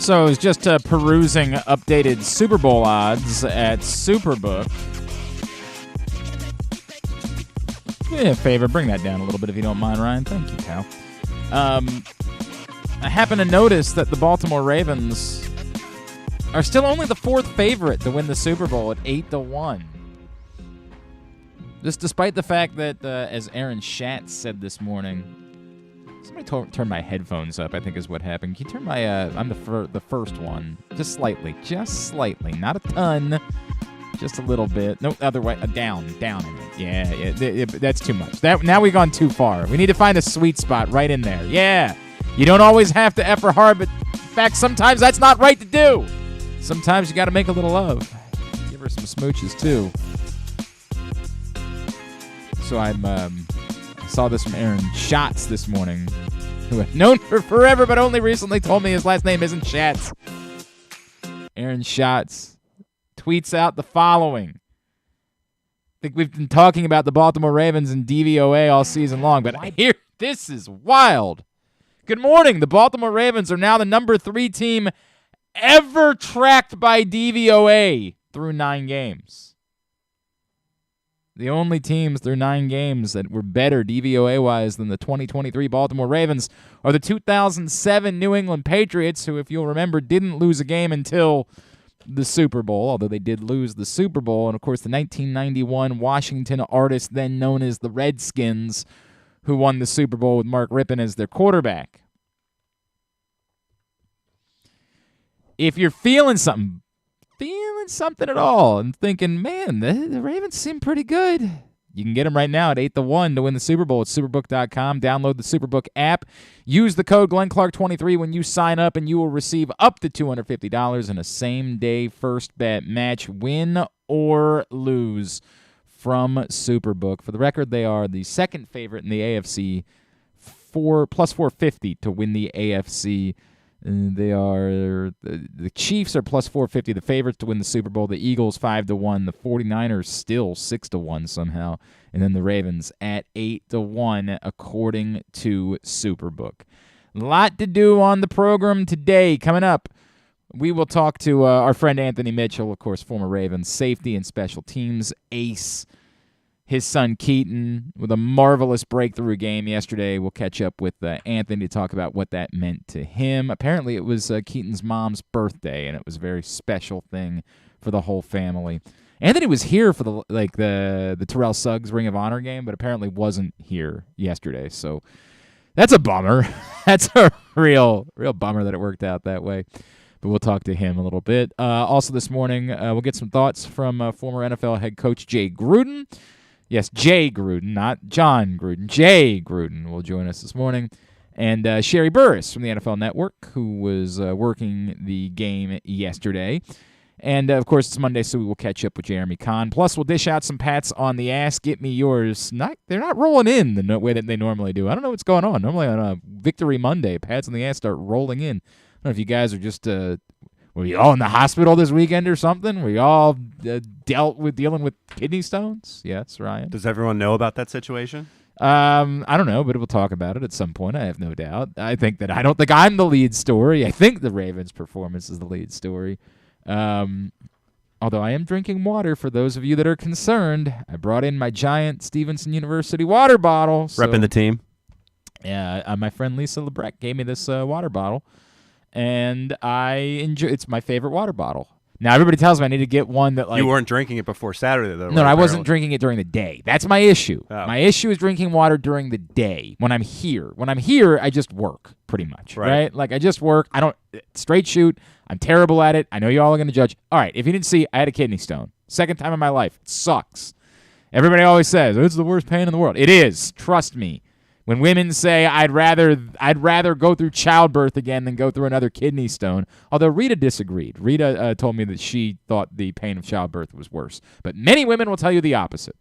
So I was just perusing updated Super Bowl odds at Superbook. Do me a favor, bring that down a little bit if you don't mind, Ryan. Thank you, pal. I happen to notice that the Baltimore Ravens are still only the fourth favorite to win the Super Bowl at 8-1. This despite the fact that, as Aaron Schatz said this morning, somebody turned my headphones up, I think is what happened. Can you turn my, I'm the first one. Just slightly, not a ton, just a little bit. No, other way, down in it. Yeah, that's too much. Now we've gone too far. We need to find a sweet spot right in there. Yeah, you don't always have to effort hard, but in fact, sometimes that's not right to do. Sometimes you got to make a little love. Give her some smooches, too. So I saw this from Aaron Schatz this morning, who I've known for forever, but only recently told me his last name isn't Schatz. Aaron Schatz tweets out the following. I think we've been talking about the Baltimore Ravens and DVOA all season long, but this is wild. Good morning. The Baltimore Ravens are now the number 3 team ever tracked by DVOA through 9 games. The only teams through 9 games that were better DVOA-wise than the 2023 Baltimore Ravens are the 2007 New England Patriots, who, if you'll remember, didn't lose a game until the Super Bowl, although they did lose the Super Bowl, and, of course, the 1991 Washington Artists, then known as the Redskins, who won the Super Bowl with Mark Rippon as their quarterback. If you're feeling something at all and thinking, man, the Ravens seem pretty good, you can get them right now at 8-1 to win the Super Bowl at Superbook.com. Download the Superbook app. Use the code GlennClark23 when you sign up, and you will receive up to $250 in a same-day first bet match, win or lose, from Superbook. For the record, they are the second favorite in the AFC, plus 450 to win the AFC. They are the Chiefs are plus 450, the favorites to win the Super Bowl. The Eagles 5-1, the 49ers still 6-1 somehow, and then the Ravens at 8-1 according to Superbook. A lot to do on the program today. Coming up, we will talk to our friend Anthony Mitchell, of course, former Ravens safety and special teams ace. His son Keaton with a marvelous breakthrough game yesterday. We'll catch up with Anthony to talk about what that meant to him. Apparently it was Keaton's mom's birthday, and it was a very special thing for the whole family. Anthony was here for the Terrell Suggs Ring of Honor game, but apparently wasn't here yesterday. So that's a bummer. That's a real bummer that it worked out that way. But we'll talk to him a little bit. Also this morning, we'll get some thoughts from former NFL head coach Jay Gruden. Yes, Jay Gruden, not John Gruden. Jay Gruden will join us this morning. And Sherree Burruss from the NFL Network, who was working the game yesterday. And, of course, it's Monday, so we will catch up with Jeremy Conn. Plus, we'll dish out some pats on the ass. Get me yours. They're not rolling in the way that they normally do. I don't know what's going on. Normally on a Victory Monday, pats on the ass start rolling in. I don't know if you guys are just... were you all in the hospital this weekend or something? Were you all dealing with kidney stones? Yes, Ryan. Does everyone know about that situation? I don't know, but we'll talk about it at some point. I have no doubt. I don't think I'm the lead story. I think the Ravens' performance is the lead story. Although I am drinking water for those of you that are concerned. I brought in my giant Stevenson University water bottle. Repping the team. Yeah, my friend Lisa Lebrecht gave me this water bottle. And I enjoy. It's my favorite water bottle. Now everybody tells me I need to get one that you weren't drinking it before Saturday, though. No, I wasn't drinking it during the day. That's my issue. Oh. My issue is drinking water during the day when I'm here. When I'm here, I just work pretty much, right? Like I just work. I don't straight shoot. I'm terrible at it. I know you all are going to judge. All right, if you didn't see, I had a kidney stone. Second time in my life. It sucks. Everybody always says it's the worst pain in the world. It is. Trust me. When women say, I'd rather go through childbirth again than go through another kidney stone, although Rita disagreed. Rita told me that she thought the pain of childbirth was worse. But many women will tell you the opposite.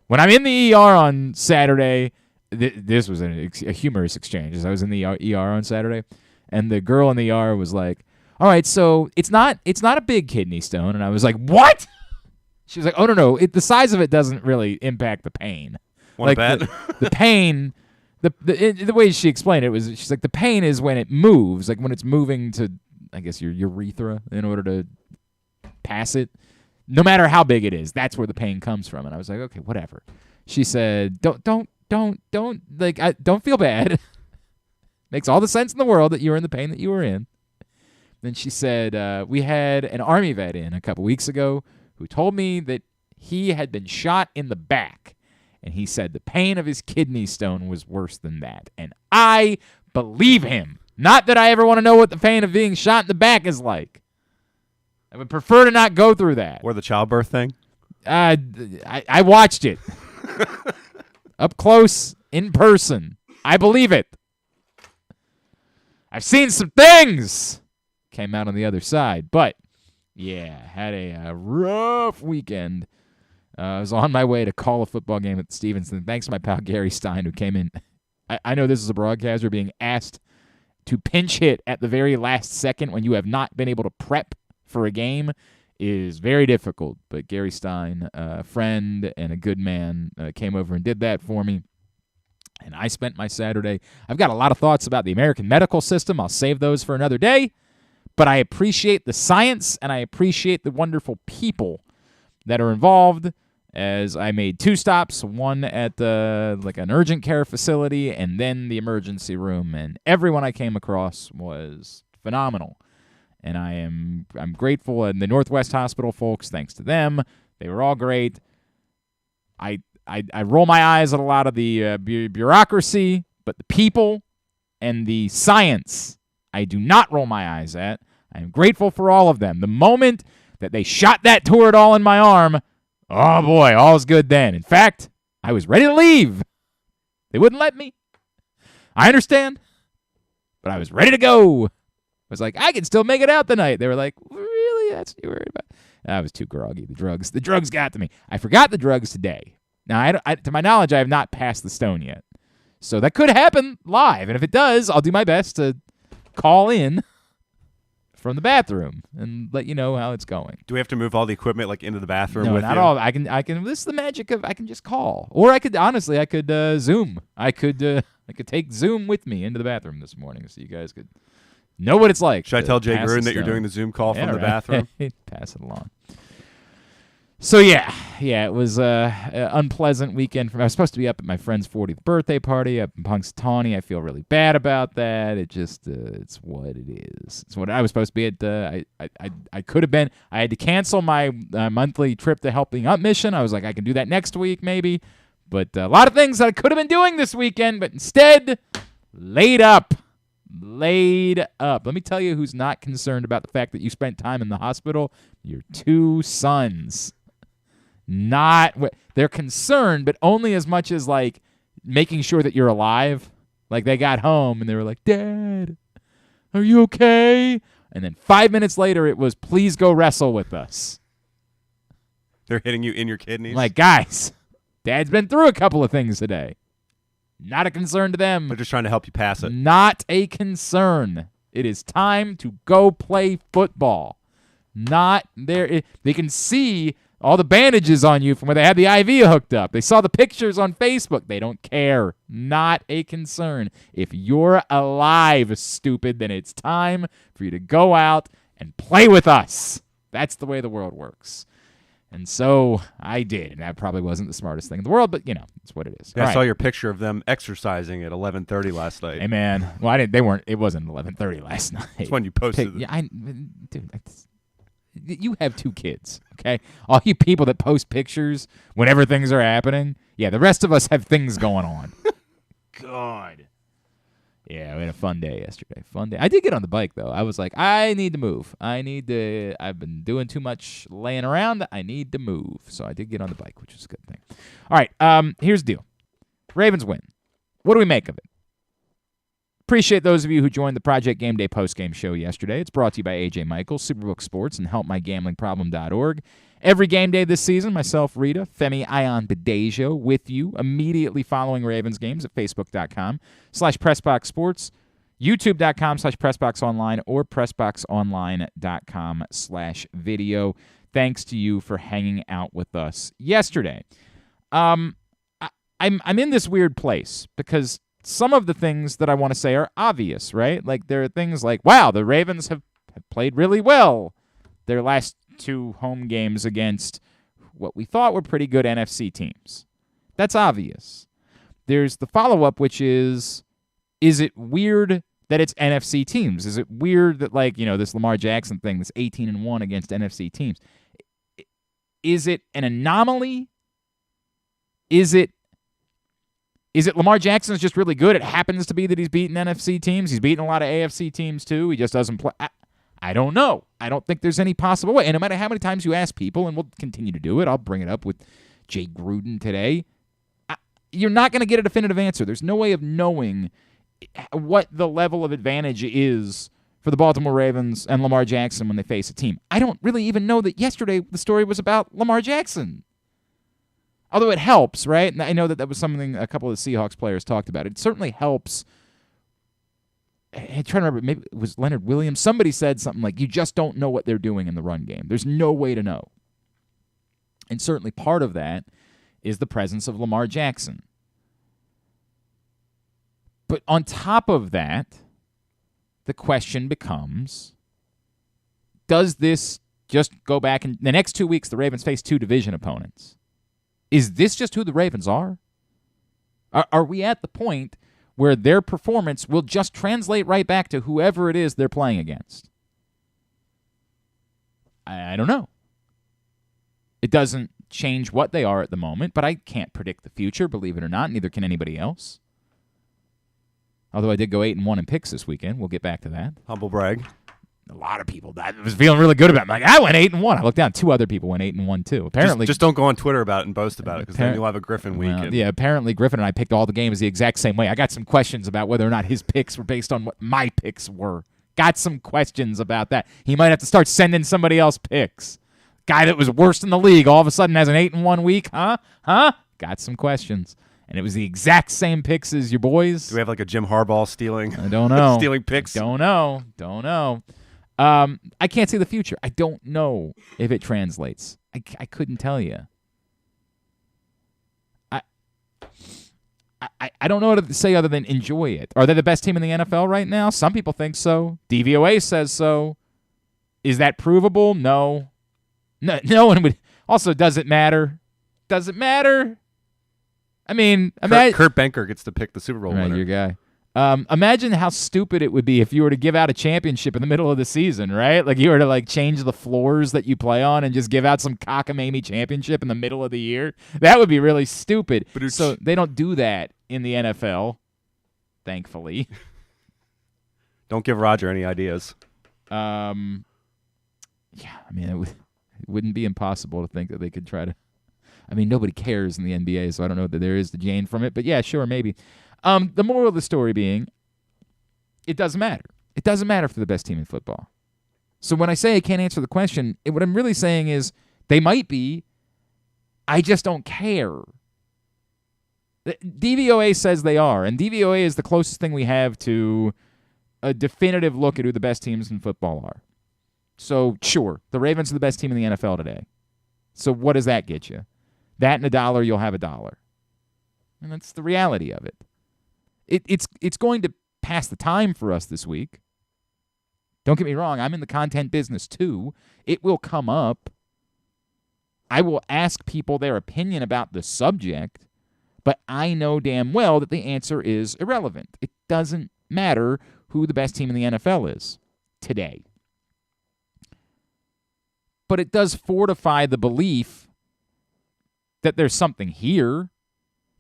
When I'm in the ER on Saturday, this was a humorous exchange. As I was in the ER on Saturday, and the girl in the ER was like, all right, so it's not a big kidney stone. And I was like, what? She was like, oh, no, the size of it doesn't really impact the pain. Like the pain, the way she explained it was, she's like, the pain is when it moves, like when it's moving to I guess, your urethra in order to pass it. No matter how big it is, that's where the pain comes from. And I was like, okay, whatever. She said, don't feel bad. Makes all the sense in the world that you were in the pain that you were in. Then she said, we had an Army vet in a couple weeks ago who told me that he had been shot in the back. And he said the pain of his kidney stone was worse than that. And I believe him. Not that I ever want to know what the pain of being shot in the back is like. I would prefer to not go through that. Or the childbirth thing? I watched it. Up close, in person. I believe it. I've seen some things. Came out on the other side. But, yeah, had a rough weekend. I was on my way to call a football game at Stevenson. Thanks to my pal Gary Stein, who came in. I know this is a broadcaster being asked to pinch hit at the very last second when you have not been able to prep for a game is very difficult. But Gary Stein, a friend and a good man, came over and did that for me. And I spent my Saturday. I've got a lot of thoughts about the American medical system. I'll save those for another day. But I appreciate the science, and I appreciate the wonderful people that are involved, as I made 2 stops, one at an urgent care facility and then the emergency room. And everyone I came across was phenomenal. And I'm grateful. And the Northwest Hospital folks, thanks to them, they were all great. I roll my eyes at a lot of the bureaucracy, but the people and the science I do not roll my eyes at. I'm grateful for all of them. The moment that they shot that Toradol in my arm, oh boy, all's good then. In fact, I was ready to leave. They wouldn't let me. I understand, but I was ready to go. I was like, I can still make it out tonight. They were like, really? That's what you're worried about? I was too groggy. The drugs got to me. I forgot the drugs today. Now, to my knowledge, I have not passed the stone yet. So that could happen live. And if it does, I'll do my best to call in from the bathroom and let you know how it's going. Do we have to move all the equipment into the bathroom? No, with not you? all. I can. This is the magic of I can just call, or I could honestly Zoom. I could take Zoom with me into the bathroom this morning, so you guys could know what it's like. Should I tell Jay pass Gruden the that you're stone. doing the Zoom call from the right. bathroom? Pass it along. So yeah, it was an unpleasant weekend. I was supposed to be up at my friend's 40th birthday party up in Punxsutawney. I feel really bad about that. It just it's what it is. It's what I was supposed to be at. I could have been. I had to cancel my monthly trip to Helping Up mission. I was like, I can do that next week maybe. But a lot of things that I could have been doing this weekend, but instead laid up. Let me tell you who's not concerned about the fact that you spent time in the hospital. Your 2 sons. They're concerned, but only as much as making sure that you're alive. They got home and they were like, Dad, are you okay? And then 5 minutes later it was, please go wrestle with us. They're hitting you in your kidneys? Guys, Dad's been through a couple of things today. Not a concern to them. They're just trying to help you pass it. Not a concern. It is time to go play football. Not there. They can see all the bandages on you from where they had the IV hooked up. They saw the pictures on Facebook. They don't care. Not a concern. If you're alive, stupid, then it's time for you to go out and play with us. That's the way the world works. And so I did. And that probably wasn't the smartest thing in the world, but, it's what it is. Yeah, I saw your picture of them exercising at 11:30 last night. Hey, man. Well, it wasn't 11:30 last night. That's when you posted it. Dude, you have 2 kids, okay? All you people that post pictures whenever things are happening, yeah, the rest of us have things going on. God. Yeah, we had a fun day yesterday. Fun day. I did get on the bike, though. I was like, I need to move. I've been doing too much laying around. I need to move. So I did get on the bike, which is a good thing. All right, here's the deal. Ravens win. What do we make of it? Appreciate those of you who joined the Project Game Day postgame show yesterday. It's brought to you by AJ Michaels, Superbook Sports, and HelpMyGamblingProblem.org. Every game day this season, myself, Rita, Femi, Ion, Bedejo, with you immediately following Ravens games at Facebook.com/PressBoxSports, YouTube.com/PressBoxOnline, or PressBoxOnline.com/video. Thanks to you for hanging out with us yesterday. I'm in this weird place because some of the things that I want to say are obvious, right? There are things like, wow, the Ravens have played really well their last 2 home games against what we thought were pretty good NFC teams. That's obvious. There's the follow-up, which is it weird that it's NFC teams? Is it weird that, this Lamar Jackson thing, this 18-1 against NFC teams? Is it an anomaly? Is it Lamar Jackson's just really good? It happens to be that he's beaten NFC teams. He's beaten a lot of AFC teams, too. He just doesn't play. I don't know. I don't think there's any possible way. And no matter how many times you ask people, and we'll continue to do it, I'll bring it up with Jay Gruden today, you're not going to get a definitive answer. There's no way of knowing what the level of advantage is for the Baltimore Ravens and Lamar Jackson when they face a team. I don't really even know that yesterday the story was about Lamar Jackson. Although it helps, right? And I know that was something a couple of the Seahawks players talked about. It certainly helps. I'm trying to remember, maybe it was Leonard Williams. Somebody said something like, you just don't know what they're doing in the run game. There's no way to know. And certainly part of that is the presence of Lamar Jackson. But on top of that, the question becomes, does this just go back in the next 2 weeks? The Ravens face 2 division opponents. Is this just who the Ravens are? Are we at the point where their performance will just translate right back to whoever it is they're playing against? I don't know. It doesn't change what they are at the moment, but I can't predict the future, believe it or not. Neither can anybody else. Although I did go 8-1 in picks this weekend. We'll get back to that. Humble brag. A lot of people. I was feeling really good about it. I'm like, I went 8-1. I looked down. 2 other people went 8-1 too. Apparently, just don't go on Twitter about it and boast about it, because then you'll have a Griffin week. Yeah, apparently Griffin and I picked all the games the exact same way. I got some questions about whether or not his picks were based on what my picks were. Got some questions about that. He might have to start sending somebody else picks. Guy that was worst in the league all of a sudden has an 8-1 week, huh? Got some questions. And it was the exact same picks as your boys. Do we have like a Jim Harbaugh stealing? I don't know. Stealing picks? Don't know. I can't see the future. I don't know if it translates. I couldn't tell you. I don't know what to say other than enjoy it. Are they the best team in the NFL right now? Some people think so. DVOA says so. Is that provable? No. No one would. Also, does it matter? Does it matter? I mean, Kurt Benker gets to pick the Super Bowl winner. Your guy. Imagine how stupid it would be if you were to give out a championship in the middle of the season, right? Like you were to change the floors that you play on and just give out some cockamamie championship in the middle of the year. That would be really stupid. So they don't do that in the NFL, thankfully. Don't give Roger any ideas. Yeah, it wouldn't be impossible to think that they could try to. Nobody cares in the NBA, so I don't know that there is the gain from it. But yeah, sure, maybe. The moral of the story being, it doesn't matter. It doesn't matter for the best team in football. So when I say I can't answer the question, what I'm really saying is they might be. I just don't care. DVOA says they are, and DVOA is the closest thing we have to a definitive look at who the best teams in football are. So, sure, the Ravens are the best team in the NFL today. So what does that get you? That and $1, you'll have $1. And that's the reality of it. It's going to pass the time for us this week. Don't get me wrong, I'm in the content business too. It will come up. I will ask people their opinion about the subject, but I know damn well that the answer is irrelevant. It doesn't matter who the best team in the NFL is today. But it does fortify the belief that there's something here,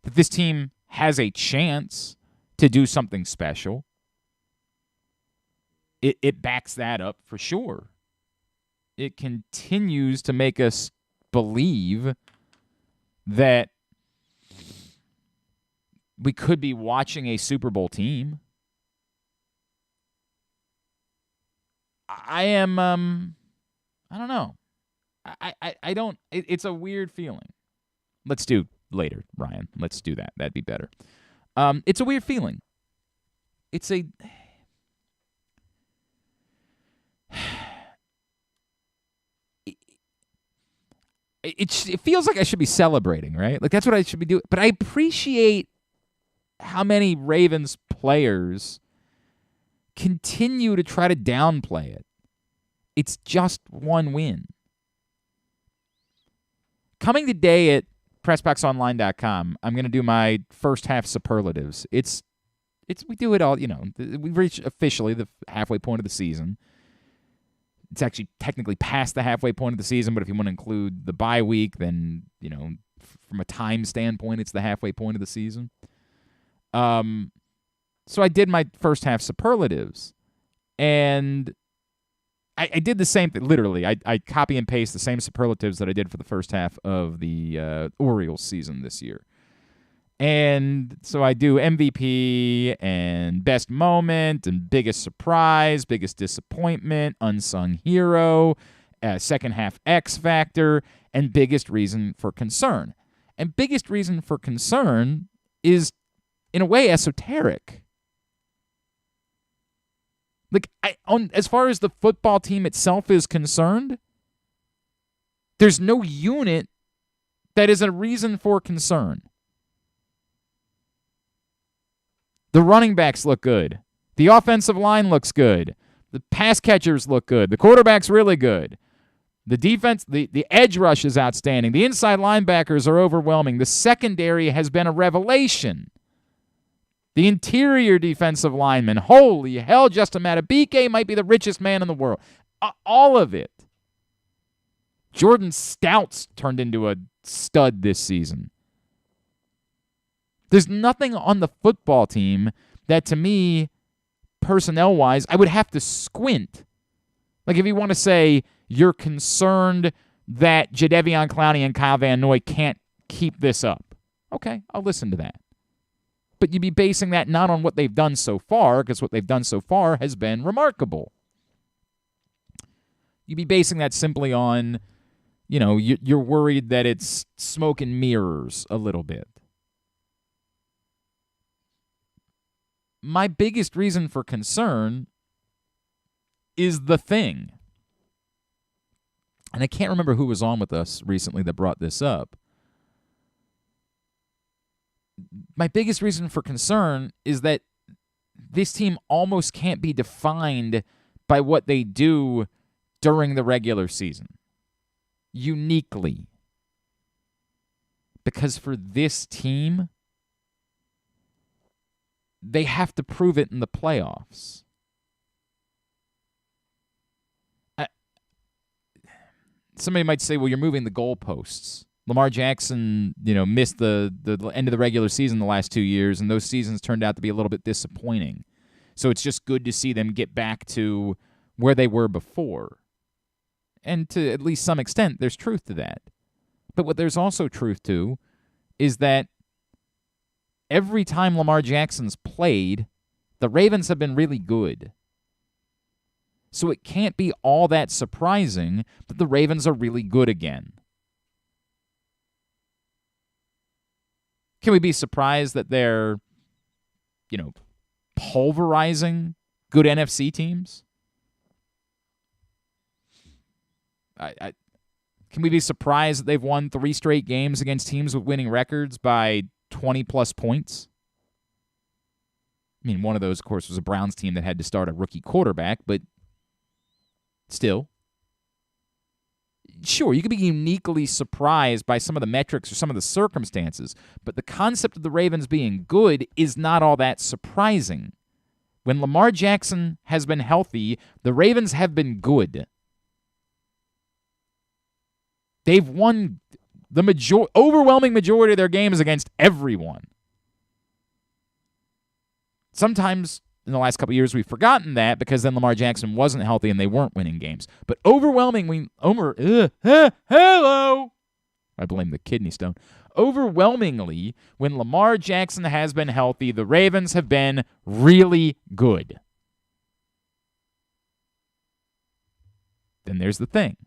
that this team has a chance to do something special. It backs that up for sure. It continues to make us believe that we could be watching a Super Bowl team. I don't know. I don't. It's a weird feeling. Let's do later, Ryan. Let's do that. That'd be better. It's a weird feeling. It's a. It feels like I should be celebrating, right? Like that's what I should be doing. But I appreciate how many Ravens players continue to try to downplay it. It's just one win. Coming today at PressBoxOnline.com, I'm going to do my first half superlatives. We do it all, we've reached officially the halfway point of the season. It's actually technically past the halfway point of the season, but if you want to include the bye week, then, from a time standpoint, it's the halfway point of the season. So I did my first half superlatives, and I did the same thing, literally. I copy and paste the same superlatives that I did for the first half of the Orioles season this year. And so I do MVP and best moment and biggest surprise, biggest disappointment, unsung hero, second half X factor, and biggest reason for concern. And biggest reason for concern is, in a way, esoteric. Like, as far as the football team itself is concerned, there's no unit that is a reason for concern. The running backs look good. The offensive line looks good. The pass catchers look good. The quarterback's really good. The defense, the edge rush is outstanding. The inside linebackers are overwhelming. The secondary has been a revelation. The interior defensive lineman, holy hell, Justin Matabike might be the richest man in the world. All of it. Jordan Stout's turned into a stud this season. There's nothing on the football team that, to me, personnel-wise, I would have to squint. Like, if you want to say you're concerned that Jadeveon Clowney and Kyle Van Noy can't keep this up, okay, I'll listen to that. But you'd be basing that not on what they've done so far, because what they've done so far has been remarkable. You'd be basing that simply on, you're worried that it's smoke and mirrors a little bit. My biggest reason for concern is the thing. And I can't remember who was on with us recently that brought this up. My biggest reason for concern is that this team almost can't be defined by what they do during the regular season. Uniquely. Because for this team, they have to prove it in the playoffs. Somebody might say, well, you're moving the goalposts. Lamar Jackson, missed the end of the regular season the last 2 years, and those seasons turned out to be a little bit disappointing. So it's just good to see them get back to where they were before. And to at least some extent, there's truth to that. But what there's also truth to is that every time Lamar Jackson's played, the Ravens have been really good. So it can't be all that surprising that the Ravens are really good again. Can we be surprised that they're, pulverizing good NFC teams? Can we be surprised that they've won 3 straight games against teams with winning records by 20-plus points? I mean, one of those, of course, was a Browns team that had to start a rookie quarterback, but still. Sure, you could be uniquely surprised by some of the metrics or some of the circumstances, but the concept of the Ravens being good is not all that surprising. When Lamar Jackson has been healthy, the Ravens have been good. They've won the overwhelming majority of their games against everyone. Sometimes in the last couple of years we've forgotten that because then Lamar Jackson wasn't healthy and they weren't winning games. But overwhelmingly, hello! I blame the kidney stone. Overwhelmingly, when Lamar Jackson has been healthy, the Ravens have been really good. Then there's the thing.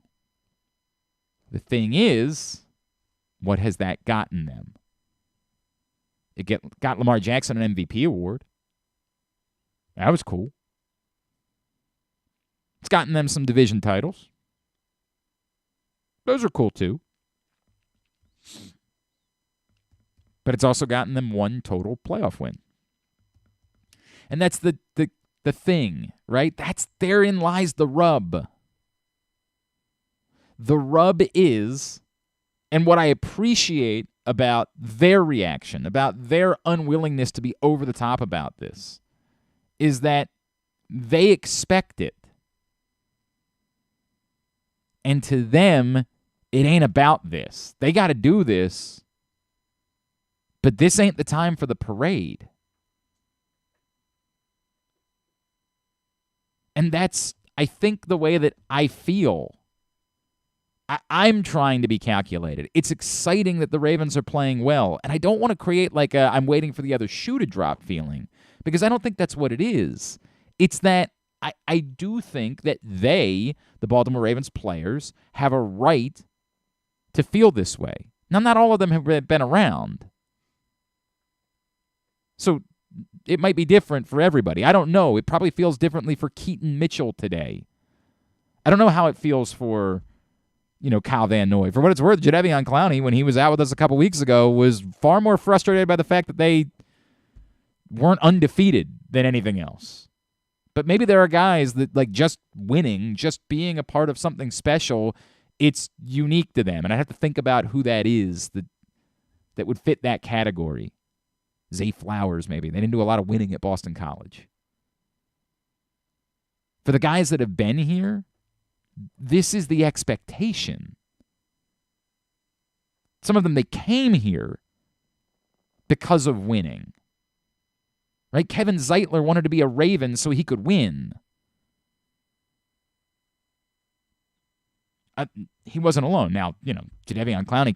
The thing is, what has that gotten them? It got Lamar Jackson an MVP award. That was cool. It's gotten them some division titles. Those are cool too. But it's also gotten them 1 total playoff win. And that's the thing, right? Therein lies the rub. The rub is, and what I appreciate about their reaction, about their unwillingness to be over the top about this, is that they expect it. And to them, it ain't about this. They got to do this, but this ain't the time for the parade. And that's, I think, the way that I feel. I'm trying to be calculated. It's exciting that the Ravens are playing well, and I don't want to create like a I'm waiting for the other shoe to drop feeling, because I don't think that's what it is. It's that I do think that they, the Baltimore Ravens players, have a right to feel this way. Now, not all of them have been around, so it might be different for everybody. I don't know. It probably feels differently for Keaton Mitchell today. I don't know how it feels for, Kyle Van Noy. For what it's worth, Jadeveon Clowney, when he was out with us a couple weeks ago, was far more frustrated by the fact that they weren't undefeated than anything else. But maybe there are guys that, like, just winning, just being a part of something special, it's unique to them. And I have to think about who that is that would fit that category. Zay Flowers, maybe. They didn't do a lot of winning at Boston College. For the guys that have been here, this is the expectation. Some of them, they came here because of winning. Right? Kevin Zeitler wanted to be a Raven so he could win. He wasn't alone. Now, Jadeveon Clowney,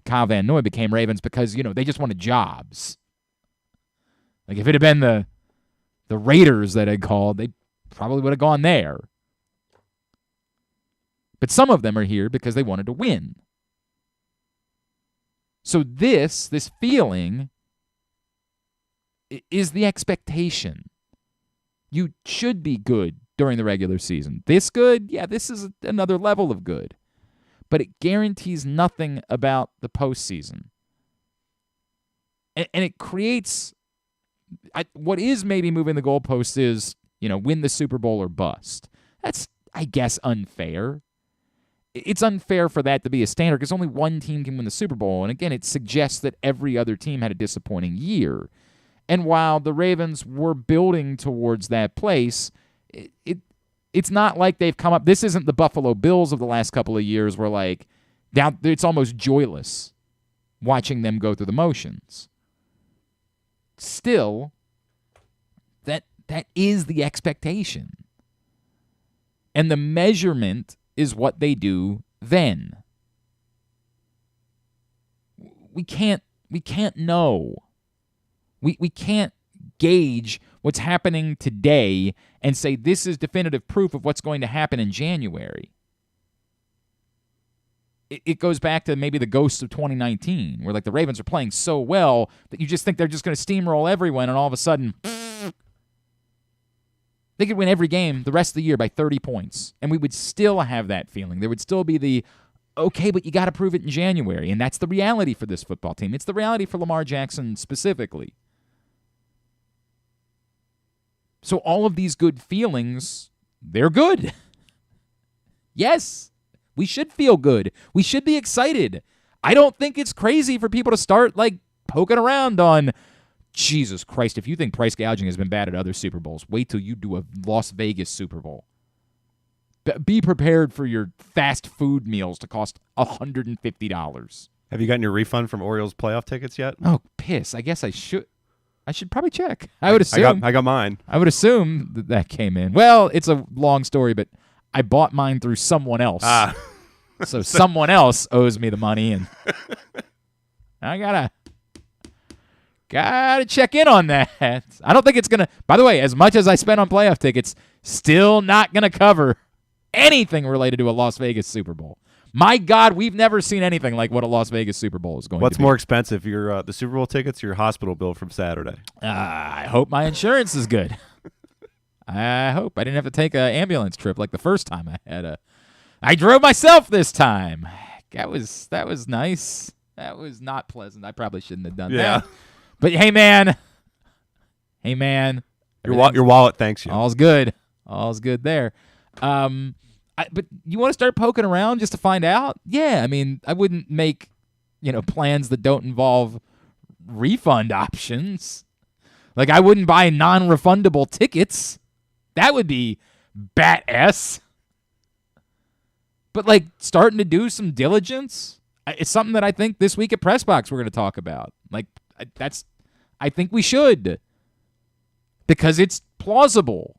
Kyle Van Noy became Ravens because, they just wanted jobs. Like, if it had been the Raiders that had called, they probably would have gone there. But some of them are here because they wanted to win. So this feeling is the expectation. You should be good during the regular season. This good? Yeah, this is another level of good. But it guarantees nothing about the postseason. And it creates... what is maybe moving the goalposts is, win the Super Bowl or bust. That's, I guess, unfair. It's unfair for that to be a standard because only one team can win the Super Bowl. And again, it suggests that every other team had a disappointing year. And while the Ravens were building towards that place, it's not like they've come up. This isn't the Buffalo Bills of the last couple of years where, like, down, it's almost joyless watching them go through the motions. Still, that is the expectation. And the measurement is what they do then. We can't know. We can't gauge what's happening today and say this is definitive proof of what's going to happen in January. It goes back to maybe the ghosts of 2019, where, like, the Ravens are playing so well that you just think they're just going to steamroll everyone, and all of a sudden, they could win every game the rest of the year by 30 points, and we would still have that feeling. There would still be the, okay, but you got to prove it in January, and that's the reality for this football team. It's the reality for Lamar Jackson specifically. So all of these good feelings, they're good. Yes. We should feel good. We should be excited. I don't think it's crazy for people to start, like, poking around on, Jesus Christ, if you think price gouging has been bad at other Super Bowls, wait till you do a Las Vegas Super Bowl. Be prepared for your fast food meals to cost $150. Have you gotten your refund from Orioles playoff tickets yet? Oh, piss. I guess I should probably check. I would assume. I got mine. I would assume that came in. Well, it's a long story, but I bought mine through someone else. So someone else owes me the money, and I gotta check in on that. I don't think it's gonna. By the way, as much as I spent on playoff tickets, still not gonna cover anything related to a Las Vegas Super Bowl. My God, we've never seen anything like what a Las Vegas Super Bowl is going to be. What's more expensive, your the Super Bowl tickets or your hospital bill from Saturday? I hope my insurance is good. I hope I didn't have to take an ambulance trip like the first time I had I drove myself this time. That was nice. That was not pleasant. I probably shouldn't have done that. But hey, man. Your wallet thanks you. All's good. All's good there. But you want to start poking around just to find out? Yeah, I mean, I wouldn't make, plans that don't involve refund options. Like, I wouldn't buy non-refundable tickets. That would be bat-ass. But, like, starting to do some diligence, it's something that I think this week at Press Box we're going to talk about. Like, I think we should. Because it's plausible.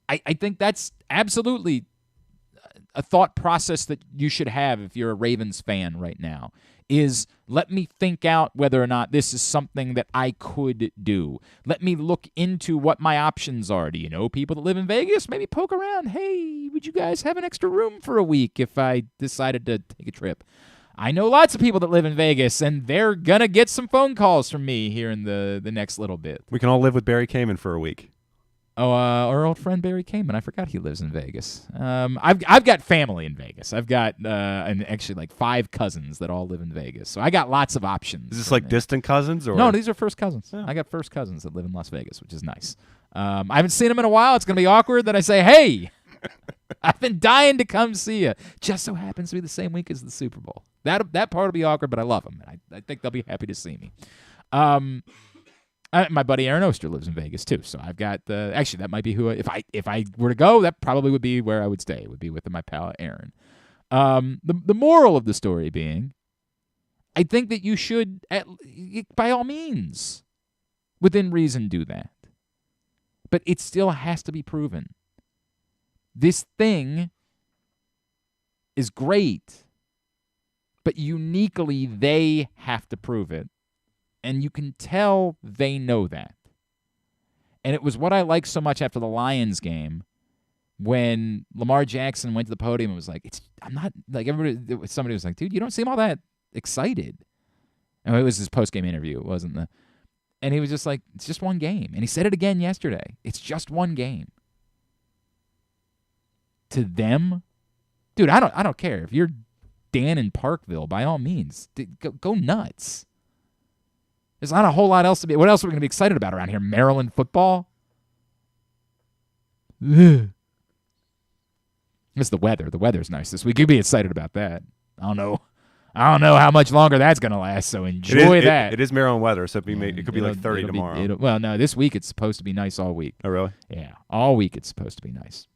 I think that's absolutely a thought process that you should have if you're a Ravens fan right now, is let me think out whether or not this is something that I could do. Let me look into what my options are. Do you know people that live in Vegas? Maybe poke around. Hey, would you guys have an extra room for a week if I decided to take a trip? I know lots of people that live in Vegas, and they're going to get some phone calls from me here in the next little bit. We can all live with Barry Kamen for a week. Oh, our old friend Barry Kamen. I forgot he lives in Vegas. I've got family in Vegas. I've got actually like 5 cousins that all live in Vegas. So I got lots of options. Is this like distant cousins? Or? No, these are first cousins. Yeah. I got first cousins that live in Las Vegas, which is nice. I haven't seen them in a while. It's going to be awkward that I say, hey, I've been dying to come see you. Just so happens to be the same week as the Super Bowl. That part will be awkward, but I love them. I think they'll be happy to see me. My buddy Aaron Oster lives in Vegas too, so I've got actually that might be who if I were to go, that probably would be where I would stay. It would be with my pal Aaron. The moral of the story being, I think that you should, by all means, within reason, do that. But it still has to be proven. This thing is great, but uniquely they have to prove it. And you can tell they know that. And it was what I liked so much after the Lions game when Lamar Jackson went to the podium and was like, I'm not, like, somebody was like, dude, you don't seem all that excited. And it was his post-game interview. It wasn't and he was just like, it's just one game. And he said it again yesterday. It's just one game. To them, dude, I don't care. If you're Dan in Parkville, by all means, go nuts. There's not a whole lot else to be. What else are we going to be excited about around here? Maryland football? Ugh. It's the weather. The weather's nice this week. You'd be excited about that. I don't know how much longer that's going to last, so enjoy that. It is Maryland weather, so it could be like 30 tomorrow. Well, no, this week it's supposed to be nice all week. Oh, really? Yeah, all week it's supposed to be nice.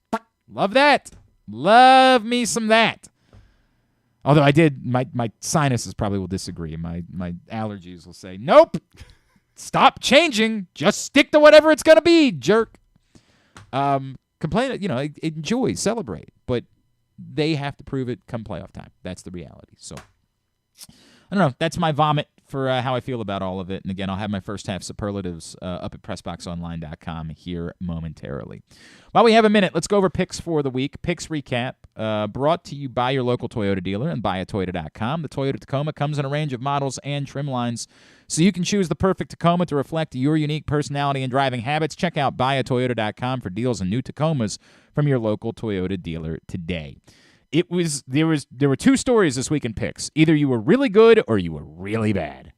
Love that. Love me some that. Although my sinuses probably will disagree. My allergies will say, nope, stop changing. Just stick to whatever it's going to be, jerk. Complain, enjoy, celebrate. But they have to prove it come playoff time. That's the reality. So, I don't know. That's my vomit for how I feel about all of it. And again, I'll have my first half superlatives up at PressBoxOnline.com here momentarily. While we have a minute, let's go over picks for the week. Picks recap brought to you by your local Toyota dealer and buyatoyota.com. The Toyota Tacoma comes in a range of models and trim lines, so you can choose the perfect Tacoma to reflect your unique personality and driving habits. Check out buyatoyota.com for deals on new Tacomas from your local Toyota dealer today. There were 2 stories this week in picks. Either you were really good or you were really bad.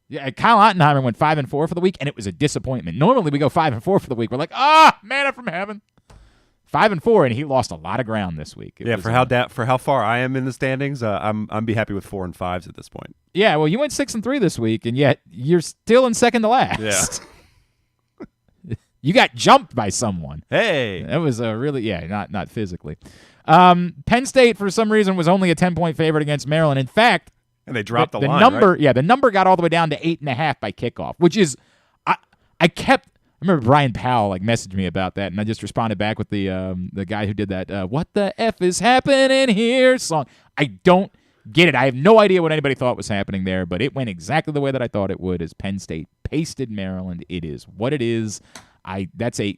Yeah, Kyle Ottenheimer went 5-4 for the week, and it was a disappointment. Normally we go 5-4 for the week. We're like, manna from heaven. 5-4, and he lost a lot of ground this week. For how far I am in the standings, I'm be happy with 4 and 5s at this point. Yeah, well, you went 6-3 this week, and yet you're still in second to last. Yeah. You got jumped by someone. Hey, that was not physically. Penn State, for some reason, was only a 10-point favorite against Maryland. In fact, and they dropped the line, number. right? Yeah, the number got all the way down to 8.5 by kickoff, which is, I remember Brian Powell messaged me about that, and I just responded back with the guy who did that "What the F is happening here" song. I don't get it. I have no idea what anybody thought was happening there, but it went exactly the way that I thought it would. As Penn State pasted Maryland, it is what it is.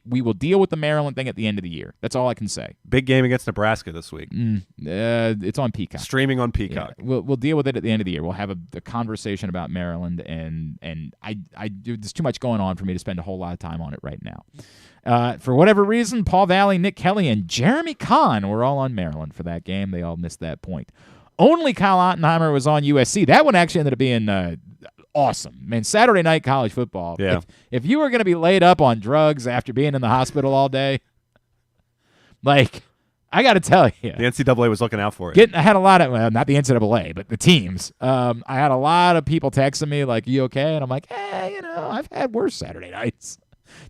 We will deal with the Maryland thing at the end of the year. That's all I can say. Big game against Nebraska this week. It's on Peacock. Streaming on Peacock. Yeah, we'll deal with it at the end of the year. We'll have a conversation about Maryland, and there's too much going on for me to spend a whole lot of time on it right now. For whatever reason, Paul Valley, Nick Kelly, and Jeremy Conn were all on Maryland for that game. They all missed that point. Only Kyle Ottenheimer was on USC. That one actually ended up being awesome. Man, Saturday night college football. Yeah. If you were going to be laid up on drugs after being in the hospital all day, Like, I got to tell you. The NCAA was looking out for it. I had a lot of, well, not the NCAA, but the teams. I had a lot of people texting me like, you okay? And I'm like, I've had worse Saturday nights.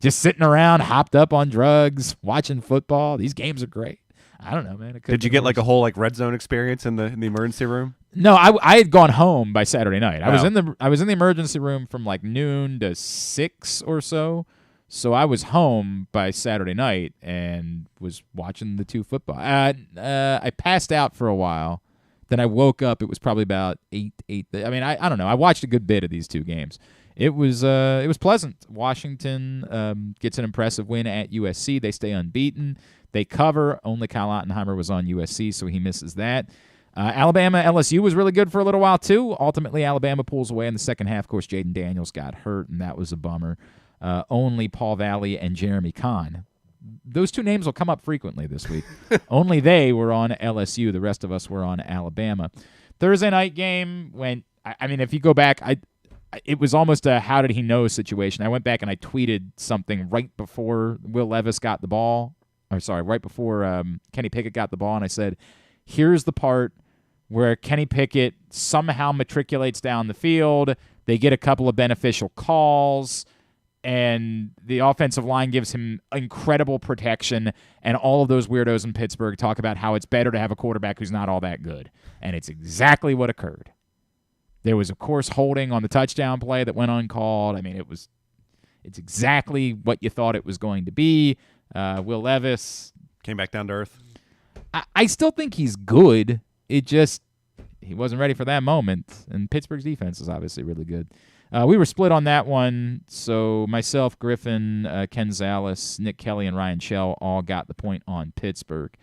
Just sitting around, hopped up on drugs, watching football. These games are great. I don't know, man. Did you get like a whole like red zone experience in the emergency room? No, I had gone home by Saturday night. Wow. I was in the emergency room from like noon to 6 or so. So I was home by Saturday night and was watching the two football. I passed out for a while. Then I woke up. It was probably about 8. I mean, I don't know. I watched a good bit of these two games. It was pleasant. Washington gets an impressive win at USC. They stay unbeaten. They cover. Only Kyle Ottenheimer was on USC, so he misses that. Alabama, LSU was really good for a little while, too. Ultimately, Alabama pulls away in the second half. Of course, Jaden Daniels got hurt, and that was a bummer. Only Paul Valley and Jeremy Conn. Those two names will come up frequently this week. Only they were on LSU. The rest of us were on Alabama. Thursday night game went, I mean, if you go back, it was almost a how did he know situation. I went back and I tweeted something right before Will Levis got the ball. Right before Kenny Pickett got the ball, and I said, here's the part where Kenny Pickett somehow matriculates down the field. They get a couple of beneficial calls, and the offensive line gives him incredible protection, and all of those weirdos in Pittsburgh talk about how it's better to have a quarterback who's not all that good. And it's exactly what occurred. There was, of course, holding on the touchdown play that went uncalled. I mean, it's exactly what you thought it was going to be. Will Levis came back down to earth. I still think he's good. He wasn't ready for that moment. And Pittsburgh's defense is obviously really good. We were split on that one. So myself, Griffin, Ken Zales, Nick Kelly, and Ryan Chell all got the point on Pittsburgh.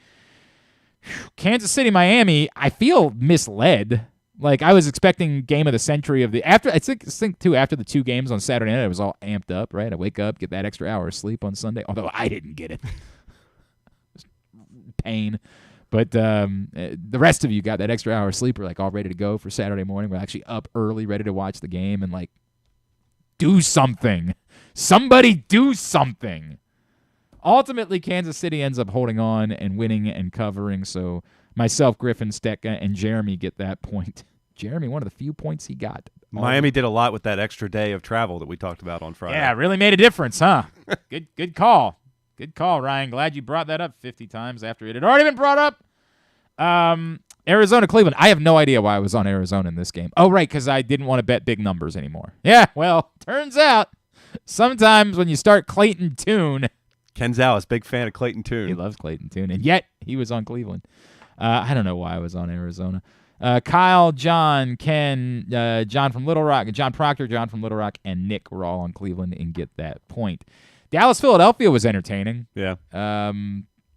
Kansas City, Miami, I feel misled. Like, I was expecting game of the century after the two games on Saturday night, I was all amped up, right? I wake up, get that extra hour of sleep on Sunday, although I didn't get it. Pain. But the rest of you got that extra hour of sleep. We're like all ready to go for Saturday morning. We're actually up early, ready to watch the game and like do something. Somebody do something. Ultimately, Kansas City ends up holding on and winning and covering. So myself, Griffin, Stecca, and Jeremy get that point. Jeremy, one of the few points he got. Miami did a lot with that extra day of travel that we talked about on Friday. Yeah, really made a difference, huh? Good call. Good call, Ryan. Glad you brought that up 50 times after it had already been brought up. Arizona, Cleveland. I have no idea why I was on Arizona in this game. Oh, right, because I didn't want to bet big numbers anymore. Yeah, well, turns out sometimes when you start Clayton Tune. Ken Zales, big fan of Clayton Tune. He loves Clayton Tune, and yet he was on Cleveland. I don't know why I was on Arizona. Kyle, John, Ken, John from Little Rock, John Proctor, John from Little Rock, and Nick were all on Cleveland and get that point. Dallas, Philadelphia was entertaining. Yeah.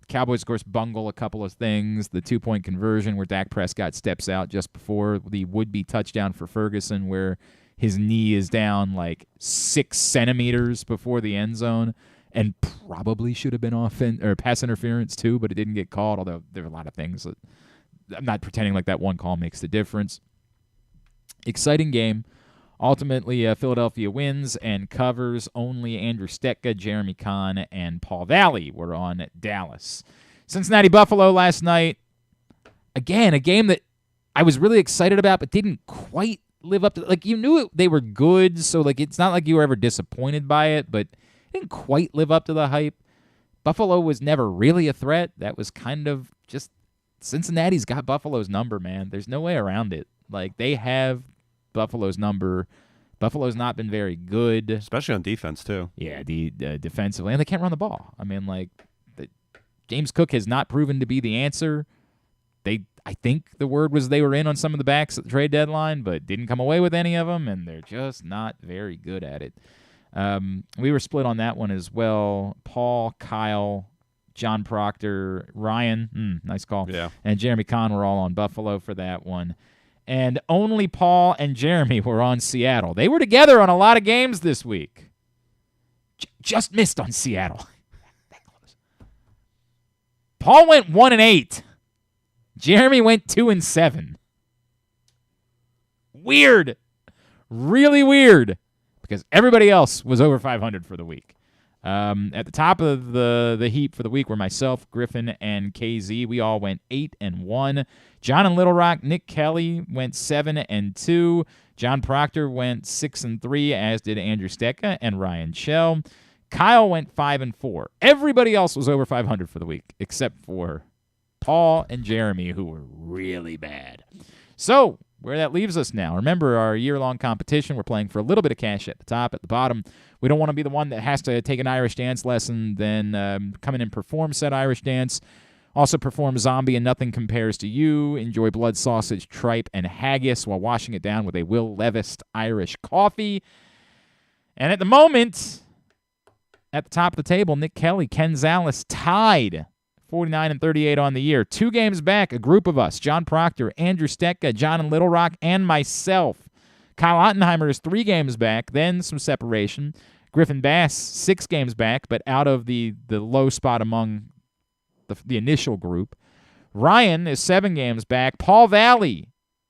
Cowboys, of course, bungle a couple of things. The 2-point conversion where Dak Prescott steps out just before the would-be touchdown for Ferguson where his knee is down like 6 centimeters before the end zone and probably should have been pass interference too, but it didn't get called, although there are a lot of things that I'm not pretending like that one call makes the difference. Exciting game. Ultimately, Philadelphia wins and covers. Only Andrew Stecca, Jeremy Conn, and Paul Valley were on Dallas. Cincinnati Buffalo last night. Again, a game that I was really excited about, but didn't quite live up to. Like, you knew they were good, so like it's not like you were ever disappointed by it, but it didn't quite live up to the hype. Buffalo was never really a threat. That was kind of just Cincinnati's got Buffalo's number, man. There's no way around it. Like, they have Buffalo's number. Buffalo's not been very good. Especially on defense, too. Yeah, defensively. And they can't run the ball. I mean, like, James Cook has not proven to be the answer. I think the word was they were in on some of the backs at the trade deadline, but didn't come away with any of them, and they're just not very good at it. We were split on that one as well. Paul, Kyle, John Proctor, Ryan, nice call, yeah, and Jeremy Conn were all on Buffalo for that one. And only Paul and Jeremy were on Seattle. They were together on a lot of games this week. Just missed on Seattle. Paul went 1-8. Jeremy went 2-7. Weird. Really weird. Because everybody else was over 500 for the week. At the top of the heap for the week were myself, Griffin, and KZ. We all went 8-1. John and Little Rock, Nick Kelly went 7-2. John Proctor went 6-3, as did Andrew Stecca and Ryan Chell. Kyle went 5-4. Everybody else was over 500 for the week, except for Paul and Jeremy, who were really bad. So, where that leaves us now. Remember our year-long competition. We're playing for a little bit of cash at the top. At the bottom, we don't want to be the one that has to take an Irish dance lesson, then come in and perform said Irish dance. Also perform Zombie and Nothing Compares to You. Enjoy blood sausage, tripe, and haggis while washing it down with a Will Levis Irish coffee. And at the moment, at the top of the table, Nick Kelly, Ken Zales tied 49-38 on the year. 2 games back, a group of us, John Proctor, Andrew Stecca, John and Little Rock, and myself. Kyle Ottenheimer is 3 games back, then some separation. Griffin Bass, 6 games back, but out of the low spot among the initial group. Ryan is 7 games back. Paul Valley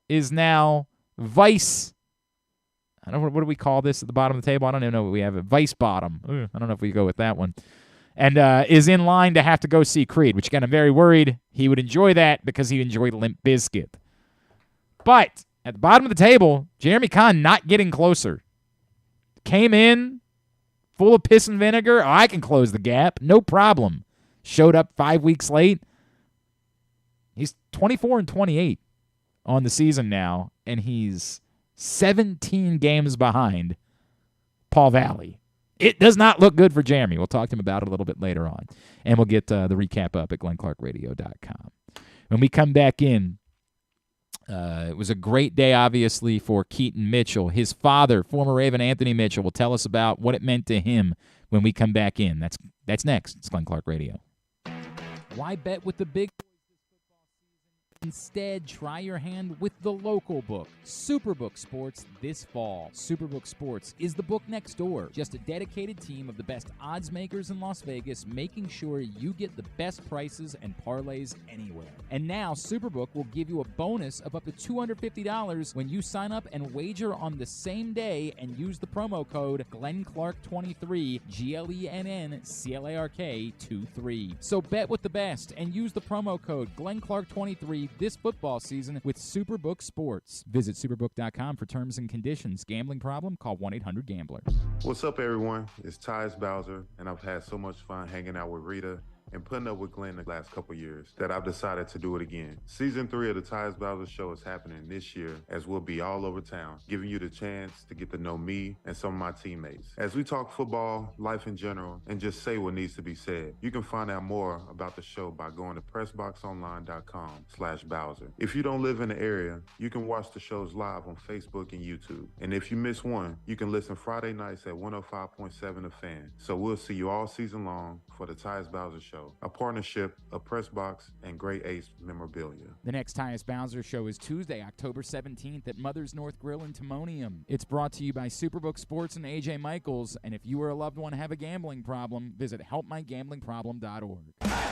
is now vice. I don't know, what do we call this at the bottom of the table? I don't even know what we have. A vice bottom. I don't know if we go with that one. And is in line to have to go see Creed, which, again, I'm very worried he would enjoy that because he enjoyed Limp Bizkit. But at the bottom of the table, Jeremy Conn not getting closer. Came in full of piss and vinegar. Oh, I can close the gap. No problem. Showed up 5 weeks late. He's 24-28 on the season now, and he's 17 games behind Paul Valley. It does not look good for Jeremy. We'll talk to him about it a little bit later on, and we'll get the recap up at glennclarkradio.com. When we come back in, it was a great day, obviously, for Keaton Mitchell. His father, former Raven Anthony Mitchell, will tell us about what it meant to him when we come back in. That's next. It's Glenn Clark Radio. Why bet with the big boys this football season? Instead, try your hand with the local book, Superbook Sports, this fall. Superbook Sports is the book next door. Just a dedicated team of the best odds makers in Las Vegas, making sure you get the best prices and parlays anywhere. And now, Superbook will give you a bonus of up to $250 when you sign up and wager on the same day and use the promo code GlennClark23, GLENNCLARK23. So bet with the best and use the promo code GlennClark23 this football season with Superbook Sports. Visit superbook.com for terms and conditions. Gambling problem? Call 1-800-GAMBLER. What's up, everyone? It's Tyus Bowser, and I've had so much fun hanging out with Rita and putting up with Glenn the last couple years that I've decided to do it again. Season 3 of the Tyus Bowser Show is happening this year, as we'll be all over town, giving you the chance to get to know me and some of my teammates. As we talk football, life in general, and just say what needs to be said. You can find out more about the show by going to PressBoxOnline.com/Bowser. If you don't live in the area, you can watch the shows live on Facebook and YouTube. And if you miss one, you can listen Friday nights at 105.7 The Fan. So we'll see you all season long for the Tyus Bowser Show, a partnership of PressBox and Great Ace Memorabilia. The next Tyus Bowser Show is Tuesday, October 17th at Mother's North Grill in Timonium. It's brought to you by Superbook Sports and AJ Michaels, and if you or a loved one have a gambling problem, visit helpmygamblingproblem.org.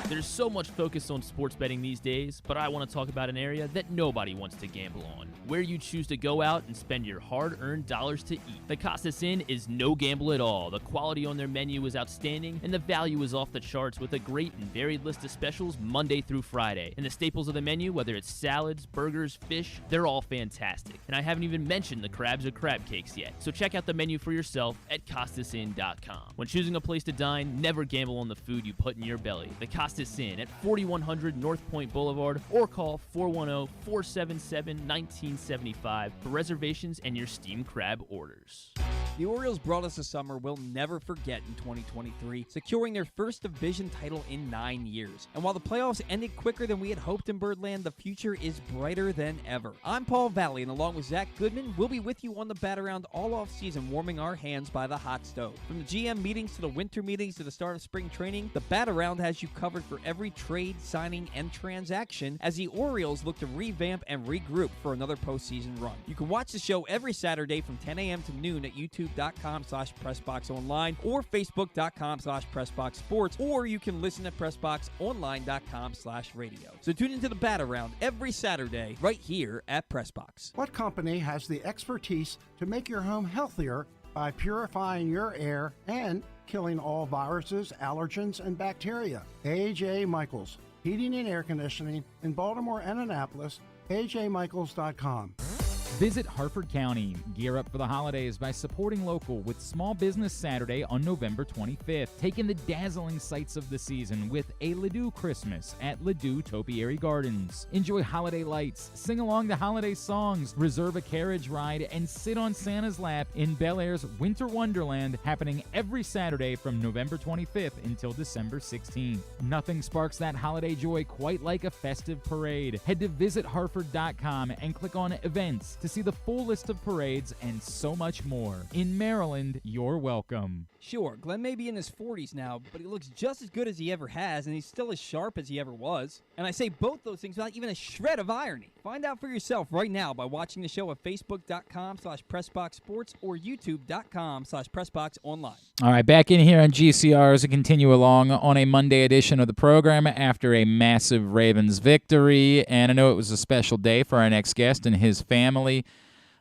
There's so much focus on sports betting these days, but I want to talk about an area that nobody wants to gamble on, where you choose to go out and spend your hard-earned dollars to eat. The Costas Inn is no gamble at all. The quality on their menu is outstanding, and the value is off the charts with a great and varied list of specials Monday through Friday. And the staples of the menu, whether it's salads, burgers, fish, they're all fantastic. And I haven't even mentioned the crabs or crab cakes yet. So check out the menu for yourself at CostasInn.com. When choosing a place to dine, never gamble on the food you put in your belly. The Costas Inn at 4100 North Point Boulevard, or call 410-477-1975 for reservations and your steamed crab orders. The Orioles brought us a summer we'll never forget in 2023, securing their first division title in 9 years. And while the playoffs ended quicker than we had hoped in Birdland, the future is brighter than ever. I'm Paul Valley, and along with Zach Goodman, we'll be with you on the bat-around all off-season, warming our hands by the hot stove. From the GM meetings to the winter meetings to the start of spring training, the bat-around has you covered for every trade, signing, and transaction as the Orioles look to revamp and regroup for another postseason run. You can watch the show every Saturday from 10 a.m. to noon at youtube.com/PressBoxOnline or Facebook.com/PressBoxSports, or you can listen at PressBoxOnline.com/radio. So tune into the Bat Around every Saturday right here at PressBox. What company has the expertise to make your home healthier by purifying your air and killing all viruses, allergens, and bacteria. A.J. Michaels, heating and air conditioning in Baltimore and Annapolis. ajmichaels.com. Visit Harford County. Gear up for the holidays by supporting local with Small Business Saturday on November 25th. Take in the dazzling sights of the season with a Ladue Christmas at Ladue Topiary Gardens. Enjoy holiday lights, sing along to holiday songs, reserve a carriage ride, and sit on Santa's lap in Bel Air's Winter Wonderland, happening every Saturday from November 25th until December 16th. Nothing sparks that holiday joy quite like a festive parade. Head to visitharford.com and click on Events to see the full list of parades and so much more. In Maryland, you're welcome. Sure, Glenn may be in his 40s now, but he looks just as good as he ever has, and he's still as sharp as he ever was. And I say both those things without even a shred of irony. Find out for yourself right now by watching the show at facebook.com/PressBoxSports or youtube.com/PressBoxOnline. All right, back in here on GCR as we continue along on a Monday edition of the program after a massive Ravens victory. And I know it was a special day for our next guest and his family.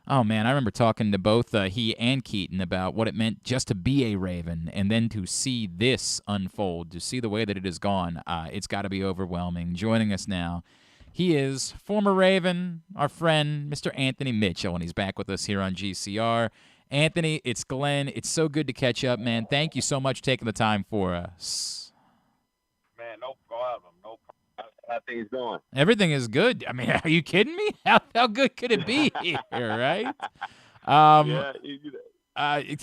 Oh, man, I remember talking to both he and Keaton about what it meant just to be a Raven and then to see this unfold, to see the way that it has gone. It's got to be overwhelming. Joining us now, he is former Raven, our friend, Mr. Anthony Mitchell, and he's back with us here on GCR. Anthony, it's Glenn. It's so good to catch up, man. Thank you so much for taking the time for us. Man, no problem. No problem. How things going? Everything is good. I mean, are you kidding me? How good could it be here, right? Yeah.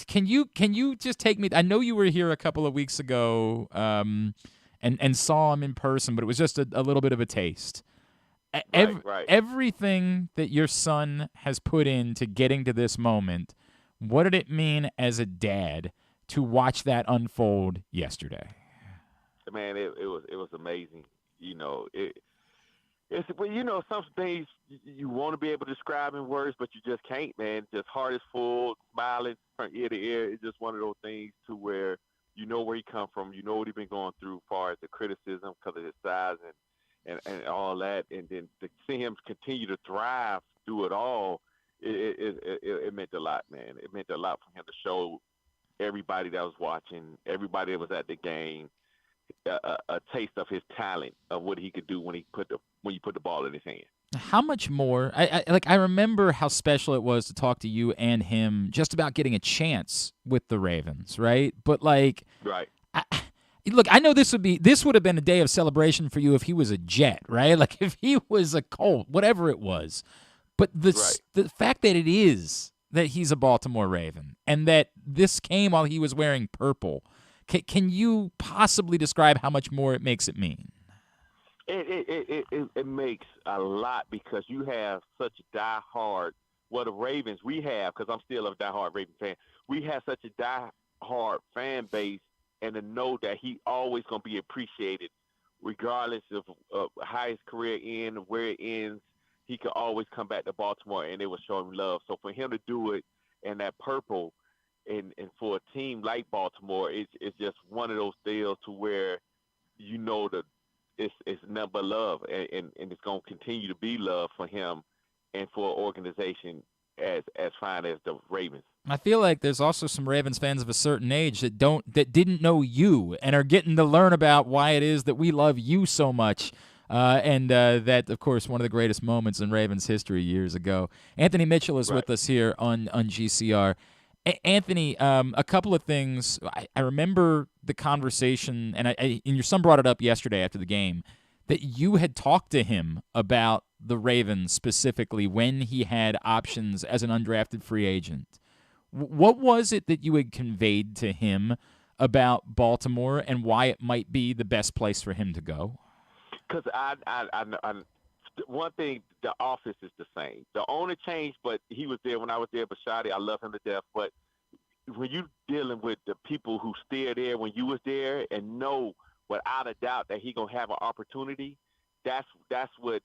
Can you just take me? I know you were here a couple of weeks ago, and saw him in person, but it was just a little bit of a taste. Right. Everything that your son has put into getting to this moment, what did it mean as a dad to watch that unfold yesterday? Man, it was amazing. You know, some things you want to be able to describe in words, but you just can't, man. Just heart is full, smiling from ear to ear. It's just one of those things to where you know where he come from, you know what he's been going through as far as the criticism because of his size and all that, and then to see him continue to thrive through it all, it meant a lot, man. It meant a lot for him to show everybody that was watching, everybody that was at the game, a taste of his talent, of what he could do when you put the ball in his hand. How much more? I remember how special it was to talk to you and him just about getting a chance with the Ravens, right? But right. Look, I know this would have been a day of celebration for you if he was a Jet, right? Like if he was a Colt, whatever it was. But the fact that it is that he's a Baltimore Raven and that this came while he was wearing purple. Can you possibly describe how much more it makes it mean? It makes a lot because you have such diehard. Well, the Ravens we have, because I'm still a diehard Raven fan. We have such a diehard fan base, and to know that he always gonna be appreciated, regardless of how his career ends, where it ends. He could always come back to Baltimore, and they will show him love. So for him to do it in that purple. And for a team like Baltimore, it's just one of those deals to where you know that it's nothing but love, and it's going to continue to be love for him and for an organization as fine as the Ravens. I feel like there's also some Ravens fans of a certain age that didn't know you and are getting to learn about why it is that we love you so much. That, of course, one of the greatest moments in Ravens history years ago. Anthony Mitchell is with us here on GCR. Anthony, a couple of things. I remember the conversation, and your son brought it up yesterday after the game, that you had talked to him about the Ravens specifically when he had options as an undrafted free agent. What was it that you had conveyed to him about Baltimore and why it might be the best place for him to go? Because one thing, the office is the same. The owner changed, but he was there when I was there. Bashadi, I love him to death. But when you're dealing with the people who still there when you was there and know without a doubt that he gonna have an opportunity, that's what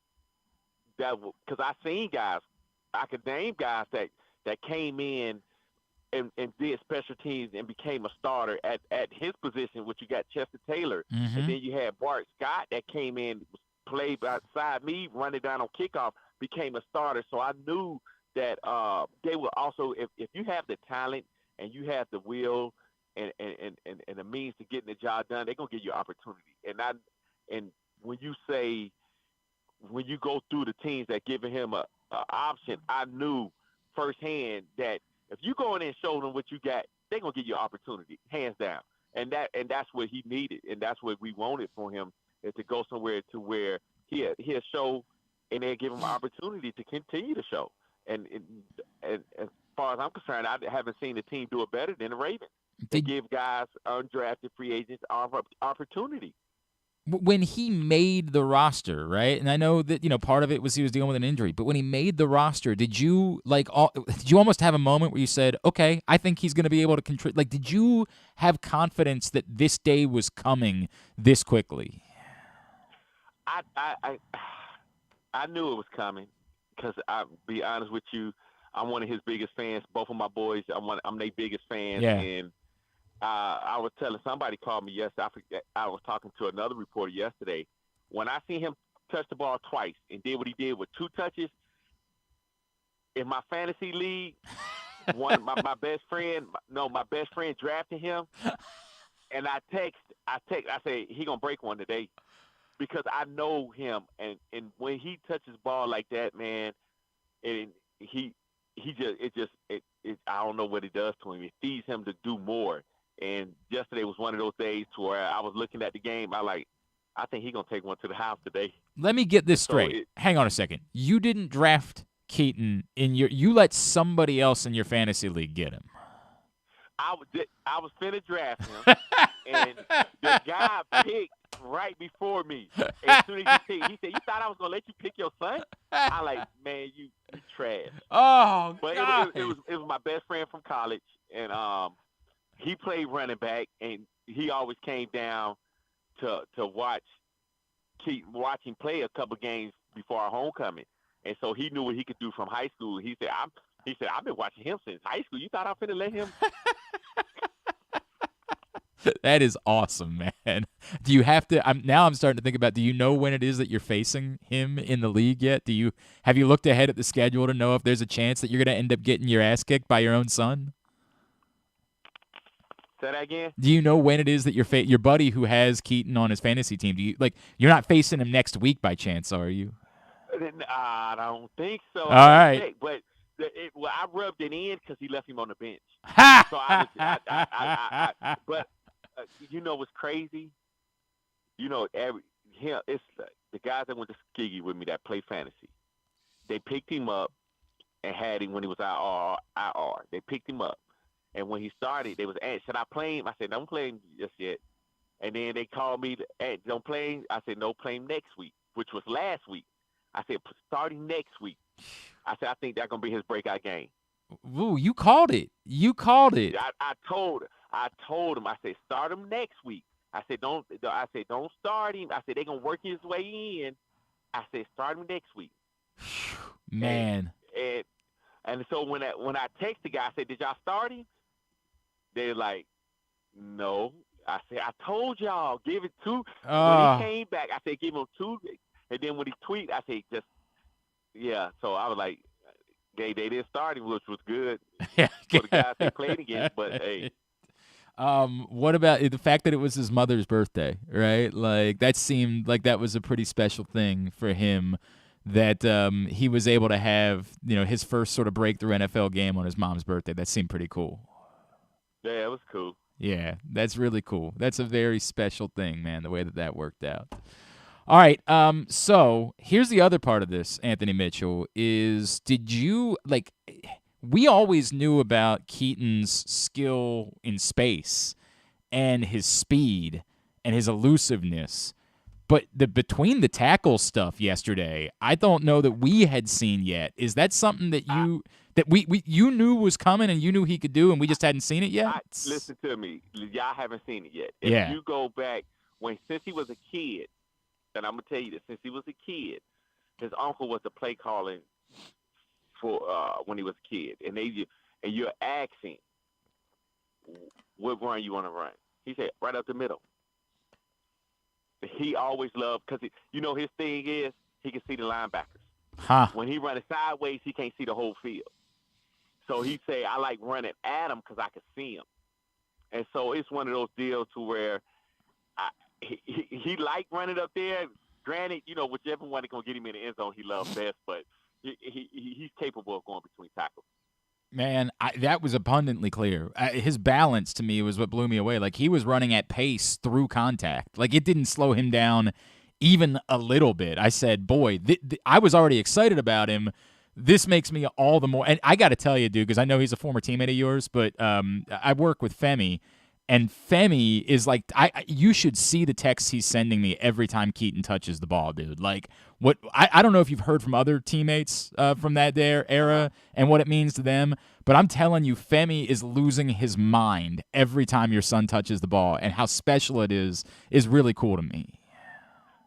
because I seen guys, I could name guys that came in and did special teams and became a starter at his position, which you got Chester Taylor, and then you had Bart Scott that came in, played beside me, running down on kickoff, became a starter. So I knew that they were also, if you have the talent and you have the will and the means to getting the job done, they're gonna give you opportunity. And when you go through the teams that giving him a option, I knew firsthand that if you go in and show them what you got, they're gonna give you opportunity, hands down. And that's what he needed, and that's what we wanted for him, is to go somewhere to where he'll show, and then give him an opportunity to continue to show. And as far as I'm concerned, I haven't seen the team do it better than the Ravens. They give guys, undrafted free agents, opportunity. When he made the roster, right? And I know that, part of it was he was dealing with an injury, but when he made the roster, did you almost have a moment where you said, okay, I think he's going to be able to contribute? Like, did you have confidence that this day was coming this quickly? I knew it was coming, because I'll be honest with you, I'm one of his biggest fans. Both of my boys, I'm their biggest fans. Yeah. And I was telling somebody, called me yesterday. I was talking to another reporter yesterday. When I seen him touch the ball twice and did what he did with 2 touches in my fantasy league, my best friend drafted him, and I say he gonna break one today, because I know him, and when he touches ball like that, man, and I don't know what it does to him. It feeds him to do more. And yesterday was one of those days to where I was looking at the game. I think he's going to take one to the house today. Let me get this straight. Hang on a second. You didn't draft Keaton you let somebody else in your fantasy league get him. I was finna draft him, and the guy picked right before me. As soon as he said, "You thought I was gonna let you pick your son?" I like, man, you trash. Oh, but God. It was my best friend from college, and he played running back, and he always came down to watch him play a couple games before our homecoming, and so he knew what he could do from high school. He said, I've been watching him since high school. You thought I was finna let him? That is awesome, man. Do you have to? I'm starting to think about. Do you know when it is that you're facing him in the league yet? Have you looked ahead at the schedule to know if there's a chance that you're going to end up getting your ass kicked by your own son? Say that again. Do you know when it is that your buddy who has Keaton on his fantasy team? You're not facing him next week by chance, are you? I don't think so. All right. But I rubbed it in because he left him on the bench. Ha! So but you know what's crazy? It's the guys that went to Skiggy with me that play fantasy. They picked him up and had him when he was IR. They picked him up, and when he started, they was asked, "Should I play him?" I said, "Don't play him just yet." And then they called me, "Don't play him." I said, "No, play him next week," which was last week. I said, "Starting next week." I said, "I think that's gonna be his breakout game." Ooh, you called it. I told him. I said, "Start him next week." I said, "Don't start him." I said, "They're gonna work his way in." I said, "Start him next week." Man. And so when I text the guy, I said, "Did y'all start him?" They're like, "No." I said, "I told y'all, give it 2." When he came back, I said, "Give him 2." And then when he tweeted, I said, "Just yeah." So I was like, they didn't start him, which was good for the guys they played against. But hey. What about the fact that it was his mother's birthday, right? Like, that seemed like that was a pretty special thing for him, that he was able to have, his first sort of breakthrough NFL game on his mom's birthday. That seemed pretty cool. Yeah, it was cool. Yeah, that's really cool. That's a very special thing, man, the way that worked out. All right, so here's the other part of this, Anthony Mitchell, is we always knew about Keaton's skill in space and his speed and his elusiveness, but between the tackle stuff yesterday, I don't know that we had seen yet. Is that something that you knew was coming and you knew he could do, and we just hadn't seen it yet? Listen to me. Y'all haven't seen it yet. Yeah. If you go back, since he was a kid, and I'm going to tell you this, since he was a kid, his uncle was the play calling for when he was a kid. And you're asking, what run you want to run? He said, right up the middle. He always loved, because his thing is he can see the linebackers. Huh. When he running sideways, he can't see the whole field. So he say, I like running at him because I can see him. And so it's one of those deals to where he liked running up there. Granted, whichever one is going to get him in the end zone, he loves best, but he's capable of going between tackles. Man, that was abundantly clear. His balance, to me, was what blew me away. Like, he was running at pace through contact. Like, it didn't slow him down even a little bit. I said, boy, I was already excited about him. This makes me all the more – and I got to tell you, dude, because I know he's a former teammate of yours, but I work with Femi, and Femi is like you should see the texts he's sending me every time Keaton touches the ball, dude. Like, what I don't know if you've heard from other teammates from that era and what it means to them, but I'm telling you, Femi is losing his mind every time your son touches the ball, and how special it is really cool to me.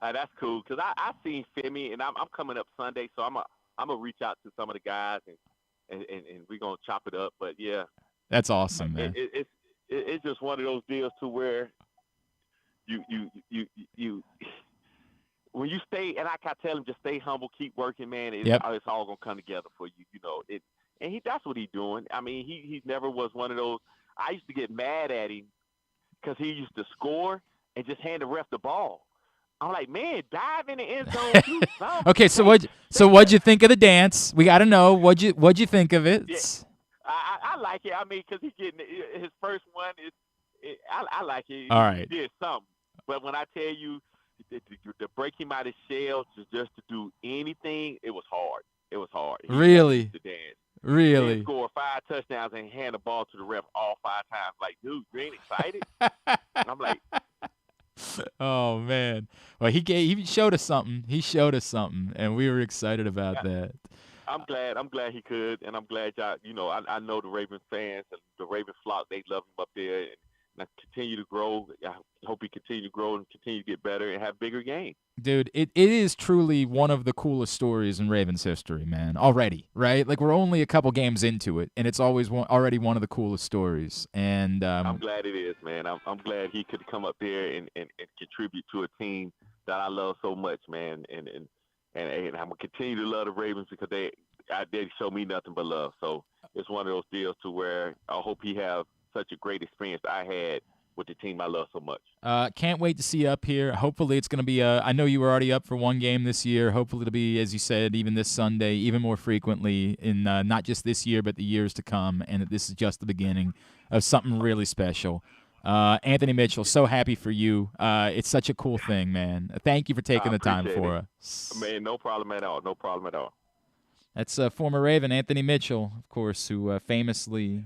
That's cool, because I've seen Femi, and I'm coming up Sunday, so I'm gonna reach out to some of the guys and we're gonna chop it up. But yeah, that's awesome, man. It's just one of those deals to where you when you stay, and I can tell him, just stay humble, keep working, man. It's all gonna come together for you, And that's what he's doing. I mean, he never was one of those. I used to get mad at him because he used to score and just hand the ref the ball. I'm like, man, dive in the end zone. Okay, so what'd you think of the dance? We got to know what'd you think of it? Yeah. I like it. I mean, because he's getting his first one. I like it. All right. He did something. But when I tell you to break him out of his shell, just to do anything, it was hard. It was hard. Really? To dance. Really? He scored 5 touchdowns and hand the ball to the ref all 5 times. Like, dude, you ain't excited? I'm like, oh man. Well, he showed us something. He showed us something, and we were excited about that. I'm glad he could, and I'm glad y'all. I know the Ravens fans and the Ravens flock. They love him up there, and I continue to grow. I hope he continue to grow and continue to get better and have bigger games. Dude, it is truly one of the coolest stories in Ravens history, man. Already, right? Like, we're only a couple games into it, and it's always already one of the coolest stories. And I'm glad it is, man. I'm glad he could come up there and contribute to a team that I love so much, man. And I'm gonna continue to love the Ravens because they show me nothing but love. So it's one of those deals to where I hope he have such a great experience I had with the team I love so much. Can't wait to see you up here. Hopefully it's going to be I know you were already up for one game this year. Hopefully it'll be, as you said, even this Sunday, even more frequently in not just this year but the years to come, and that this is just the beginning of something really special. Anthony Mitchell, so happy for you. It's such a cool thing, man. Thank you for taking the time for us. Man, no problem at all. No problem at all. That's former Raven Anthony Mitchell, of course, who famously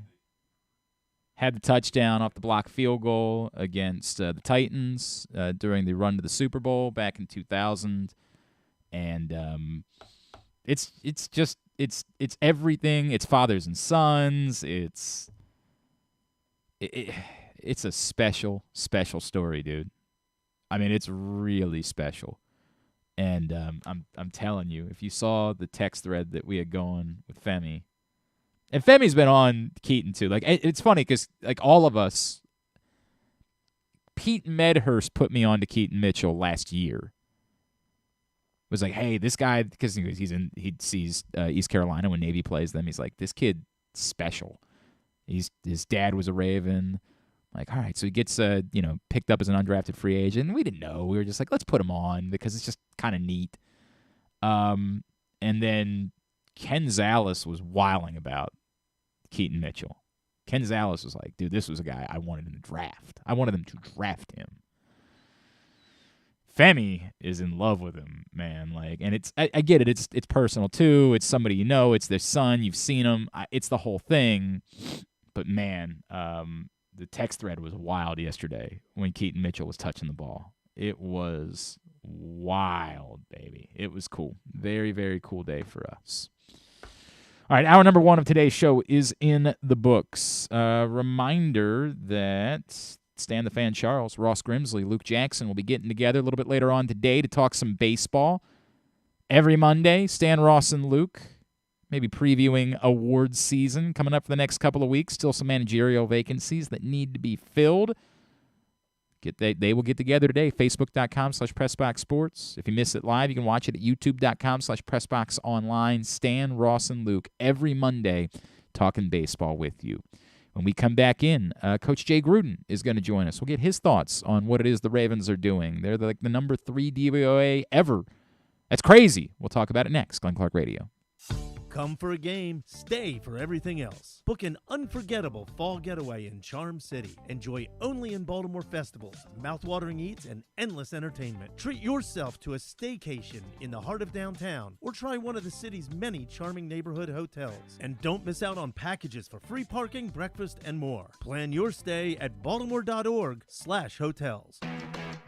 had the touchdown off the block field goal against the Titans during the run to the Super Bowl back in 2000. And it's everything. It's fathers and sons. It's a special, special story, dude. I mean, it's really special. And I'm telling you, if you saw the text thread that we had going with Femi, and Femi's been on Keaton too. Like, it's funny because like all of us, Pete Medhurst put me on to Keaton Mitchell last year. Was like, hey, this guy, because he sees East Carolina when Navy plays them. He's like, this kid special. His dad was a Raven. Like, all right, so he gets picked up as an undrafted free agent. We didn't know. We were just like, let's put him on because it's just kind of neat. And then Ken Zales was wiling about Keaton Mitchell. Ken Zales was like, dude, this was a guy I wanted in the draft. I wanted them to draft him. Femi is in love with him, man. Like, and I get it. It's personal too. It's somebody you know. It's their son. You've seen him. It's the whole thing. But man, the text thread was wild yesterday when Keaton Mitchell was touching the ball. It was wild, baby. It was cool. Very, very cool day for us. All right, hour number 1 of today's show is in the books. Reminder that Stan the Fan Charles, Ross Grimsley, Luke Jackson will be getting together a little bit later on today to talk some baseball. Every Monday, Stan, Ross, and Luke maybe previewing awards season coming up for the next couple of weeks. Still some managerial vacancies that need to be filled. They will get together today, facebook.com/PressBoxSports. If you miss it live, you can watch it at youtube.com/PressBoxOnline. Stan, Ross, and Luke every Monday talking baseball with you. When we come back in, Coach Jay Gruden is going to join us. We'll get his thoughts on what it is the Ravens are doing. They're like the number 3 DVOA ever. That's crazy. We'll talk about it next. Glenn Clark Radio. Come for a game, stay for everything else. Book an unforgettable fall getaway in Charm City. Enjoy only in Baltimore festivals, mouthwatering eats, and endless entertainment. Treat yourself to a staycation in the heart of downtown, or try one of the city's many charming neighborhood hotels. And don't miss out on packages for free parking, breakfast, and more. Plan your stay at baltimore.org/hotels.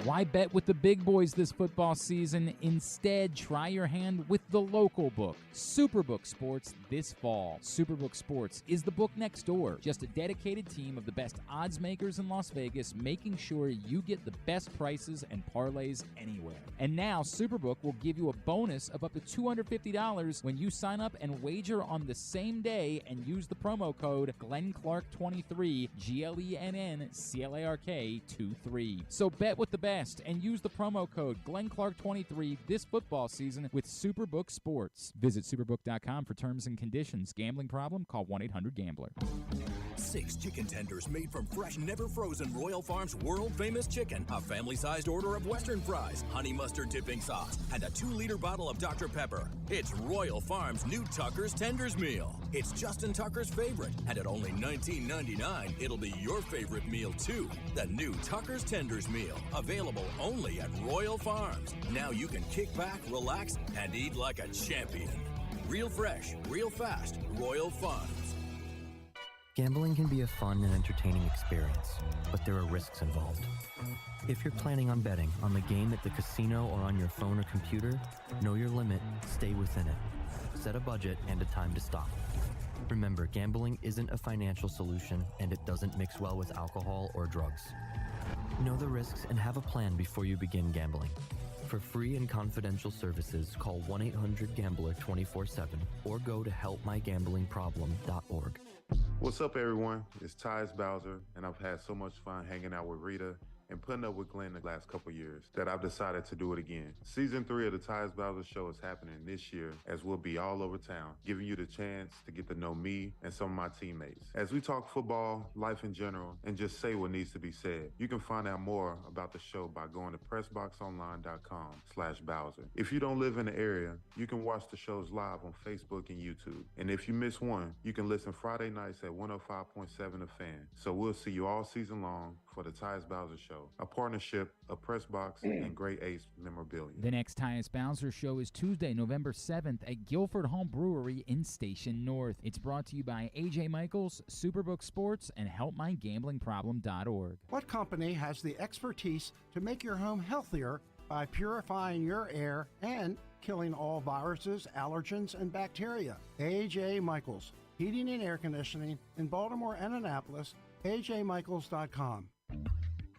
Why bet with the big boys this football season? Instead, try your hand with the local book, Superbook Sports, this fall. Superbook Sports is the book next door. Just a dedicated team of the best odds makers in Las Vegas, making sure you get the best prices and parlays anywhere. And now, Superbook will give you a bonus of up to $250 when you sign up and wager on the same day and use the promo code GlennClark23, GLENNCLARK23. So bet with the best and use the promo code GlennClark23 this football season with Superbook Sports. Visit superbook.com for terms and conditions. Gambling problem? Call 1-800-GAMBLER. 6 chicken tenders made from fresh, never frozen Royal Farms world-famous chicken, a family-sized order of Western fries, honey mustard dipping sauce, and a 2-liter bottle of Dr. Pepper. It's Royal Farms' new Tucker's Tenders Meal. It's Justin Tucker's favorite, and at only $19.99, it'll be your favorite meal, too. The new Tucker's Tenders Meal, available only at Royal Farms. Now you can kick back, relax, and eat like a champion. Real fresh, real fast, Royal Farms. Gambling can be a fun and entertaining experience, but there are risks involved. If you're planning on betting on the game at the casino or on your phone or computer, know your limit, stay within it. Set a budget and a time to stop. Remember, gambling isn't a financial solution, and it doesn't mix well with alcohol or drugs. Know the risks and have a plan before you begin gambling. For free and confidential services, call 1-800-GAMBLER 24/7 or go to helpmygamblingproblem.org. What's up, everyone? It's Tyus Bowser, and I've had so much fun hanging out with Rita and putting up with Glenn the last couple years that I've decided to do it again. Season 3 of the Tyus Bowser Show is happening this year, as we'll be all over town, giving you the chance to get to know me and some of my teammates. As we talk football, life in general, and just say what needs to be said. You can find out more about the show by going to PressBoxOnline.com/Bowser. If you don't live in the area, you can watch the shows live on Facebook and YouTube. And if you miss one, you can listen Friday nights at 105.7 The Fan. So we'll see you all season long for the Tyus Bowser Show, a partnership of PressBox and Great Ace Memorabilia. The next Tyus Bowser Show is Tuesday, November 7th at Guilford Home Brewery in Station North. It's brought to you by AJ Michaels, Superbook Sports, and HelpMyGamblingProblem.org. What company has the expertise to make your home healthier by purifying your air and killing all viruses, allergens, and bacteria? AJ Michaels, Heating and Air Conditioning in Baltimore and Annapolis, ajmichaels.com.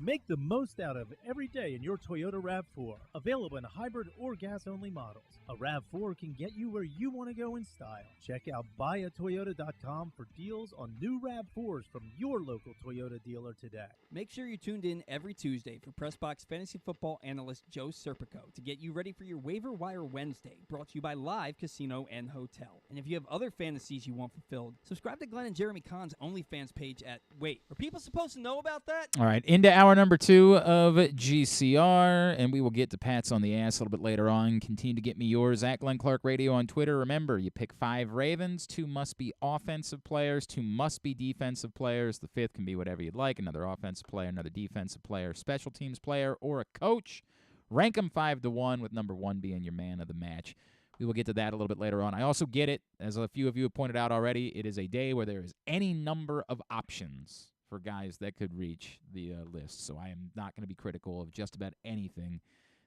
Make the most out of every day in your Toyota RAV4. Available in hybrid or gas-only models. A RAV4 can get you where you want to go in style. Check out buyatoyota.com for deals on new RAV4s from your local Toyota dealer today. Make sure you're tuned in every Tuesday for PressBox fantasy football analyst Joe Serpico to get you ready for your Waiver Wire Wednesday, brought to you by Live Casino and Hotel. And if you have other fantasies you want fulfilled, subscribe to Glenn and Jeremy Conn's OnlyFans page at... Wait, are people supposed to know about that? All right, into hour number 2 of GCR, and we will get to Pats on the Ass a little bit later on. Continue to get me yours at Glenn Clark Radio on Twitter. Remember, you pick 5 Ravens, 2 must be offensive players, 2 must be defensive players. The 5th can be whatever you'd like, another offensive player, another defensive player, special teams player, or a coach. Rank them 5-1, with number 1 being your man of the match. We will get to that a little bit later on. I also get it, as a few of you have pointed out already, it is a day where there is any number of options for guys that could reach the list. So I am not going to be critical of just about anything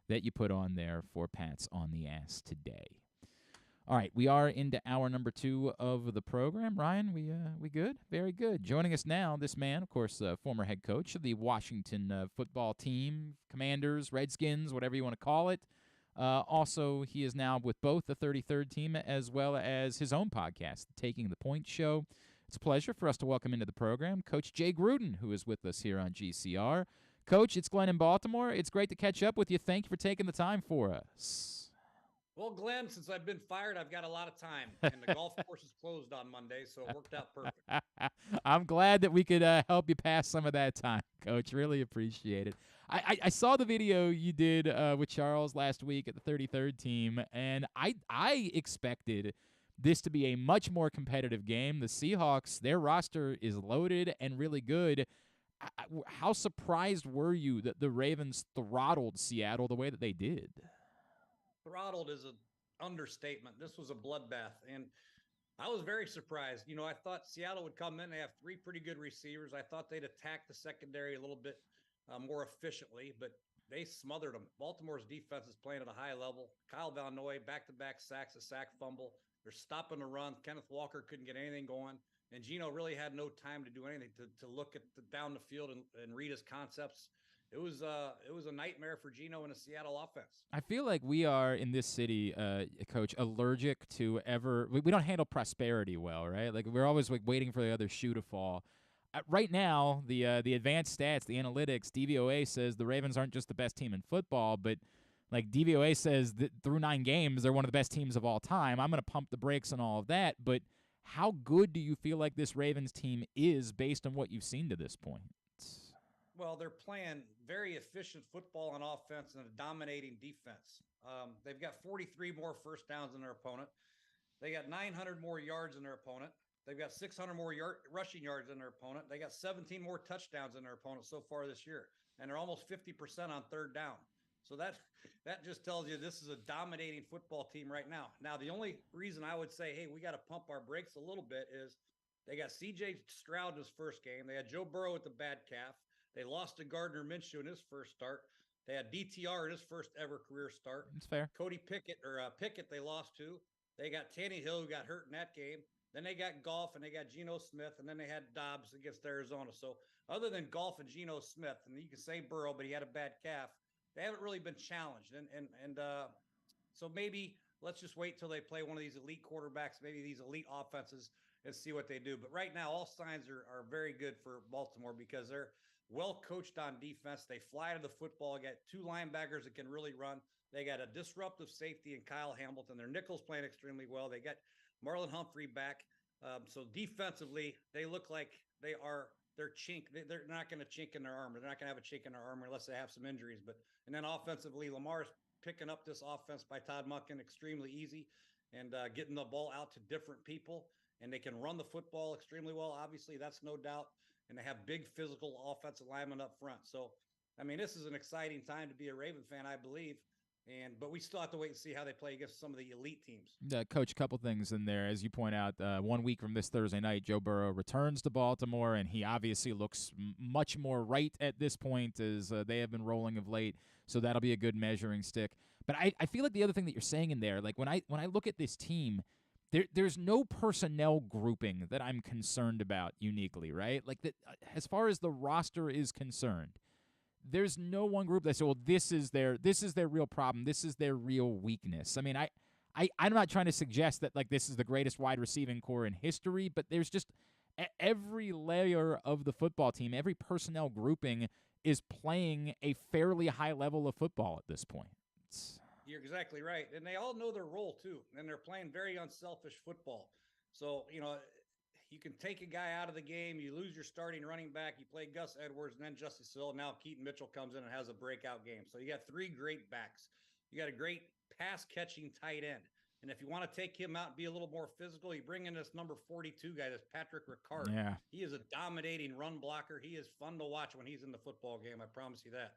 that you put on there for Pats on the Ass today. All right, we are into hour number 2 of the program. Ryan, we good? Very good. Joining us now, this man, of course, former head coach of the Washington football team, Commanders, Redskins, whatever you want to call it. Also, he is now with both the 33rd team as well as his own podcast, Taking the Point Show. It's a pleasure for us to welcome into the program Coach Jay Gruden, who is with us here on GCR. Coach, it's Glenn in Baltimore. It's great to catch up with you. Thank you for taking the time for us. Well, Glenn, since I've been fired, I've got a lot of time, and the golf course is closed on Monday, so it worked out perfect. I'm glad that we could help you pass some of that time, Coach. Really appreciate it. I saw the video you did with Charles last week at the 33rd team, and I expected this to be a much more competitive game. The Seahawks, their roster is loaded and really good. How surprised were you that the Ravens throttled Seattle the way that they did? Throttled is an understatement. This was a bloodbath, and I was very surprised. I thought Seattle would come in. They have 3 pretty good receivers. I thought they'd attack the secondary a little bit more efficiently, but they smothered them. Baltimore's defense is playing at a high level. Kyle Van Noy, back-to-back sacks, a sack fumble. They're stopping the run. Kenneth Walker couldn't get anything going, and Geno really had no time to do anything to look at down the field and read his concepts. It was a nightmare for Geno and a Seattle offense. I feel like we are in this city, Coach, allergic to we don't handle prosperity well, right? Like we're always like waiting for the other shoe to fall. Right now, the advanced stats, the analytics, DVOA says the Ravens aren't just the best team in football, but like DVOA says that through 9 games they're one of the best teams of all time. I'm going to pump the brakes on all of that, but how good do you feel like this Ravens team is based on what you've seen to this point? Well, they're playing very efficient football on offense and a dominating defense. They've got 43 more first downs than their opponent. They got 900 more yards than their opponent. They've got 600 more rushing yards than their opponent. They got 17 more touchdowns than their opponent so far this year, and they're almost 50% on third down. So that just tells you this is a dominating football team right now. Now, the only reason I would say, hey, we got to pump our brakes a little bit is they got C.J. Stroud in his first game. They had Joe Burrow with the bad calf. They lost to Gardner Minshew in his first start. They had DTR in his first ever career start. That's fair. Cody Pickett they lost to. They got Tannehill, who got hurt in that game. Then they got Goff and they got Geno Smith, and then they had Dobbs against Arizona. So other than Goff and Geno Smith, and you can say Burrow, but he had a bad calf, they haven't really been challenged. And so maybe let's just wait till they play one of these elite quarterbacks, maybe these elite offenses, and see what they do. But right now, all signs are very good for Baltimore because they're well coached on defense. They fly to the football, got 2 linebackers that can really run. They got a disruptive safety in Kyle Hamilton. Their nickel's playing extremely well. They got Marlon Humphrey back. So defensively, they look like they're chink. They're not going to chink in their armor. They're not going to have a chink in their armor unless they have some injuries. And then offensively, Lamar's picking up this offense by Todd Monken extremely easy and getting the ball out to different people. And they can run the football extremely well. Obviously, that's no doubt. And they have big physical offensive linemen up front. So, I mean, this is an exciting time to be a Raven fan, I believe. But we still have to wait and see how they play against some of the elite teams. Coach, a couple things in there. As you point out, 1 week from this Thursday night, Joe Burrow returns to Baltimore, and he obviously looks much more right at this point as they have been rolling of late. So that'll be a good measuring stick. But I feel like the other thing that you're saying in there, like when I look at this team, there's no personnel grouping that I'm concerned about uniquely, right? Like that, as far as the roster is concerned, there's no one group that says, well, this is their real problem. This is their real weakness. I mean, I'm not trying to suggest that like this is the greatest wide receiving core in history, but there's just every layer of the football team, every personnel grouping is playing a fairly high level of football at this point. You're exactly right. And they all know their role, too. And they're playing very unselfish football. So, you can take a guy out of the game. You lose your starting running back. You play Gus Edwards and then Justice Hill. Now Keaton Mitchell comes in and has a breakout game. So you got 3 great backs. You got a great pass-catching tight end. And if you want to take him out and be a little more physical, you bring in this number 42 guy, this Patrick Ricard. Yeah. He is a dominating run blocker. He is fun to watch when he's in the football game. I promise you that.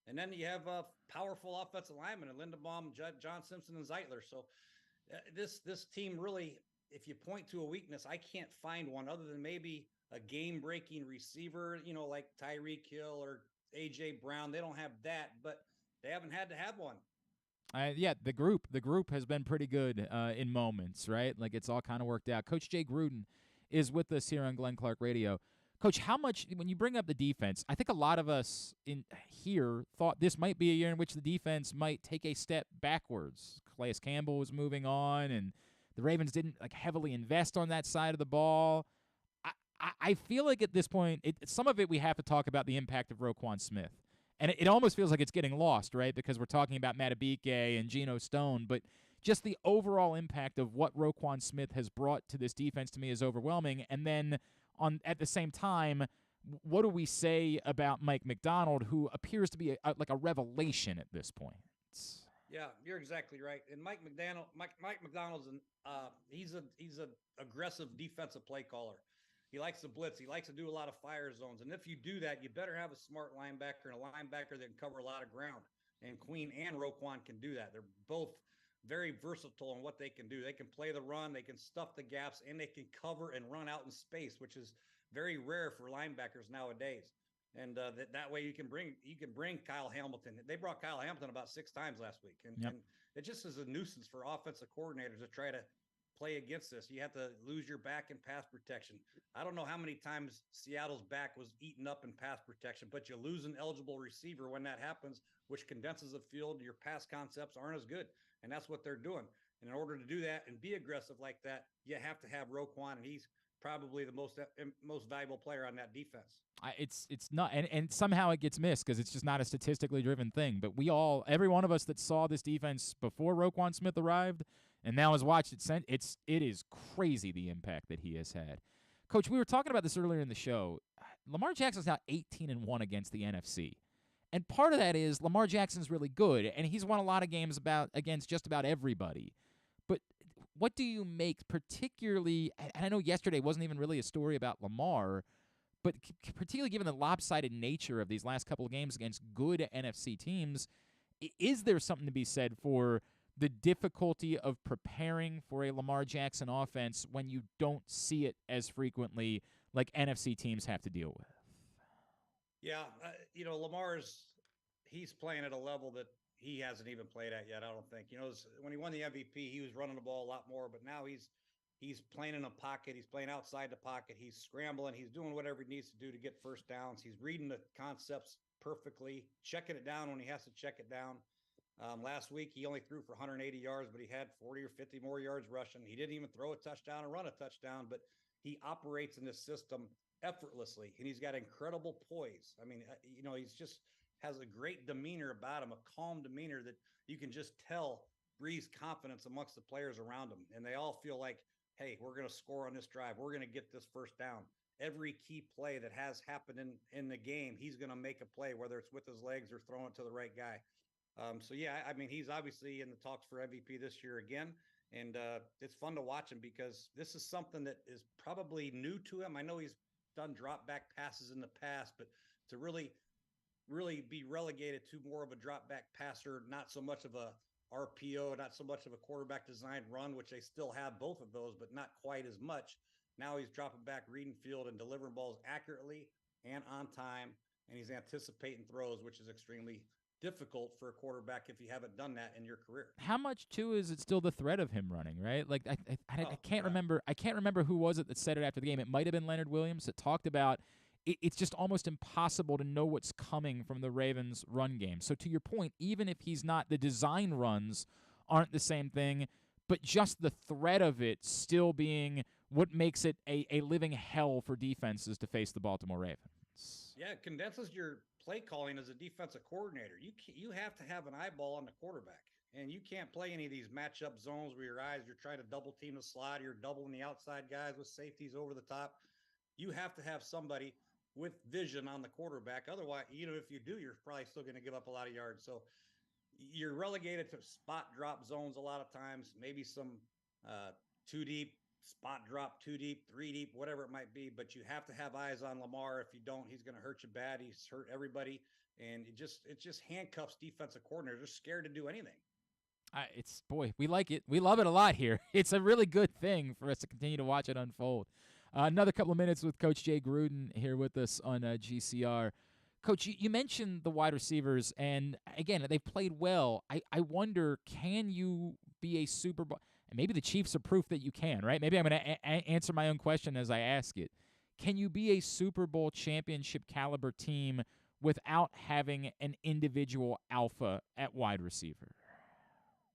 And then you have a powerful offensive lineman in Linderbaum, John Simpson, and Zeitler. So this team really, if you point to a weakness, I can't find one other than maybe a game-breaking receiver, like Tyreek Hill or A.J. Brown. They don't have that, but they haven't had to have one. The group has been pretty good in moments, right? Like it's all kind of worked out. Coach Jay Gruden is with us here on Glenn Clark Radio. Coach, how much, when you bring up the defense, I think a lot of us in here thought this might be a year in which the defense might take a step backwards. Calais Campbell was moving on, and the Ravens didn't heavily invest on that side of the ball. I feel like at this point, some of it we have to talk about the impact of Roquan Smith. And it almost feels like it's getting lost, right? Because we're talking about Matabike and Geno Stone. But just the overall impact of what Roquan Smith has brought to this defense to me is overwhelming. And then at the same time, what do we say about Mike Macdonald, who appears to be like a revelation at this point? Yeah, you're exactly right. And Mike McDonald's he's a aggressive defensive play caller. He likes to blitz. He likes to do a lot of fire zones. And if you do that, you better have a smart linebacker and a linebacker that can cover a lot of ground. And Queen and Roquan can do that. They're both very versatile in what they can do. They can play the run, they can stuff the gaps, and they can cover and run out in space, which is very rare for linebackers nowadays. And that way you can bring Kyle Hamilton. They brought Kyle Hamilton about 6 times last week. And it just is a nuisance for offensive coordinators to try to play against this. You have to lose your back in pass protection. I don't know how many times Seattle's back was eaten up in pass protection, but you lose an eligible receiver when that happens, which condenses the field. Your pass concepts aren't as good. And that's what they're doing. And in order to do that and be aggressive like that, you have to have Roquan, and he's probably the most valuable player on that defense. It's not, and somehow it gets missed because it's just not a statistically driven thing. But every one of us that saw this defense before Roquan Smith arrived and now has watched it, it is crazy the impact that he has had. Coach, we were talking about this earlier in the show. Lamar Jackson's now 18-1 against the NFC. And part of that is Lamar Jackson's really good, and he's won a lot of games against just about everybody. But what do you make, particularly, and I know yesterday wasn't even really a story about Lamar, but particularly given the lopsided nature of these last couple of games against good NFC teams, is there something to be said for the difficulty of preparing for a Lamar Jackson offense when you don't see it as frequently like NFC teams have to deal with? Yeah, he's playing at a level that he hasn't even played at yet, I don't think. When he won the MVP, he was running the ball a lot more, but now he's playing in a pocket. He's playing outside the pocket. He's scrambling. He's doing whatever he needs to do to get first downs. He's reading the concepts perfectly, checking it down when he has to check it down. Last week, he only threw for 180 yards, but he had 40 or 50 more yards rushing. He didn't even throw a touchdown or run a touchdown, but he operates in this system effortlessly, and he's got incredible poise. I mean, he's just has a great demeanor about him, a calm demeanor that you can just tell breathes confidence amongst the players around him. And they all feel like, hey, we're going to score on this drive. We're going to get this first down. Every key play that has happened in the game, he's going to make a play, whether it's with his legs or throwing it to the right guy. He's obviously in the talks for MVP this year again. And it's fun to watch him because this is something that is probably new to him. I know he's done drop back passes in the past, but to really be relegated to more of a drop back passer, not so much of a RPO, not so much of a quarterback designed run, which they still have both of those, but not quite as much. Now he's dropping back, reading field, and delivering balls accurately and on time, and he's anticipating throws, which is extremely difficult for a quarterback if you haven't done that in your career. How much too is it still the threat of him running, right? Like I can't remember. I can't remember who was it that said it after the game. It might have been Leonard Williams that talked about it's just almost impossible to know what's coming from the Ravens' run game. So to your point, even if he's not, the design runs aren't the same thing, but just the threat of it still being what makes it a living hell for defenses to face the Baltimore Ravens. Yeah, it condenses your play calling as a defensive coordinator. You have to have an eyeball on the quarterback, and you can't play any of these matchup zones where you're trying to double team the slot, you're doubling the outside guys with safeties over the top. You have to have somebody with vision on the quarterback. Otherwise, if you do, you're probably still going to give up a lot of yards. So you're relegated to spot drop zones a lot of times, maybe some 2 deep, spot drop 2 deep, 3 deep, whatever it might be. But you have to have eyes on Lamar. If you don't, he's going to hurt you bad. He's hurt everybody. And it just handcuffs defensive coordinators. They're scared to do anything. We like it. We love it a lot here. It's a really good thing for us to continue to watch it unfold. Another couple of minutes with Coach Jay Gruden here with us on GCR. Coach, you mentioned the wide receivers, and again, they've played well. I wonder, can you be a Super Bowl? And maybe the Chiefs are proof that you can, right? Maybe I'm going to answer my own question as I ask it. Can you be a Super Bowl championship caliber team without having an individual alpha at wide receiver?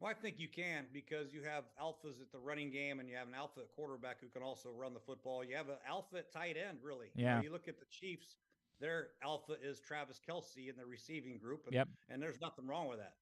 Well, I think you can, because you have alphas at the running game and you have an alpha at quarterback who can also run the football. You have an alpha at tight end, really. Yeah. You look at the Chiefs, their alpha is Travis Kelce in the receiving group, and there's nothing wrong with that.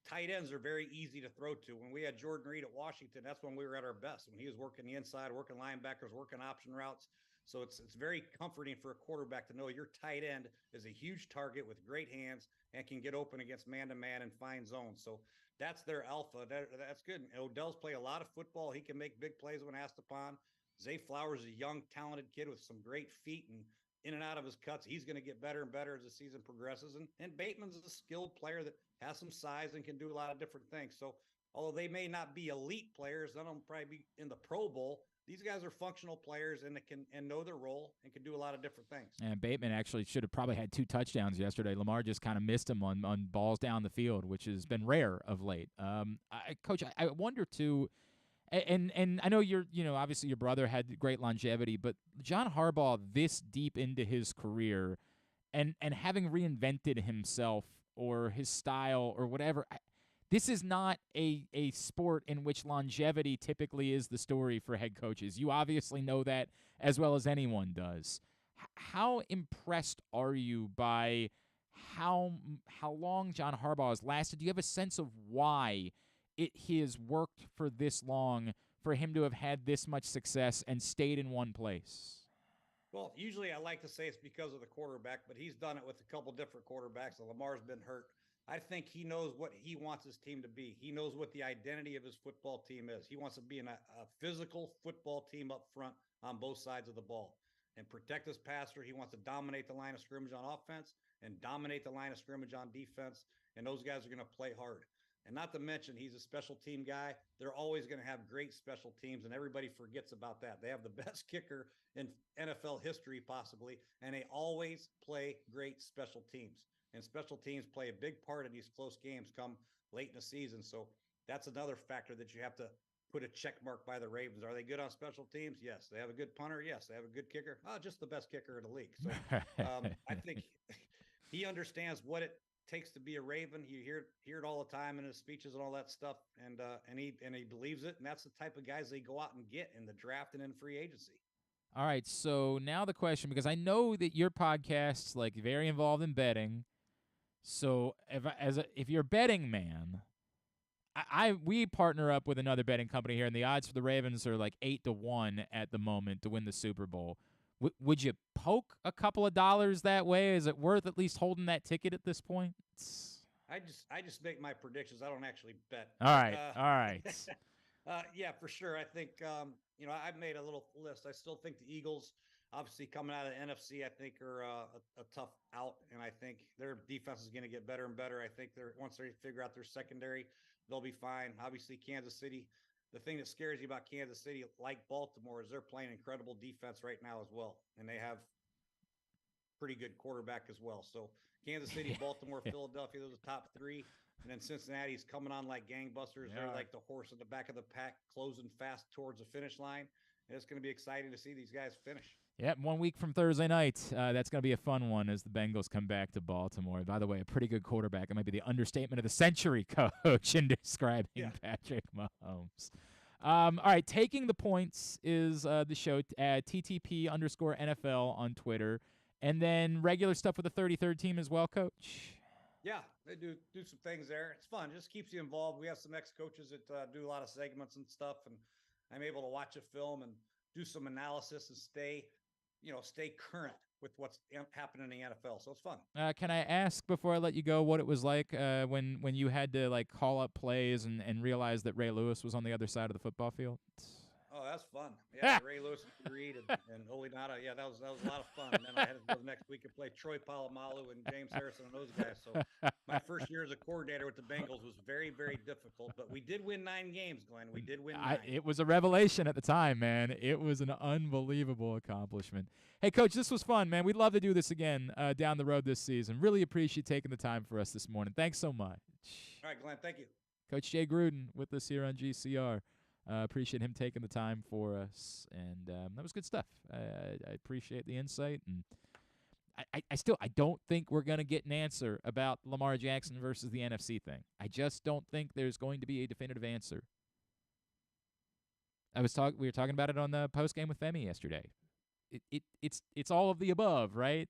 Tight ends are very easy to throw to. When we had Jordan Reed at Washington, that's when we were at our best. When he was working the inside, working linebackers, working option routes. So it's very comforting for a quarterback to know your tight end is a huge target with great hands and can get open against man-to-man and find zones. So that's their alpha. That's good. And Odell's played a lot of football. He can make big plays when asked upon. Zay Flowers is a young, talented kid with some great feet and in and out of his cuts. He's going to get better and better as the season progresses. And Bateman's a skilled player that has some size and can do a lot of different things. So although they may not be elite players, none of them probably be in the Pro Bowl. These guys are functional players and know their role and can do a lot of different things. And Bateman actually should have probably had 2 touchdowns yesterday. Lamar just kind of missed him on balls down the field, which has been rare of late. Coach, I wonder too, and I know obviously your brother had great longevity, but John Harbaugh this deep into his career and having reinvented himself or his style or whatever, this is not a sport in which longevity typically is the story for head coaches. You obviously know that as well as anyone does. How impressed are you by how long John Harbaugh has lasted? Do you have a sense of why he has worked for this long for him to have had this much success and stayed in one place? Well, usually I like to say it's because of the quarterback, but he's done it with a couple different quarterbacks, and Lamar's been hurt. I think he knows what he wants his team to be. He knows what the identity of his football team is. He wants to be a physical football team up front on both sides of the ball and protect his passer. He wants to dominate the line of scrimmage on offense and dominate the line of scrimmage on defense. And those guys are going to play hard. And not to mention, he's a special team guy. They're always going to have great special teams, and everybody forgets about that. They have the best kicker in NFL history, possibly, and they always play great special teams. And special teams play a big part in these close games come late in the season. So that's another factor that you have to put a check mark by the Ravens. Are they good on special teams? Yes. They have a good punter? Yes. They have a good kicker? Just the best kicker in the league. So I think he understands what it takes to be a Raven. You hear it all the time in his speeches and all that stuff. And he believes it. And that's the type of guys they go out and get in the draft and in free agency. All right. So now the question, because I know that your podcast's like very involved in betting. So if you're a betting man, we partner up with another betting company here, and the odds for the Ravens are like 8-1 at the moment to win the Super Bowl. Would you poke a couple of dollars that way? Is it worth at least holding that ticket at this point? I just make my predictions. I don't actually bet. All right. Yeah, for sure. I think I've made a little list. I still think the Eagles, obviously coming out of the NFC, I think are a tough out, and I think their defense is going to get better and better. I think once they figure out their secondary, they'll be fine. Obviously, Kansas City. The thing that scares you about Kansas City, like Baltimore, is they're playing incredible defense right now as well, and they have pretty good quarterback as well. So Kansas City, Baltimore, Philadelphia, those are the top 3. And then Cincinnati's coming on like gangbusters. They're like the horse in the back of the pack, closing fast towards the finish line. And it's going to be exciting to see these guys finish. Yep, 1 week from Thursday night. That's going to be a fun one as the Bengals come back to Baltimore. By the way, a pretty good quarterback. It might be the understatement of the century, Coach, in describing Patrick Mahomes. All right, Taking the Points is the show at TTP_NFL on Twitter. And then regular stuff with the 33rd team as well, Coach? Yeah, they do some things there. It's fun. Just keeps you involved. We have some ex-coaches that do a lot of segments and stuff, and I'm able to watch a film and do some analysis and stay current with what's happening in the NFL. So it's fun. Can I ask before I let you go what it was like when you had to like call up plays and realize that Ray Lewis was on the other side of the football field? Oh, that's fun. Yeah, Ray Lewis and Reed and Olinata. Yeah, that was a lot of fun. And then I had to go the next week and play Troy Polamalu and James Harrison and those guys. So my first year as a coordinator with the Bengals was very, very difficult. But we did win 9 games, Glenn. We did win 9. It was a revelation at the time, man. It was an unbelievable accomplishment. Hey, Coach, this was fun, man. We'd love to do this again down the road this season. Really appreciate taking the time for us this morning. Thanks so much. All right, Glenn. Thank you. Coach Jay Gruden with us here on GCR. Appreciate him taking the time for us, and that was good stuff. I appreciate the insight, and I don't think we're going to get an answer about Lamar Jackson versus the NFC thing. I just don't think there's going to be a definitive answer. We were talking about it on the post game with Femi yesterday. It's all of the above, right?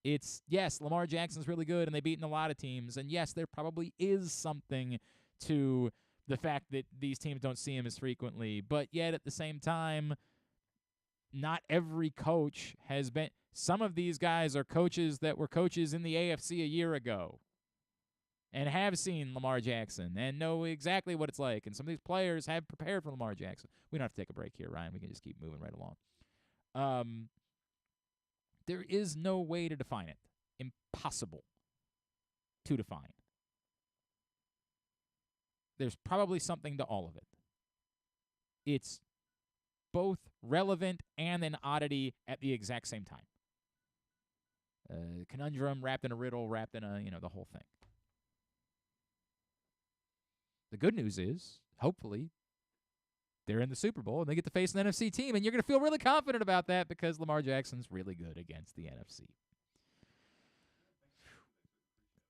It's, yes, Lamar Jackson's really good, and they've beaten a lot of teams. And, yes, there probably is something to the fact that these teams don't see him as frequently. But yet, at the same time, not every coach has been – some of these guys are coaches that were coaches in the AFC a year ago and have seen Lamar Jackson and know exactly what it's like. And some of these players have prepared for Lamar Jackson. We don't have to take a break here, Ryan. We can just keep moving right along. There is no way to define it. Impossible to define. There's probably something to all of it. It's both relevant and an oddity at the exact same time. Conundrum wrapped in a riddle, wrapped in a, the whole thing. The good news is, hopefully, they're in the Super Bowl and they get to face an NFC team, and you're going to feel really confident about that because Lamar Jackson's really good against the NFC.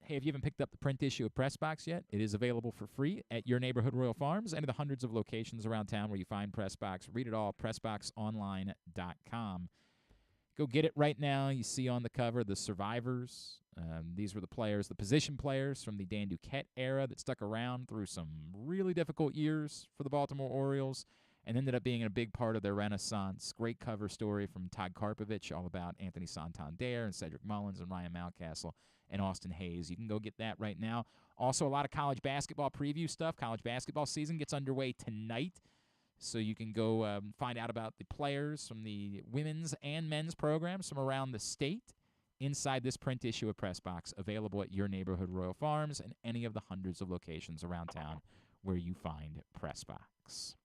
Hey, if you haven't picked up the print issue of Press Box yet, it is available for free at your neighborhood Royal Farms and the hundreds of locations around town where you find Press Box. Read it all, PressBoxOnline.com. Go get it right now. You see on the cover the survivors. These were the players, the position players from the Dan Duquette era that stuck around through some really difficult years for the Baltimore Orioles and ended up being a big part of their renaissance. Great cover story from Todd Karpovich all about Anthony Santander and Cedric Mullins and Ryan Mountcastle and Austin Hayes. You can go get that right now. Also, a lot of college basketball preview stuff. College basketball season gets underway tonight, so you can go find out about the players from the women's and men's programs from around the state inside this print issue of Press Box, available at your neighborhood Royal Farms and any of the hundreds of locations around town where you find Press Box.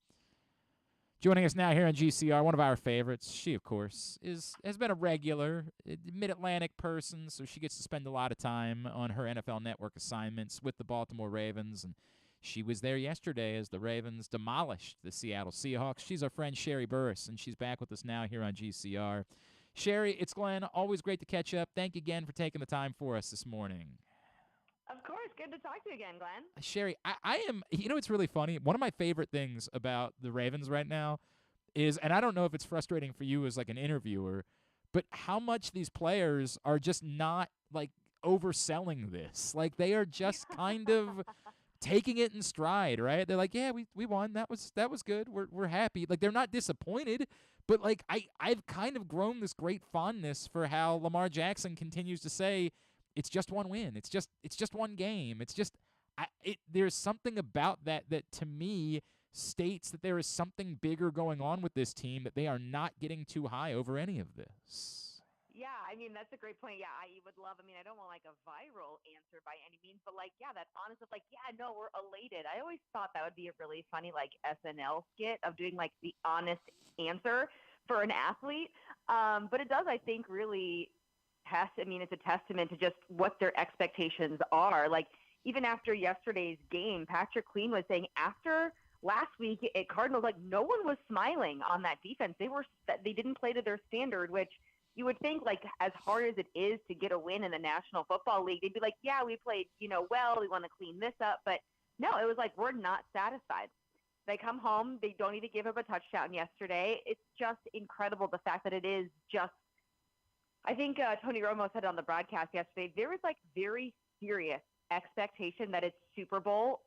Joining us now here on GCR, one of our favorites. She, of course, has been a regular Mid-Atlantic person, so she gets to spend a lot of time on her NFL Network assignments with the Baltimore Ravens, and she was there yesterday as the Ravens demolished the Seattle Seahawks. She's our friend Sherree Burruss, and she's back with us now here on GCR. Sherree, it's Glenn. Always great to catch up. Thank you again for taking the time for us this morning. Of course. Good to talk to you again, Glenn. Sherree, I am, it's really funny. One of my favorite things about the Ravens right now is, and I don't know if it's frustrating for you as like an interviewer, but how much these players are just not like overselling this. Like they are just kind of taking it in stride, right? They're like, yeah, we won. That was good. We're happy. Like they're not disappointed, but like I've kind of grown this great fondness for how Lamar Jackson continues to say, it's just one win. It's just one game. It's just there's something about that to me states that there is something bigger going on with this team, that they are not getting too high over any of this. Yeah, I mean, that's a great point. Yeah, I would love, I don't want like a viral answer by any means, but like, yeah, that honest of like, yeah, no, we're elated. I always thought that would be a really funny like SNL skit of doing like the honest answer for an athlete. But it does, I think, really it's a testament to just what their expectations are. Like even after yesterday's game, Patrick Queen was saying after last week at Cardinals, like no one was smiling on that defense. They didn't play to their standard, which you would think like as hard as it is to get a win in the National Football League, they'd be like, yeah, we played, well, we want to clean this up. But no, it was like, we're not satisfied. They come home. They don't even give up a touchdown yesterday. It's just incredible. The fact that it is just, I think Tony Romo said on the broadcast yesterday, there was like very serious expectation that it's Super Bowl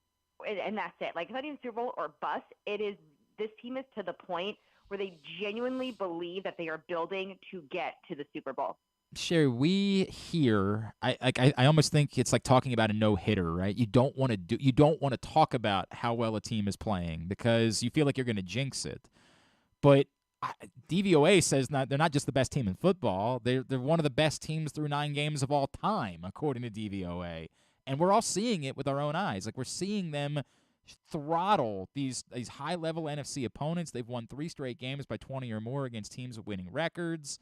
and that's it. Like it's not even Super Bowl or bust. This team is to the point where they genuinely believe that they are building to get to the Super Bowl. Sherree, we hear, I almost think it's like talking about a no-hitter, right? You don't want to talk about how well a team is playing because you feel like you're going to jinx it. But DVOA says they're not just the best team in football. They're one of the best teams through 9 games of all time, according to DVOA. And we're all seeing it with our own eyes. Like we're seeing them throttle these high-level NFC opponents. They've won 3 straight games by 20 or more against teams with winning records.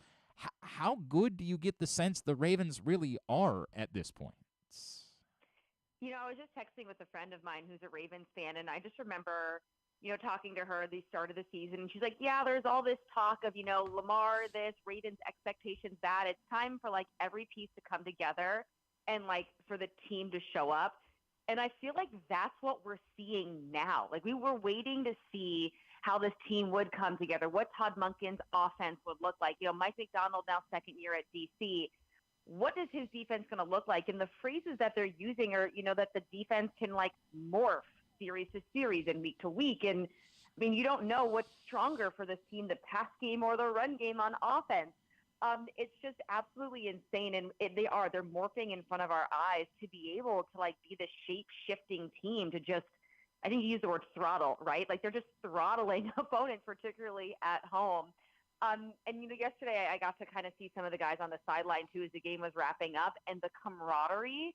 How good do you get the sense the Ravens really are at this point? I was just texting with a friend of mine who's a Ravens fan, and I just remember talking to her at the start of the season, and she's like, yeah, there's all this talk of, Lamar this, Ravens expectations that. It's time for, like, every piece to come together and, like, for the team to show up. And I feel like that's what we're seeing now. Like, we were waiting to see how this team would come together, what Todd Monken's offense would look like. Mike McDonald now second year at D.C., what is his defense going to look like? And the phrases that they're using are, that the defense can like morph series to series and week to week. And I mean, you don't know what's stronger for this team, the pass game or the run game on offense. It's just absolutely insane. And they're morphing in front of our eyes to be able to like be the shape-shifting team to just, I think you use the word throttle, right? Like they're just throttling opponents, particularly at home. And, yesterday I got to kind of see some of the guys on the sideline too as the game was wrapping up, and the camaraderie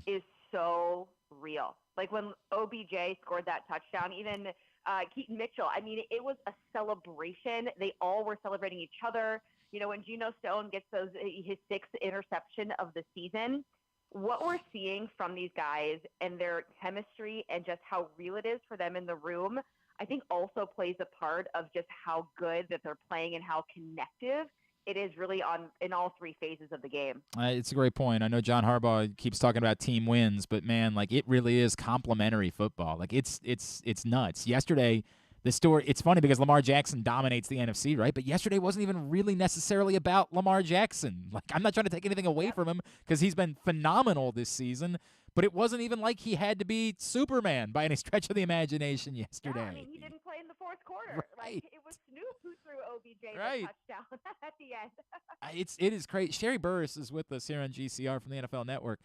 is so real. Like when OBJ scored that touchdown, even Keaton Mitchell, I mean, it was a celebration. They all were celebrating each other. When Geno Stone gets his 6th interception of the season, what we're seeing from these guys and their chemistry and just how real it is for them in the room, I think also plays a part of just how good that they're playing and how connective it is really in all 3 phases of the game. It's a great point. I know John Harbaugh keeps talking about team wins, but man, like it really is complementary football. Like it's nuts. Yesterday, it's funny because Lamar Jackson dominates the NFC, right? But yesterday wasn't even really necessarily about Lamar Jackson. Like, I'm not trying to take anything away from him because he's been phenomenal this season, but it wasn't even like he had to be Superman by any stretch of the imagination yesterday. Yeah, I mean, he didn't play in the 4th quarter. Right. Like, it was Snoop who threw OBJ the touchdown at the end. It is crazy. Sherree Burruss is with us here on GCR from the NFL Network.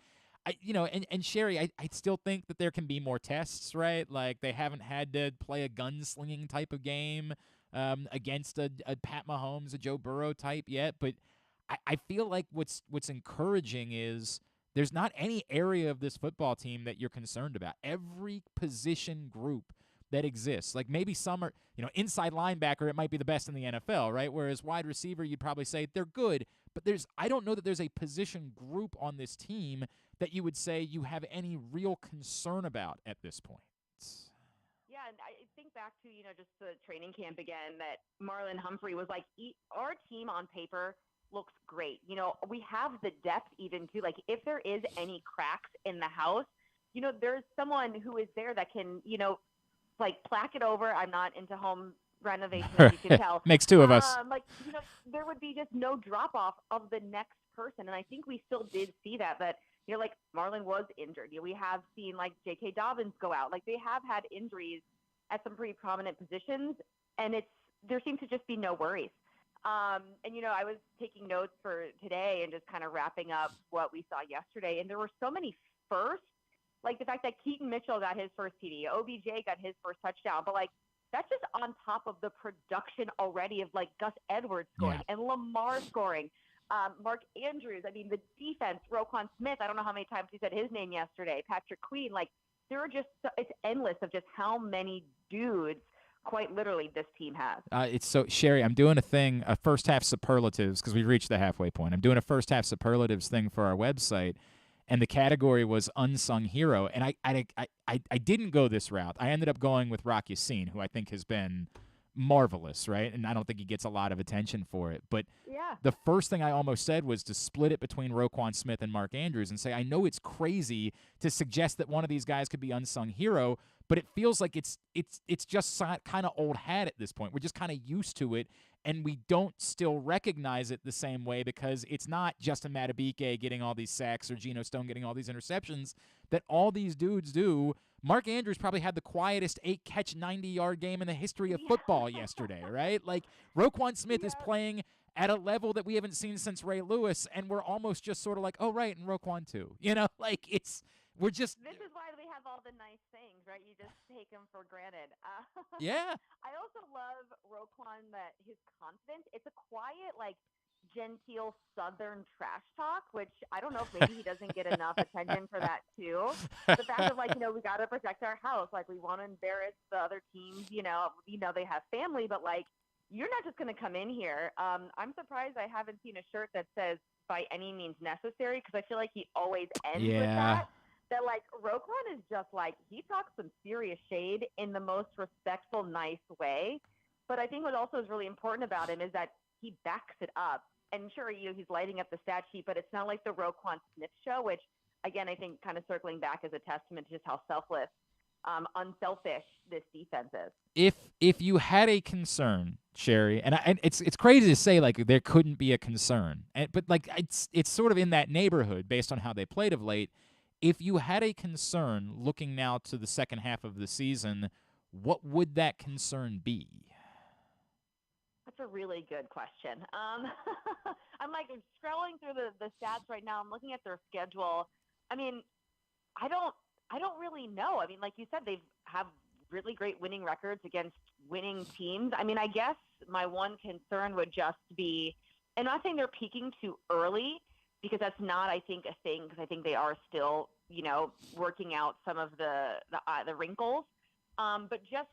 And Sherree, I still think that there can be more tests, right? Like they haven't had to play a gunslinging type of game against a Pat Mahomes, a Joe Burrow type yet. But I feel like what's encouraging is there's not any area of this football team that you're concerned about. Every position group that exists, like maybe some are, inside linebacker, it might be the best in the NFL, right? Whereas wide receiver, you'd probably say they're good. But I don't know that there's a position group on this team that you would say you have any real concern about at this point. Yeah, and I think back to, just the training camp again, that Marlon Humphrey was like, our team on paper looks great. We have the depth even too. Like if there is any cracks in the house, there's someone who is there that can, like plaque it over. I'm not into home renovation, as you can tell. Makes 2 of us. There would be just no drop off of the next person. And I think we still did see that, like Marlon was injured. We have seen like J.K. Dobbins go out. Like they have had injuries at some pretty prominent positions, and there seems to just be no worries. And I was taking notes for today and just kind of wrapping up what we saw yesterday. And there were so many firsts, like the fact that Keaton Mitchell got his first TD, OBJ got his first touchdown, but like that's just on top of the production already of like Gus Edwards scoring and Lamar scoring. Mark Andrews, I mean, the defense, Roquan Smith, I don't know how many times he said his name yesterday, Patrick Queen, like there are just, it's endless of just how many dudes, quite literally, this team has. It's so, Sherree, I'm doing a first half superlatives because we reached the halfway point. I'm doing a first half superlatives thing for our website, and the category was unsung hero, and I didn't go this route. I ended up going with Rock Ya-Sin, who I think has been marvelous, right? And I don't think he gets a lot of attention for it. But the first thing I almost said was to split it between Roquan Smith and Mark Andrews and say, I know it's crazy to suggest that one of these guys could be unsung hero, but it feels like it's just kind of old hat at this point. We're just kind of used to it, and we don't still recognize it the same way because it's not Justin Madubuike getting all these sacks or Geno Stone getting all these interceptions that all these dudes do. Mark Andrews probably had the quietest 8-catch, 90-yard game in the history of football yesterday, right? Like, Roquan Smith is playing at a level that we haven't seen since Ray Lewis, and we're almost just sort of like, oh, right, and Roquan too. Like, we're just... This is why we have all the nice things, right? You just take them for granted. Yeah. I also love Roquan, that his confidence. It's a quiet, like, genteel Southern trash talk, which I don't know if maybe he doesn't get enough attention for that too. The fact of like, we got to protect our house. Like we want to embarrass the other teams, they have family, but like, you're not just going to come in here. I'm surprised I haven't seen a shirt that says by any means necessary, because I feel like he always ends with that. That like Roquan is just like, he talks some serious shade in the most respectful, nice way. But I think what also is really important about him is that he backs it up. And sure, he's lighting up the stat sheet, but it's not like the Roquan Smith show, which, again, I think kind of circling back is a testament to just how selfless unselfish this defense is. If you had a concern, Sherree, and it's crazy to say like there couldn't be a concern, but like it's sort of in that neighborhood based on how they played of late. If you had a concern looking now to the second half of the season, what would that concern be? That's a really good question. I'm like scrolling through the stats right now. I'm looking at their schedule. I mean, I don't really know. I mean, like you said, they have really great winning records against winning teams. I mean, I guess my one concern would just be, and I'm not saying they're peaking too early, because that's not, I think, a thing, because I think they are still, working out some of the wrinkles. But just,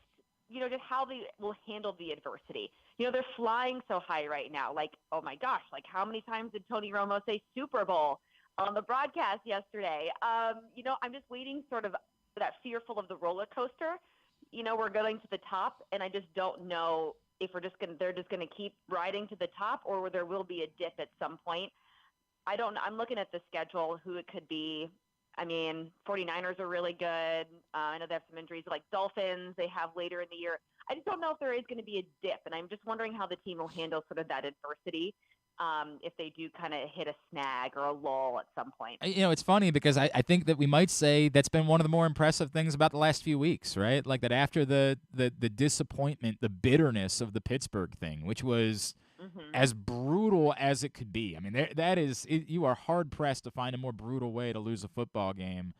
just how they will handle the adversity. They're flying so high right now. Like, oh my gosh, like how many times did Tony Romo say Super Bowl on the broadcast yesterday? I'm just waiting sort of that fearful of the roller coaster. We're going to the top, and I just don't know if they're just going to keep riding to the top, or there will be a dip at some point. I don't know. I'm looking at the schedule, who it could be. I mean, 49ers are really good. I know they have some injuries like Dolphins they have later in the year. I just don't know if there is going to be a dip, and I'm just wondering how the team will handle sort of that adversity if they do kind of hit a snag or a lull at some point. It's funny because I think that we might say that's been one of the more impressive things about the last few weeks, right? Like that after the disappointment, the bitterness of the Pittsburgh thing, which was as brutal as it could be. I mean, you are hard-pressed to find a more brutal way to lose a football game.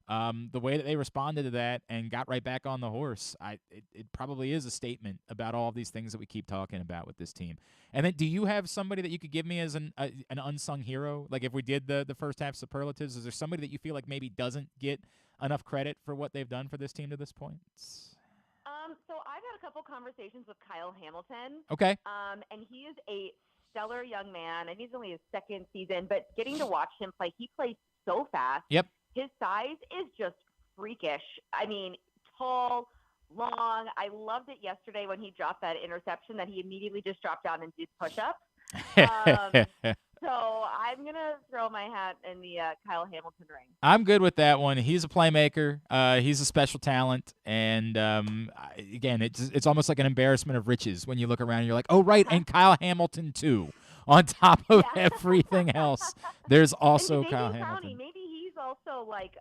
The way that they responded to that and got right back on the horse, it probably is a statement about all of these things that we keep talking about with this team. And then do you have somebody that you could give me as an unsung hero? Like if we did the first half superlatives, is there somebody that you feel like maybe doesn't get enough credit for what they've done for this team to this point? So I've had a couple conversations with Kyle Hamilton. Okay. And he is a stellar young man, and he's only his second season, but getting to watch him play, he plays so fast. Yep. His size is just freakish. I mean, tall, long. I loved it yesterday when he dropped that interception that he immediately just dropped down and did push-ups. So I'm going to throw my hat in the Kyle Hamilton ring. I'm good with that one. He's a playmaker. He's a special talent. And, again, it's almost like an embarrassment of riches when you look around and you're like, oh, right, and Kyle Hamilton, too. On top of everything else, there's also Kyle Hamilton. County, maybe he's also like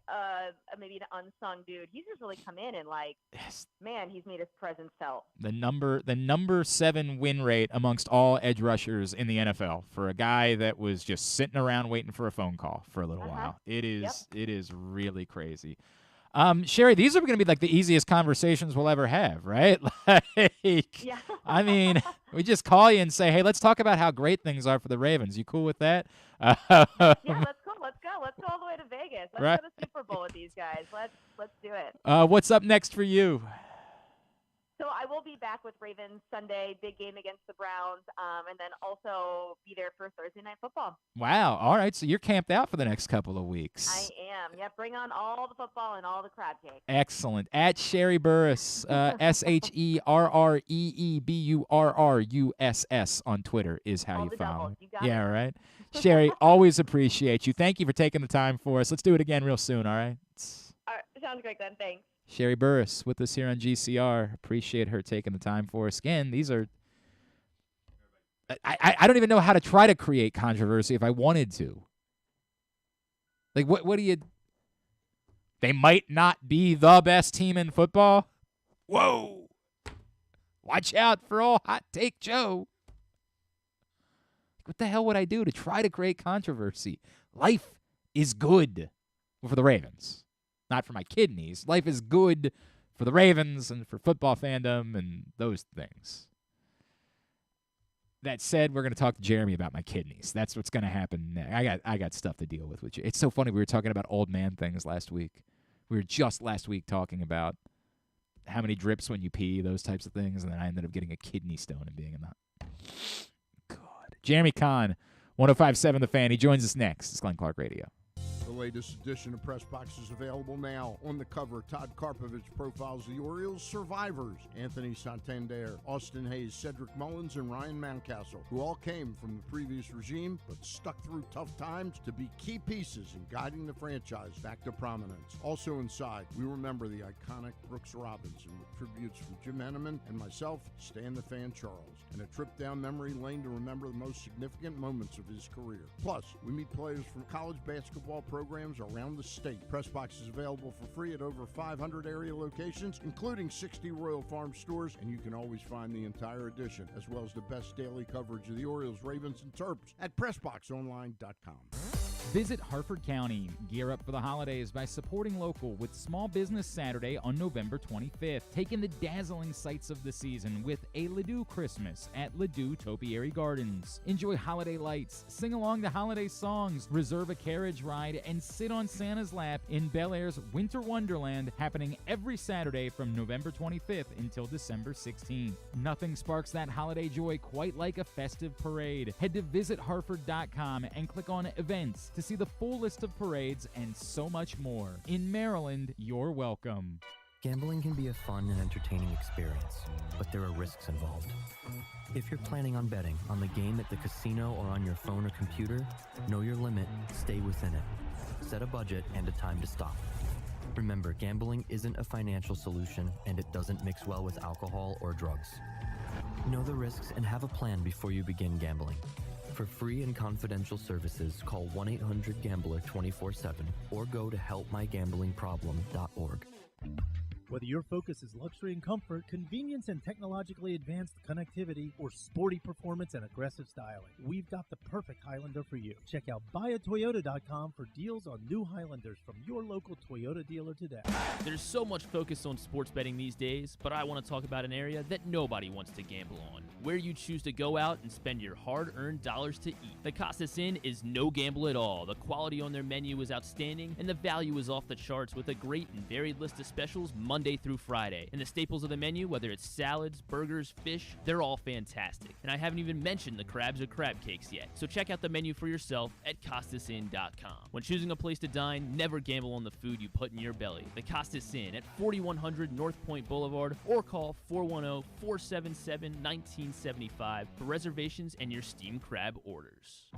maybe an unsung dude. He's just really come in and man, he's made his presence felt. The number 7 win rate amongst all edge rushers in the NFL for a guy that was just sitting around waiting for a phone call for a little while. It is really crazy. Sherree, these are going to be like the easiest conversations we'll ever have, right? Yeah. I mean, we just call you and say, hey, let's talk about how great things are for the Ravens. You cool with that? Yeah, let's go. Let's go all the way to Vegas. Let's right. go to Super Bowl with these guys. Let's do it. What's up next for you? So I will be back with Ravens Sunday, big game against the Browns, and then also be there for Thursday Night Football. Wow. All right. So you're camped out for the next couple of weeks. I am. Yeah, bring on all the football and all the crab cake. Excellent. At Sherree Burruss, SherreeBurruss on Twitter is how you follow. Yeah, right. Sherree, always appreciate you. Thank you for taking the time for us. Let's do it again real soon, all right? All right, sounds great, Glenn. Thanks. Sherree Burruss with us here on GCR. Appreciate her taking the time for us. Again, these are I don't even know how to try to create controversy if I wanted to. Like, what do you – they might not be the best team in football? Whoa. Watch out for old Hot Take Joe. What the hell would I do to try to create controversy? Life is good for the Ravens. Not for my kidneys. Life is good for the Ravens and for football fandom and those things. That said, we're going to talk to Jeremy about my kidneys. That's what's going to happen next. I got stuff to deal with you. It's so funny. We were talking about old man things last week. We were just last week talking about how many drips when you pee, those types of things, and then I ended up getting a kidney stone and being in the God. Jeremy Conn, 105.7 The Fan. He joins us next. It's Glenn Clark Radio. The latest edition of Press Box is available now. On the cover, Todd Karpovich profiles the Orioles' survivors, Anthony Santander, Austin Hayes, Cedric Mullins, and Ryan Mountcastle, who all came from the previous regime but stuck through tough times to be key pieces in guiding the franchise back to prominence. Also inside, we remember the iconic Brooks Robinson with tributes from Jim Henneman and myself, Stan the Fan Charles, and a trip down memory lane to remember the most significant moments of his career. Plus, we meet players from college basketball programs around the state. Pressbox is available for free at over 500 area locations, including 60 Royal Farm stores, and you can always find the entire edition, as well as the best daily coverage of the Orioles, Ravens, and Terps at PressBoxOnline.com. Visit Harford County. Gear up for the holidays by supporting local with Small Business Saturday on November 25th. Take in the dazzling sights of the season with a Ladue Christmas at Ladue Topiary Gardens. Enjoy holiday lights, sing along to holiday songs, reserve a carriage ride, and sit on Santa's lap in Bel Air's Winter Wonderland, happening every Saturday from November 25th until December 16th. Nothing sparks that holiday joy quite like a festive parade. Head to visitharford.com and click on Events to see the full list of parades and so much more. In Maryland, you're welcome. Gambling can be a fun and entertaining experience, but there are risks involved. If you're planning on betting on the game at the casino or on your phone or computer, know your limit, stay within it. Set a budget and a time to stop. Remember, gambling isn't a financial solution, and it doesn't mix well with alcohol or drugs. Know the risks and have a plan before you begin gambling. For free and confidential services, call 1-800-GAMBLER 24/7 or go to helpmygamblingproblem.org. Whether your focus is luxury and comfort, convenience and technologically advanced connectivity, or sporty performance and aggressive styling, we've got the perfect Highlander for you. Check out buyatoyota.com for deals on new Highlanders from your local Toyota dealer today. There's so much focus on sports betting these days, but I want to talk about an area that nobody wants to gamble on, where you choose to go out and spend your hard-earned dollars to eat. The Costas Inn is no gamble at all. The quality on their menu is outstanding, and the value is off the charts with a great and varied list of specials Monday through Friday. And the staples of the menu, whether it's salads, burgers, fish, they're all fantastic. And I haven't even mentioned the crabs or crab cakes yet. So check out the menu for yourself at CostasInn.com. When choosing a place to dine, never gamble on the food you put in your belly. The Costas Inn at 4100 North Point Boulevard, or call 410-477-1975 for reservations and your steamed crab orders.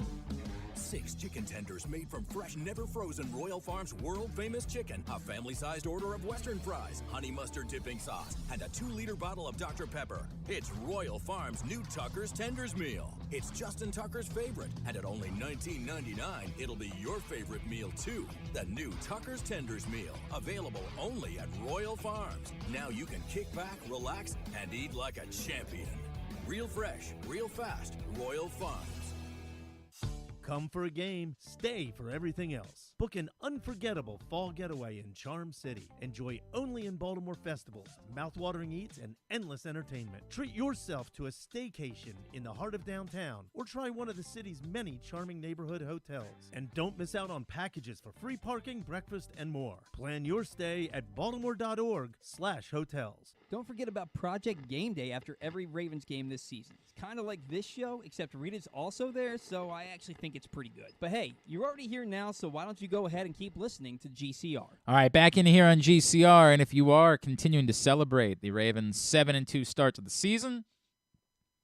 6 chicken tenders made from fresh, never frozen Royal Farms world-famous chicken, a family-sized order of Western fries, honey mustard dipping sauce, and a 2-liter bottle of Dr. Pepper. It's Royal Farms' new Tucker's Tenders Meal. It's Justin Tucker's favorite, and at only $19.99, it'll be your favorite meal too. The new Tucker's Tenders Meal, available only at Royal Farms. Now you can kick back, relax, and eat like a champion. Real fresh, real fast, Royal Farms. Come for a game, stay for everything else. Book an unforgettable fall getaway in Charm City. Enjoy only in Baltimore festivals, mouthwatering eats, and endless entertainment. Treat yourself to a staycation in the heart of downtown, or try one of the city's many charming neighborhood hotels. And don't miss out on packages for free parking, breakfast, and more. Plan your stay at baltimore.org/hotels. Don't forget about Project Game Day after every Ravens game this season. It's kind of like this show, except Rita's also there, so I actually think it's pretty good. But hey, you're already here now, so why don't you go ahead and keep listening to GCR. All right, back in here on GCR, and if you are continuing to celebrate the Ravens' 7-2 start to the season,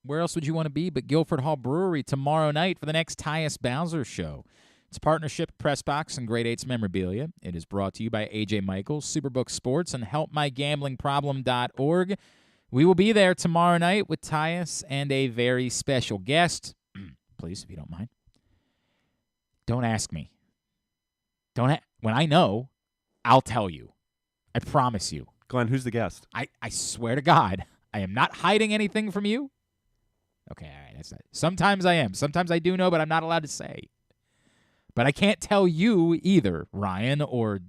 where else would you want to be but Guilford Hall Brewery tomorrow night for the next Tyus Bowser show? It's a partnership with Pressbox and Grade 8's Memorabilia. It is brought to you by AJ Michaels, Superbook Sports, and HelpMyGamblingProblem.org. We will be there tomorrow night with Tyus and a very special guest. Please, if you don't mind. Don't ask me. When I know, I'll tell you. I promise you. Glenn, who's the guest? I swear to God, I am not hiding anything from you. Okay, all right. That's not. Sometimes I am. Sometimes I do know, but I'm not allowed to say. But I can't tell you either, Ryan or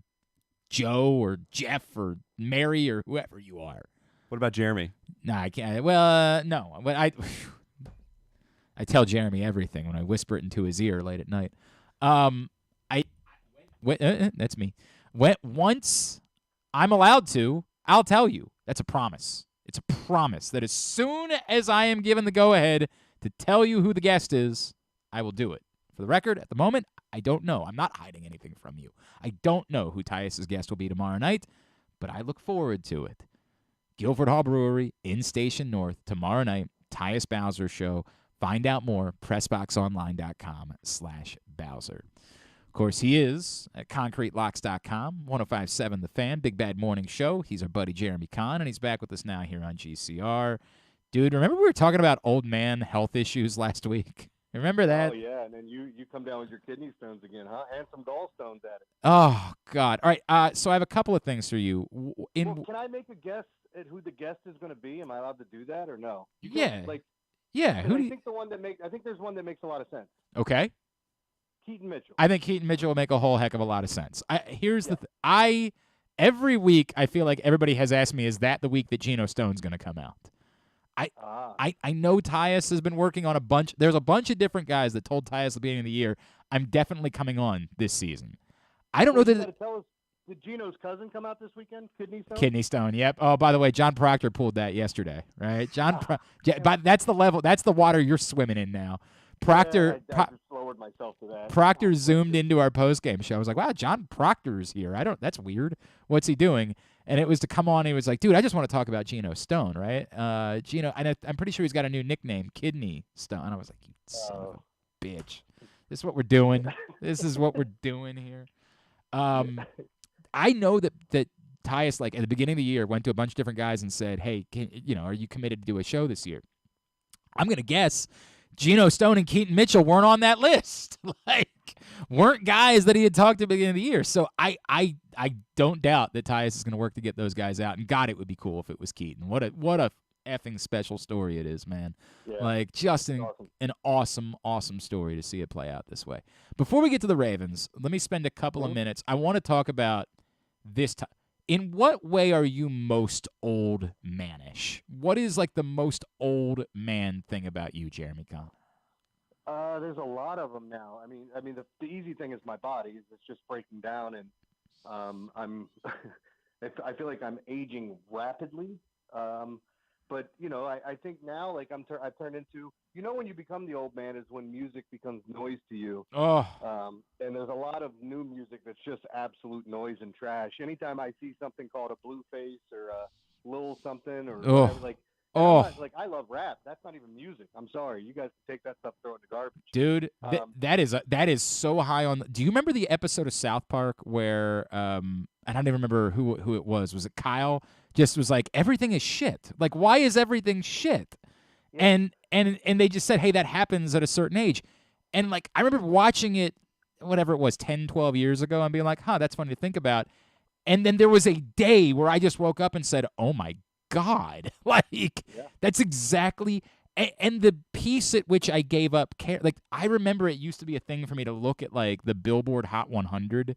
Joe or Jeff or Mary or whoever you are. What about Jeremy? No, I can't. Well, no. But I tell Jeremy everything when I whisper it into his ear late at night. That's me. Once I'm allowed to, I'll tell you. That's a promise. It's a promise that as soon as I am given the go-ahead to tell you who the guest is, I will do it. For the record, at the moment, I don't know. I'm not hiding anything from you. I don't know who Tyus's guest will be tomorrow night, but I look forward to it. Guilford Hall Brewery in Station North tomorrow night, Tyus Bowser Show. Find out more, PressBoxOnline.com/Bowser. Of course, he is at ConcreteLocks.com, 105.7 The Fan, Big Bad Morning Show. He's our buddy Jeremy Conn, and he's back with us now here on GCR. Dude, remember we were talking about old man health issues last week? Remember that? Oh, yeah, and then you come down with your kidney stones again, huh? And some gallstones at it. Oh, God. All right, so I have a couple of things for you. Well, can I make a guess at who the guest is going to be? Am I allowed to do that or no? Yeah. I Who do you think I think there's one that makes a lot of sense. Okay. Keaton Mitchell. I think Keaton Mitchell will make a whole heck of a lot of sense. Every week I feel like everybody has asked me, is that the week that Geno Stone's going to come out? I know Tyus has been working on there's a bunch of different guys that told Tyus at the beginning of the year, I'm definitely coming on this season. I don't know that. Tell us, did Geno's cousin come out this weekend? Kidney stone, yep. Oh, by the way, John Proctor pulled that yesterday, right? But that's the level. That's the water you're swimming in now. Proctor, I just lowered myself to that. Proctor zoomed into our postgame show. I was like, wow, John Proctor's here. That's weird. What's he doing? And it was to come on. He was like, dude, I just want to talk about Geno Stone, right? Geno, and I'm pretty sure he's got a new nickname, Kidney Stone. And I was like, you son of a bitch. This is what we're doing. This is what we're doing here. I know that Tyus, like at the beginning of the year, went to a bunch of different guys and said, hey, are you committed to do a show this year? I'm going to guess Geno Stone and Keaton Mitchell weren't on that list. Weren't guys that he had talked to at the beginning of the year. So I don't doubt that Tyus is going to work to get those guys out. And God, it would be cool if it was Keaton. What a effing special story it is, man. Yeah, just an awesome story to see it play out this way. Before we get to the Ravens, let me spend a couple of minutes. I want to talk about this time. In what way are you most old manish? What is like the most old man thing about you, Jeremy Conn? There's a lot of them now. I mean, the easy thing is my body. It's just breaking down, and I feel like I'm aging rapidly. But I think now, like I've turned into, when you become the old man is when music becomes noise to you. Oh. And there's a lot of new music that's just absolute noise and trash. Anytime I see something called a Blueface or a Lil something or whatever, I love rap. That's not even music. I'm sorry. You guys can take that stuff, throw it in the garbage. Dude, that is so high on. Do you remember the episode of South Park where I don't even remember who it was. Was it Kyle? Just was like, everything is shit. Like, why is everything shit? Yeah. And they just said, hey, that happens at a certain age. And like, I remember watching it, whatever it was, 10, 12 years ago, and being like, that's funny to think about. And then there was a day where I just woke up and said, oh my God, that's exactly. And the piece at which I gave up care, like, I remember it used to be a thing for me to look at like the Billboard Hot 100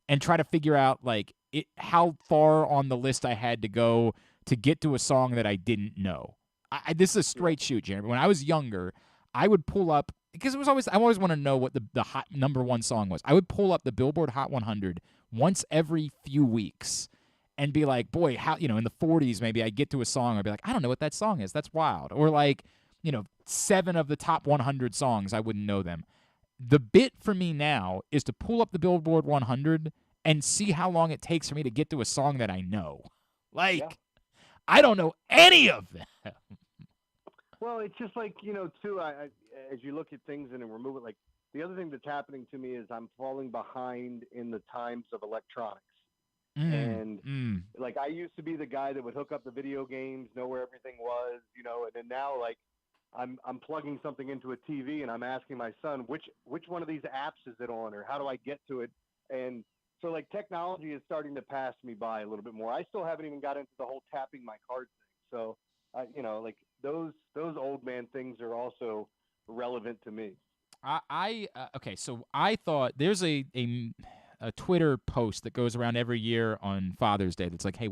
and try to figure out like how far on the list I had to go to get to a song that I didn't know. This is a straight shoot, Jeremy. When I was younger, I would pull up, because I always want to know what the hot number one song was. I would pull up the Billboard Hot 100 once every few weeks and be like, boy, how, in the 40s maybe I'd get to a song, I'd be like, I don't know what that song is. That's wild. Or like, 7 of the top 100 songs, I wouldn't know them. The bit for me now is to pull up the Billboard 100 and see how long it takes for me to get to a song that I know. I don't know any of them. Well, it's just like, too, as you look at things and remove it, like the other thing that's happening to me is I'm falling behind in the times of electronics. Like I used to be the guy that would hook up the video games, know where everything was, and then now like I'm plugging something into a TV and I'm asking my son, which one of these apps is it on, or how do I get to it? And so like technology is starting to pass me by a little bit more. I still haven't even got into the whole tapping my card thing. So, like those old man things are also relevant to me. Okay, so I thought there's a Twitter post that goes around every year on Father's Day that's like, hey,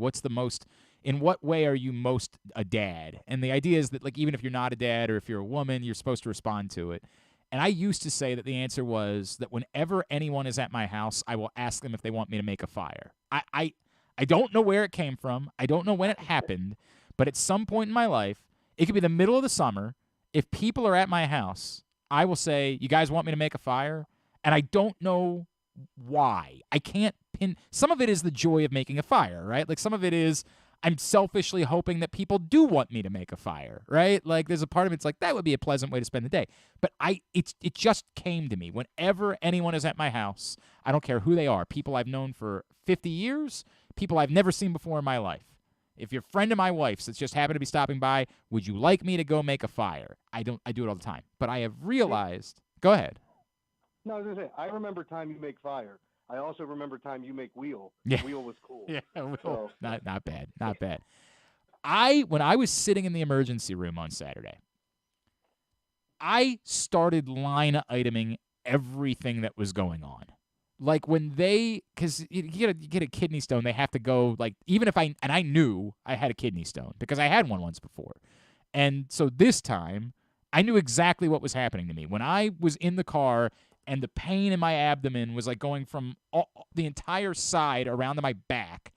in what way are you most a dad? And the idea is that like even if you're not a dad or if you're a woman, you're supposed to respond to it. And I used to say that the answer was that whenever anyone is at my house, I will ask them if they want me to make a fire. I don't know where it came from. I don't know when it happened. But at some point in my life, it could be the middle of the summer. If people are at my house, I will say, you guys want me to make a fire? And I don't know why. I can't pin. Some of it is the joy of making a fire, right? Like some of it is I'm selfishly hoping that people do want me to make a fire, right? Like there's a part of it's like that would be a pleasant way to spend the day. But it just came to me whenever anyone is at my house. I don't care who they are, people I've known for 50 years, people I've never seen before in my life. If you're a friend of my wife's that's just happened to be stopping by, would you like me to go make a fire? I do it all the time. But I have realized. Go ahead. No, I was gonna say I remember time you make fire. I also remember time you make wheel. Yeah. Wheel was cool. Yeah, wheel. So. Not bad. Not bad. When I was sitting in the emergency room on Saturday, I started line iteming everything that was going on. Like when because you get a kidney stone, they have to go like even if I knew I had a kidney stone because I had one once before, and so this time I knew exactly what was happening to me when I was in the car. And the pain in my abdomen was like going from the entire side around to my back,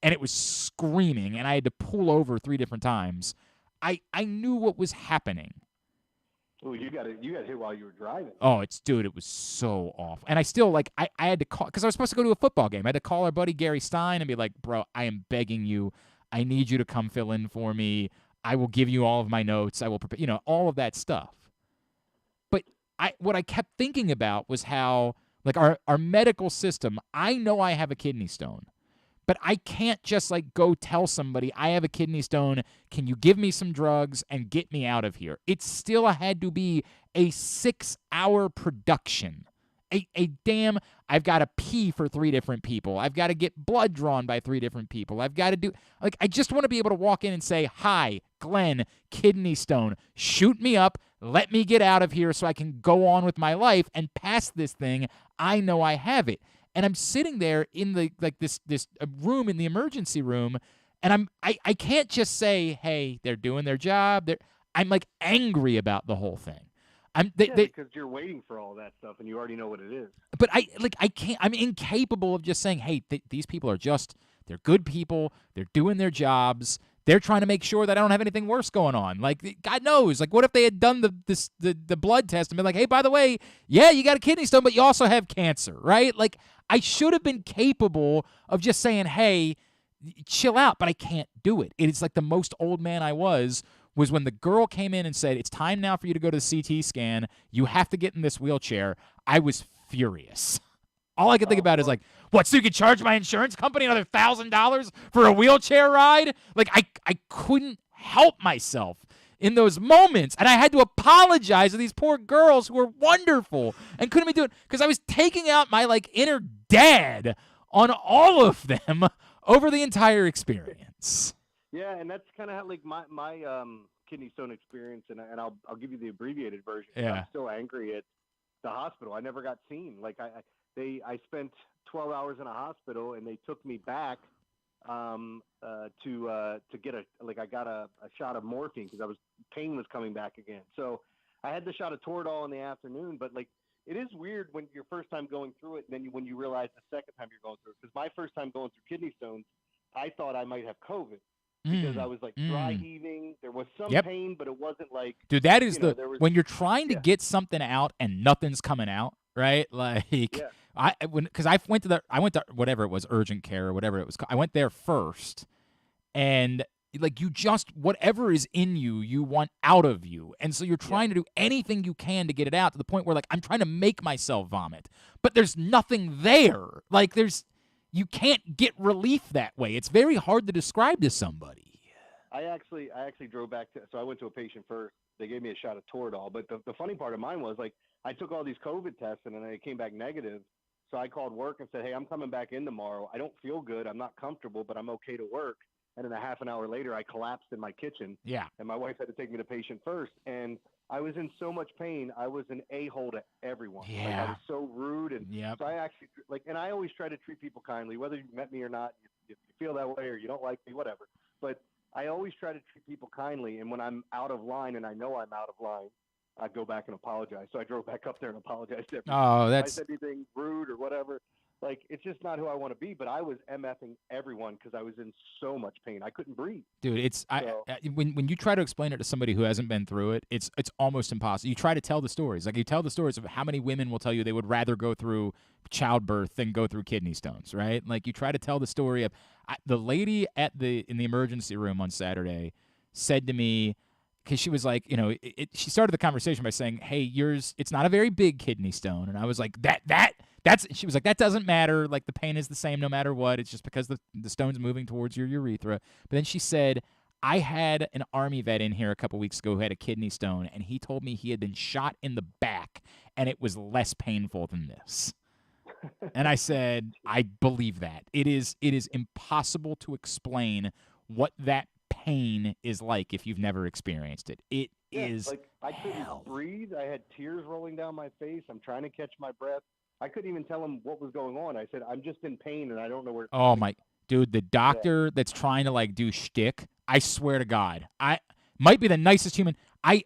and it was screaming, and I had to pull over 3 different times. I knew what was happening. Oh, you got hit while you were driving. Oh, it was so awful. And I still I had to call because I was supposed to go to a football game. I had to call our buddy Gary Stein and be like, bro, I am begging you. I need you to come fill in for me. I will give you all of my notes. I will prepare, all of that stuff. What I kept thinking about was how, like, our medical system, I know I have a kidney stone, but I can't just, like, go tell somebody I have a kidney stone, can you give me some drugs and get me out of here? It still had to be a 6-hour production. I've got to pee for 3 different people. I've got to get blood drawn by 3 different people. I've got to do, like, I just want to be able to walk in and say, hi, Glenn, kidney stone, shoot me up, let me get out of here so I can go on with my life and pass this thing. I know I have it. And I'm sitting there in the, like this room in the emergency room, and I can't just say, hey, they're doing their job. I'm like angry about the whole thing. Because you're waiting for all that stuff and you already know what it is. But I can't. I'm incapable of just saying, "Hey, these people are they're good people. They're doing their jobs. They're trying to make sure that I don't have anything worse going on." Like God knows. Like what if they had done the blood test and been like, "Hey, by the way, yeah, you got a kidney stone, but you also have cancer, right?" Like I should have been capable of just saying, "Hey, chill out," but I can't do it. It's like the most old man I was when the girl came in and said, it's time now for you to go to the CT scan. You have to get in this wheelchair. I was furious. All I could think about is like, what, so you could charge my insurance company another $1,000 for a wheelchair ride? Like, I couldn't help myself in those moments. And I had to apologize to these poor girls who were wonderful and couldn't be doing it because I was taking out my, like, inner dad on all of them over the entire experience. Yeah, and that's kind of how like my kidney stone experience, and I'll give you the abbreviated version. Yeah. I'm still angry at the hospital. I never got seen. Like I spent 12 hours in a hospital, and they took me back to get I got a shot of morphine because pain was coming back again. So I had the shot of Toradol in the afternoon, but like it is weird when your first time going through it, and then when you realize the second time you're going through it. Because my first time going through kidney stones, I thought I might have COVID. Because I was like dry heaving. There was some pain, but it wasn't like. Dude, that is when you're trying to get something out and nothing's coming out, right? Like I went to whatever it was, urgent care or whatever it was. I went there first, and like you just whatever is in you, you want out of you, and so you're trying to do anything you can to get it out to the point where like I'm trying to make myself vomit, but there's nothing there. Like you can't get relief that way. It's very hard to describe to somebody. I actually drove back so I went to a patient first. They gave me a shot of Toradol, but the funny part of mine was like I took all these COVID tests and then they came back negative. So I called work and said, "Hey, I'm coming back in tomorrow. I don't feel good. I'm not comfortable, but I'm okay to work." And then a half an hour later, I collapsed in my kitchen. Yeah. And my wife had to take me to patient first, and I was in so much pain. I was an a-hole to everyone. Yeah. Like, I was so rude. And so I actually, and I always try to treat people kindly, whether you met me or not, if you feel that way or you don't like me, whatever. But I always try to treat people kindly. And when I'm out of line and I know I'm out of line, I go back and apologize. So I drove back up there and apologized to everyone. Oh, if I said anything rude or whatever. Like, it's just not who I want to be. But I was MFing everyone because I was in so much pain. I couldn't breathe. Dude, when you try to explain it to somebody who hasn't been through it, it's almost impossible. You try to tell the stories. Like, you tell the stories of how many women will tell you they would rather go through childbirth than go through kidney stones, right? Like, you try to tell the story of the lady in the emergency room on Saturday said to me, because she was like, she started the conversation by saying, hey, it's not a very big kidney stone. And I was like, she was like, that doesn't matter. Like, the pain is the same no matter what. It's just because the stone's moving towards your urethra. But then she said, I had an Army vet in here a couple weeks ago who had a kidney stone, and he told me he had been shot in the back, and it was less painful than this. And I said, I believe that. It is impossible to explain what that pain is like if you've never experienced it. It is like, I couldn't breathe. I had tears rolling down my face. I'm trying to catch my breath. I couldn't even tell him what was going on. I said, I'm just in pain and I don't know where. Oh my dude, the doctor that's trying to like do shtick, I swear to God, I might be the nicest human. I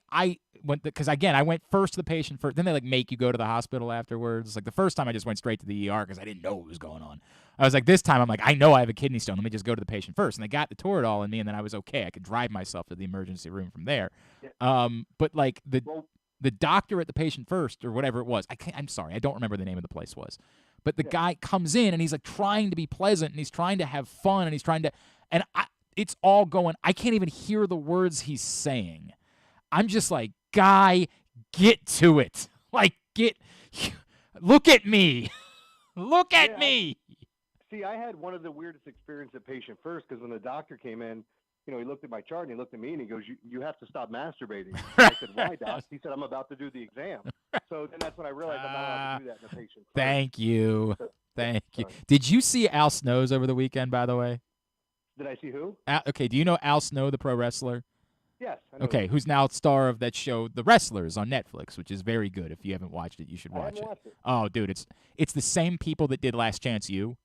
went because again, I went first to the patient first. Then they like make you go to the hospital afterwards. Like the first time I just went straight to the ER because I didn't know what was going on. I was like, this time I'm like, I know I have a kidney stone. Let me just go to the patient first. And they got the Toradol in me, and then I was okay. I could drive myself to the emergency room from there. Yeah. But like the doctor at the patient first or whatever it was, I'm sorry, I don't remember the name of the place was. But the guy comes in and he's like trying to be pleasant and he's trying to have fun and he's trying to, and it's all going, I can't even hear the words he's saying. I'm just like, guy, get to it. Like, look at me. Look at me. See, I had one of the weirdest experiences at patient first because when the doctor came in, he looked at my chart and he looked at me and he goes, you have to stop masturbating. I said, why, Doc? He said, I'm about to do the exam. So then that's when I realized I'm not allowed to do that in a patient. Thank you. Thank you. Did you see Al Snows over the weekend, by the way? Did I see who? Okay, do you know Al Snow, the pro wrestler? Yes. I know okay, who's now star of that show, The Wrestlers, on Netflix, which is very good. If you haven't watched it, you should watch it. Oh, dude, it's the same people that did Last Chance U.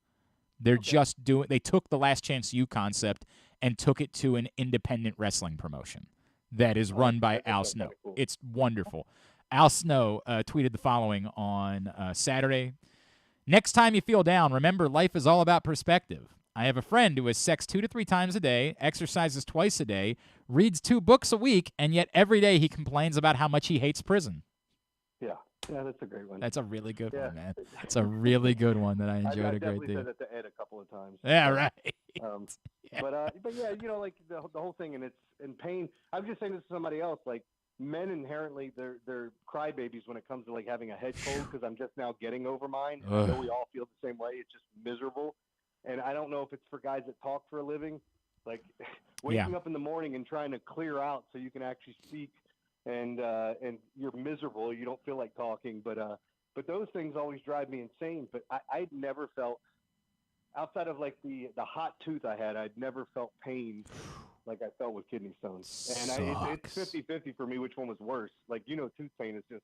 They're just they took the Last Chance U concept and took it to an independent wrestling promotion that is run by Al Snow. Cool. It's wonderful. Al Snow tweeted the following on Saturday. Next time you feel down, remember life is all about perspective. I have a friend who has sex 2 to 3 times a day, exercises twice a day, reads 2 books a week, and yet every day he complains about how much he hates prison. Yeah, that's a great one. That's a really good one, man. It's a really good one that I enjoyed a great deal. I definitely said that to Ed a couple of times. Yeah, right. Yeah. But yeah, like the whole thing, and it's in pain. I'm just saying this to somebody else, like men inherently, they're crybabies when it comes to like having a head cold because I'm just now getting over mine. I know we all feel the same way. It's just miserable. And I don't know if it's for guys that talk for a living, like waking up in the morning and trying to clear out so you can actually speak, and you're miserable. You don't feel like talking, but those things always drive me insane. But I'd never felt, outside of like the hot tooth I had, I'd never felt pain like I felt with kidney stones. And it's 50-50 for me which one was worse. Like, tooth pain is just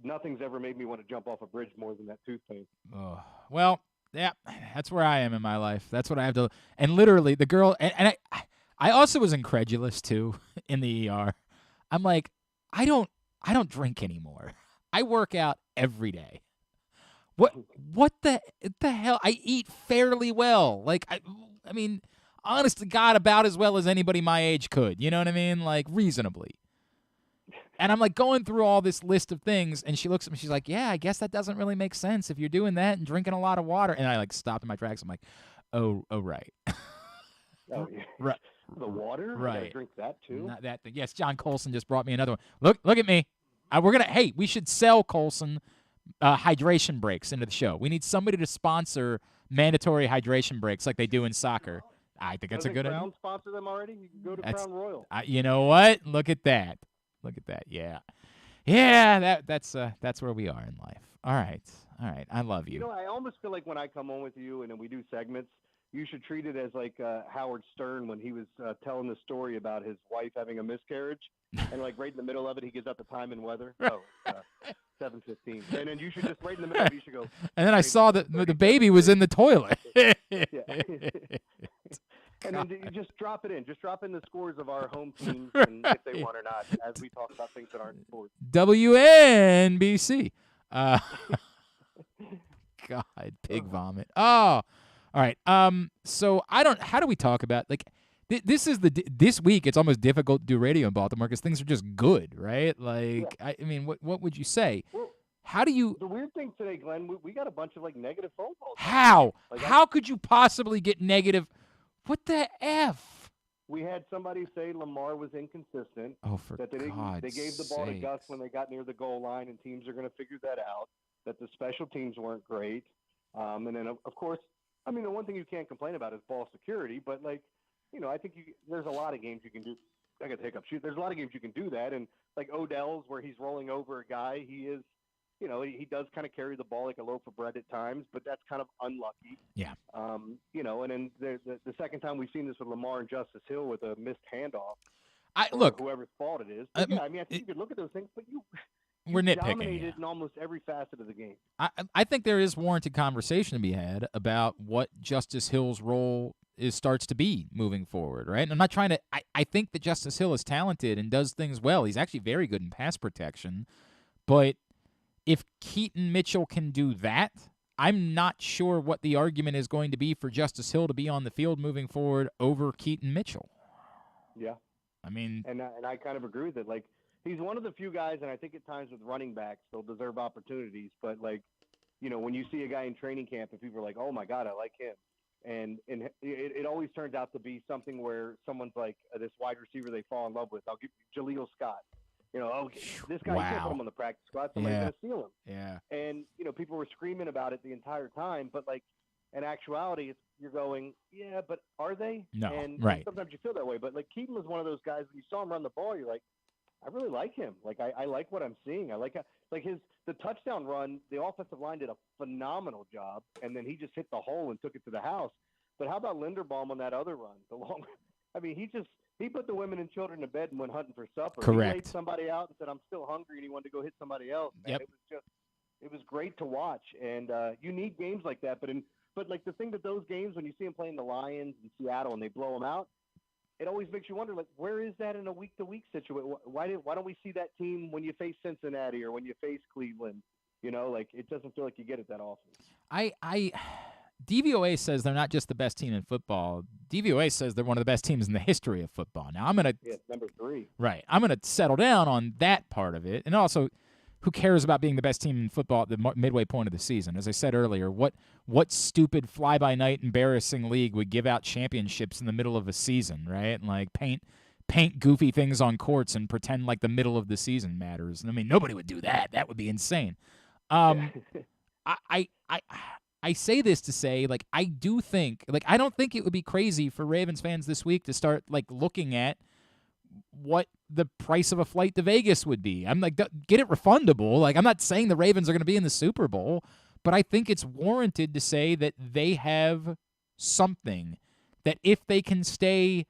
nothing's ever made me want to jump off a bridge more than that tooth pain. Oh, well. Yeah, that's where I am in my life. That's what I have to. And literally, the girl, and I also was incredulous too in the ER. I'm like, I don't drink anymore. I work out every day. What the hell? I eat fairly well. Like I mean, honest to God, about as well as anybody my age could. You know what I mean? Like reasonably. And I'm like going through all this list of things, and she looks at me. She's like, "Yeah, I guess that doesn't really make sense if you're doing that and drinking a lot of water." And I like stopped in my tracks. I'm like, "Oh, right." Oh, yeah. Right. The water, right? I gotta drink that too. Not that thing. Yes, John Colson just brought me another one. Look at me. We should sell Colson hydration breaks into the show. We need somebody to sponsor mandatory hydration breaks like they do in soccer. I think that's a good idea. Crown sponsor them already. You can go to Crown Royal. You know what? Look at that. Look at that. Yeah. That's where we are in life. All right. I love you. I almost feel like when I come on with you and then we do segments, you should treat it as like Howard Stern when he was telling the story about his wife having a miscarriage, and like right in the middle of it, he gives out the time and weather. Oh, 7:15, and then you should just right in the middle of it, you should go. And then I saw that the baby was in the toilet. And then you just drop it in. Just drop in the scores of our home teams and if they won or not, as we talk about things that aren't sports. WNBC. God, pig vomit. Oh, all right. So how do we talk about, like, this week it's almost difficult to do radio in Baltimore because things are just good, right? Like, I mean, what would you say? Well, How do you? The weird thing today, Glenn, we got a bunch of like negative phone calls. How? Like, How could you possibly get negative? What the F? We had somebody say Lamar was inconsistent. Oh, for that God's they gave the ball to sakes. Gus when they got near the goal line, and teams are going to figure that out. That the special teams weren't great, and then of course, I mean, the one thing you can't complain about is ball security. But like, you know, I think there's a lot of games you can do. I got the hiccup. Shoot, there's a lot of games you can do that, and like Odell's where he's rolling over a guy, he is. You know, he does kind of carry the ball like a loaf of bread at times, but that's kind of unlucky. Yeah. You know, and then the second time we've seen this with Lamar and Justice Hill with a missed handoff. Look, whoever's fault it is. But yeah, I mean, I think you could look at those things, but we're nitpicking. Dominated in almost every facet of the game. I think there is warranted conversation to be had about what Justice Hill's role starts to be moving forward, right? And I'm not trying to. I think that Justice Hill is talented and does things well. He's actually very good in pass protection, but if Keaton Mitchell can do that, I'm not sure what the argument is going to be for Justice Hill to be on the field moving forward over Keaton Mitchell. Yeah. I mean, and I kind of agree with it. Like, he's one of the few guys, and I think at times with running backs, they'll deserve opportunities. But, like, you know, when you see a guy in training camp and people are like, oh, my God, I like him. And it always turns out to be something where someone's like, this wide receiver they fall in love with. I'll give you Jaleel Scott. You know, okay, this guy, you can't put him on the practice squad. Somebody's going to steal him. Yeah. And, you know, people were screaming about it the entire time. But, like, in actuality, you're going, yeah, but are they? No, and right. Sometimes you feel that way. But, like, Keaton was one of those guys, when you saw him run the ball, you're like, I really like him. Like, I like what I'm seeing. I like the touchdown run, the offensive line did a phenomenal job. And then he just hit the hole and took it to the house. But how about Linderbaum on that other run? I mean, he put the women and children to bed and went hunting for supper. Correct. He laid somebody out and said, I'm still hungry, and he wanted to go hit somebody else. Man, Yep. It was great to watch. And you need games like that. But like the thing that those games, when you see them playing the Lions and Seattle and they blow them out, it always makes you wonder, like, where is that in a week-to-week situation? Why don't we see that team when you face Cincinnati or when you face Cleveland? You know, like, it doesn't feel like you get it that often. DVOA says they're not just the best team in football. DVOA says they're one of the best teams in the history of football. Now, number 3. Right. I'm going to settle down on that part of it. And also, who cares about being the best team in football at the midway point of the season? As I said earlier, what stupid fly-by-night embarrassing league would give out championships in the middle of a season, right? And, like, paint goofy things on courts and pretend like the middle of the season matters. I mean, nobody would do that. That would be insane. I say this to say, like, I do think, like, I don't think it would be crazy for Ravens fans this week to start, like, looking at what the price of a flight to Vegas would be. I'm like, get it refundable. Like, I'm not saying the Ravens are going to be in the Super Bowl, but I think it's warranted to say that they have something that if they can stay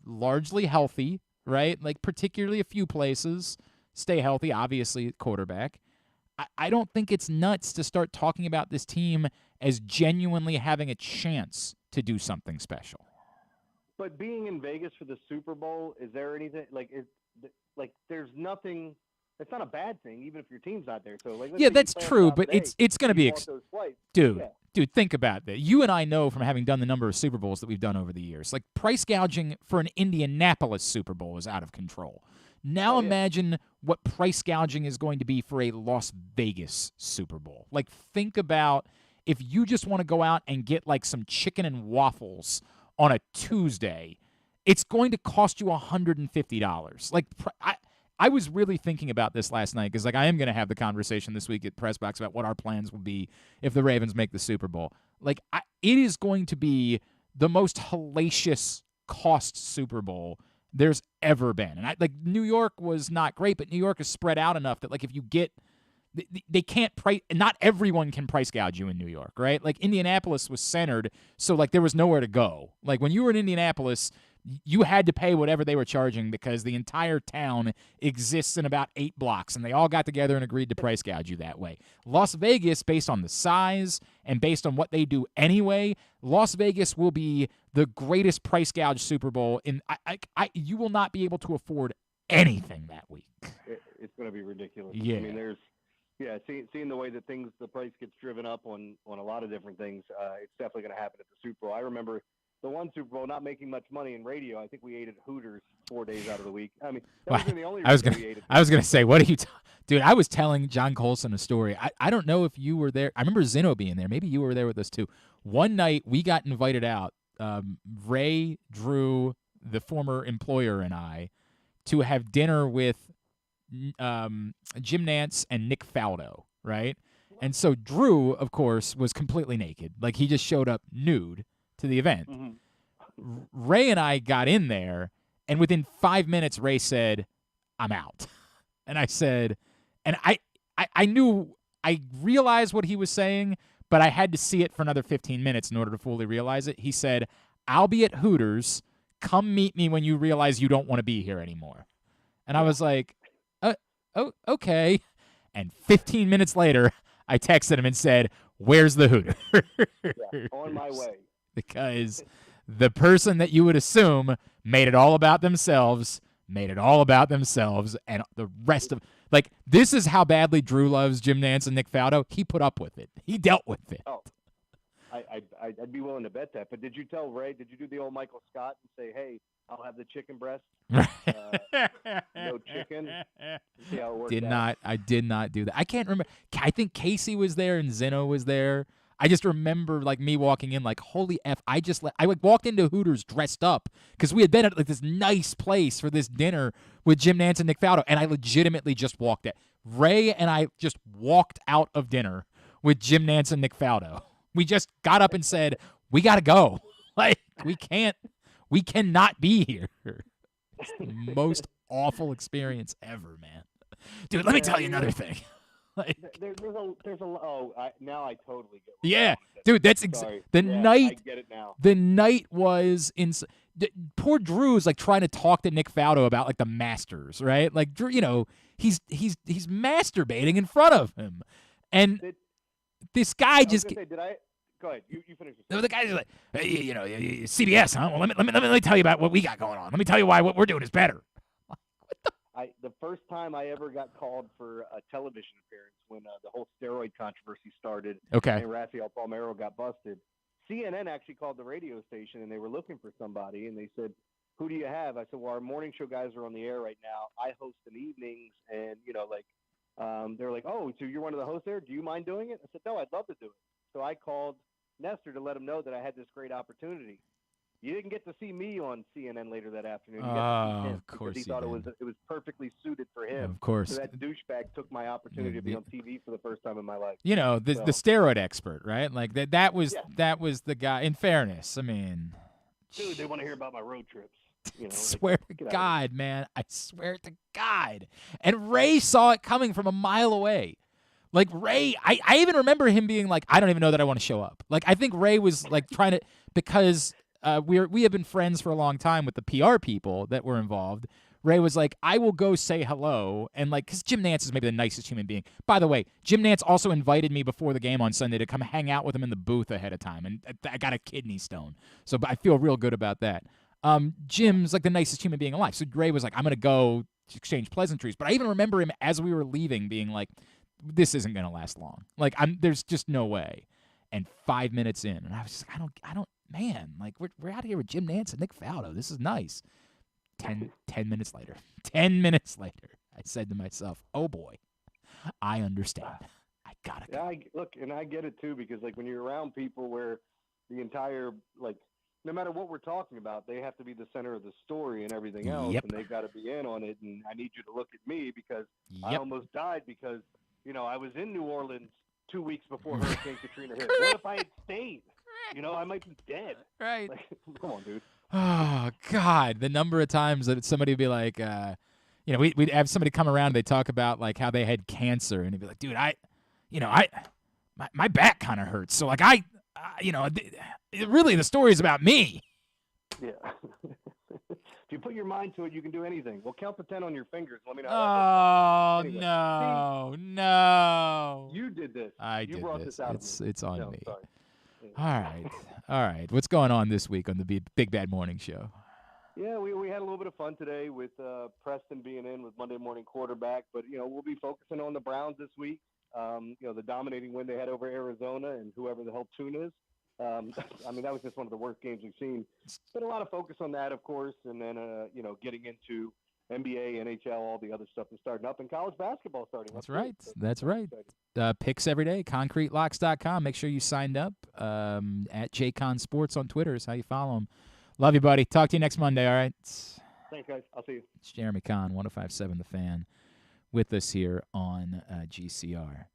largely healthy, right, like particularly a few places, stay healthy, obviously quarterback, I don't think it's nuts to start talking about this team as genuinely having a chance to do something special. But being in Vegas for the Super Bowl, is there anything like there's nothing? It's not a bad thing, even if your team's not there. So like, yeah, that's true, but it's going to be dude. Yeah. Dude, think about that. You and I know from having done the number of Super Bowls that we've done over the years, like price gouging for an Indianapolis Super Bowl is out of control. Now imagine what price gouging is going to be for a Las Vegas Super Bowl. Like, think about if you just want to go out and get like some chicken and waffles on a Tuesday, it's going to cost you $150. Like, I was really thinking about this last night because, like, I am going to have the conversation this week at Press Box about what our plans will be if the Ravens make the Super Bowl. Like, it is going to be the most hellacious cost Super Bowl there's ever been. And New York was not great, but New York is spread out enough that, like, if you get they can't price, not everyone can price gouge you in New York, right? Like, Indianapolis was centered, so like there was nowhere to go. Like, when you were in Indianapolis, you had to pay whatever they were charging because the entire town exists in about 8 blocks, and they all got together and agreed to price gouge you that way. Las Vegas, based on the size and based on what they do anyway, Las Vegas will be the greatest price gouge Super Bowl. You will not be able to afford anything that week. It's going to be ridiculous. Yeah. I mean, Yeah, seeing the way that the price gets driven up on a lot of different things, it's definitely going to happen at the Super Bowl. I remember the one Super Bowl not making much money in radio. I think we ate at Hooters 4 days out of the week. I mean, that wasn't the only reason we ate at Hooters. I was gonna say, what are you, dude? I was telling John Colson a story. I don't know if you were there. I remember Zinno being there. Maybe you were there with us too. One night we got invited out. Ray, Drew, the former employer, and I, to have dinner with Jim Nantz and Nick Faldo, right? And so Drew, of course, was completely naked. Like, he just showed up nude to the event. Mm-hmm. Ray and I got in there, and within 5 minutes, Ray said, "I'm out." And I said, and I knew, I realized what he was saying, but I had to see it for another 15 minutes in order to fully realize it. He said, "I'll be at Hooters. Come meet me when you realize you don't want to be here anymore." And I was like, oh, okay. And 15 minutes later, I texted him and said, "Where's the Hooters?" Yeah, on my way. Because the person that you would assume made it all about themselves, and the rest of, like, this is how badly Drew loves Jim Nantz and Nick Faldo. He put up with it. He dealt with it. Oh, I'd be willing to bet that. But did you tell Ray, did you do the old Michael Scott and say, "Hey, I'll have the chicken breast, no chicken"? See how it worked out. I did not do that. I can't remember. I think Casey was there and Zinno was there. I just remember, like, me walking in like, holy F, I walked into Hooters dressed up because we had been at, like, this nice place for this dinner with Jim Nantz and Nick Faldo, and I legitimately just walked it. Ray and I just walked out of dinner with Jim Nantz and Nick Faldo. We just got up and said, "We got to go. Like, we cannot be here." It's the most awful experience ever, man. Dude, let me tell you another thing. Like, now I totally get it. Yeah, dude, that's I get it now. The night was poor Drew's like trying to talk to Nick Faldo about, like, the Masters, right? Like, Drew, he's masturbating in front of him, and this guy just. Go ahead. You finish. The guy's like, "Hey, CBS, huh? Well, let me tell you about what we got going on. Let me tell you why what we're doing is better." The first time I ever got called for a television appearance when the whole steroid controversy started, okay, and Rafael Palmeiro got busted, CNN actually called the radio station and they were looking for somebody, and they said, "Who do you have?" I said, "Well, our morning show guys are on the air right now. I host in evenings," and they're like, "Oh, so you're one of the hosts there? Do you mind doing it?" I said, "No, I'd love to do it." So I called Nestor to let him know that I had this great opportunity. You didn't get to see me on CNN later that afternoon. You got to see him, of course he thought it was perfectly suited for him. Of course. So that douchebag took my opportunity to be on TV for the first time in my life. The steroid expert, right? Like that was the guy. In fairness, I mean, dude, they want to hear about my road trips. Swear to God, man. I swear to God. And Ray saw it coming from a mile away. Like, Ray, I even remember him being like, "I don't even know that I want to show up." Like, I think Ray was like trying to, because we have been friends for a long time with the PR people that were involved. Ray was like, "I will go say hello," and like, because Jim Nantz is maybe the nicest human being. By the way, Jim Nantz also invited me before the game on Sunday to come hang out with him in the booth ahead of time, and I got a kidney stone, so I feel real good about that. Jim's like the nicest human being alive, so Ray was like, "I'm gonna go exchange pleasantries," but I even remember him as we were leaving being like, "This isn't gonna last long. Like, there's just no way." And 5 minutes in, and I was just, I don't, man, like, we're out of here with Jim Nantz and Nick Faldo. This is nice. 10 minutes later, I said to myself, "Oh boy, I understand. I gotta go." Yeah, I get it too, because like when you're around people where the entire, like, no matter what we're talking about, they have to be the center of the story and everything else, and they've got to be in on it. And I need you to look at me because I almost died because I was in New Orleans 2 weeks before Hurricane Katrina hit. What if I had stayed? I might be dead. Right. Like, come on, dude. Oh, God. The number of times that somebody would be like, we'd have somebody come around and they talk about like how they had cancer, and they'd be like, "Dude, my back kind of hurts. So like really the story is about me." Yeah. If you put your mind to it, you can do anything. Well, count to 10 on your fingers. Let me know. Oh, anyway, no. You did this. You brought this out of me. It's on me. Sorry. All right. What's going on this week on the Big Bad Morning Show? Yeah, we had a little bit of fun today with Preston being in with Monday Morning Quarterback, but we'll be focusing on the Browns this week. The dominating win they had over Arizona and whoever the hell Tune is. I mean, that was just one of the worst games we've seen. Been a lot of focus on that, of course, and then, getting into NBA, NHL, all the other stuff that's starting up, and college basketball starting up. That's right. So That's right. Picks every day, concretelocks.com. Make sure you signed up. At JCon Sports on Twitter is how you follow him. Love you, buddy. Talk to you next Monday, all right? Thanks, guys. I'll see you. It's Jeremy Conn, 105.7 The Fan, with us here on GCR.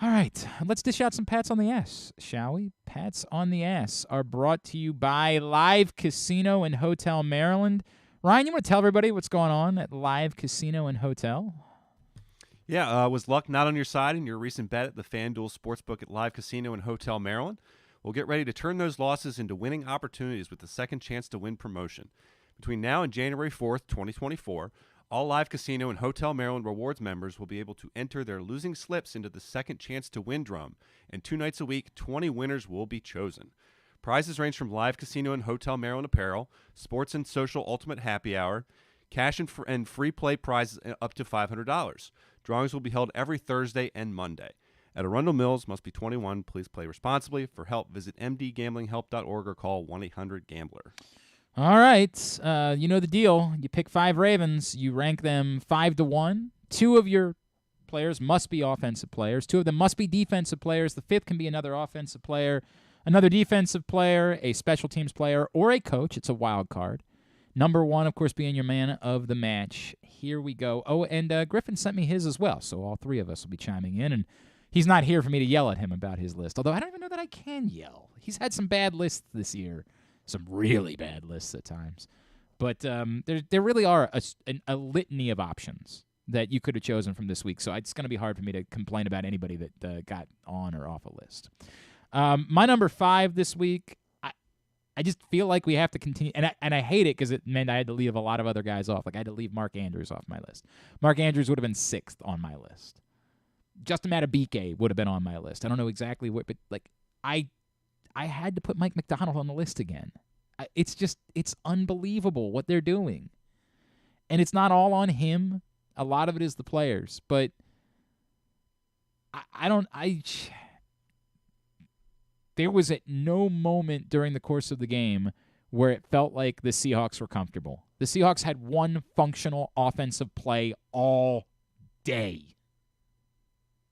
All right, let's dish out some pats on the ass, shall we? Pats on the ass are brought to you by Live Casino and Hotel Maryland. Ryan, you want to tell everybody what's going on at Live Casino and Hotel? Yeah, was luck not on your side in your recent bet at the FanDuel Sportsbook at Live Casino and Hotel Maryland? Well, get ready to turn those losses into winning opportunities with the second chance to win promotion. Between now and January 4th, 2024, all Live Casino and Hotel Maryland Rewards members will be able to enter their losing slips into the second chance to win drum, and 2 nights a week, 20 winners will be chosen. Prizes range from Live Casino and Hotel Maryland apparel, sports and social ultimate happy hour, cash and free play prizes up to $500. Drawings will be held every Thursday and Monday. At Arundel Mills, must be 21. Please play responsibly. For help, visit mdgamblinghelp.org or call 1-800-GAMBLER. All right, you know the deal. You pick 5 Ravens. You rank them 5-1. 2 of your players must be offensive players. 2 of them must be defensive players. The 5th can be another offensive player, another defensive player, a special teams player, or a coach. It's a wild card. Number 1, of course, being your man of the match. Here we go. Oh, and Griffin sent me his as well, so all 3 of us will be chiming in. And he's not here for me to yell at him about his list, although I don't even know that I can yell. He's had some bad lists this year. Some really bad lists at times. But there really are a litany of options that you could have chosen from this week, so it's going to be hard for me to complain about anybody that got on or off a list. My number 5 this week, I just feel like we have to continue, and I hate it because it meant I had to leave a lot of other guys off. Like I had to leave Mark Andrews off my list. Mark Andrews would have been 6th on my list. Justin Madubuike would have been on my list. I don't know exactly what, but like I had to put Mike McDonald on the list again. It's unbelievable what they're doing. And it's not all on him. A lot of it is the players. But there was at no moment during the course of the game where it felt like the Seahawks were comfortable. The Seahawks had one functional offensive play all day.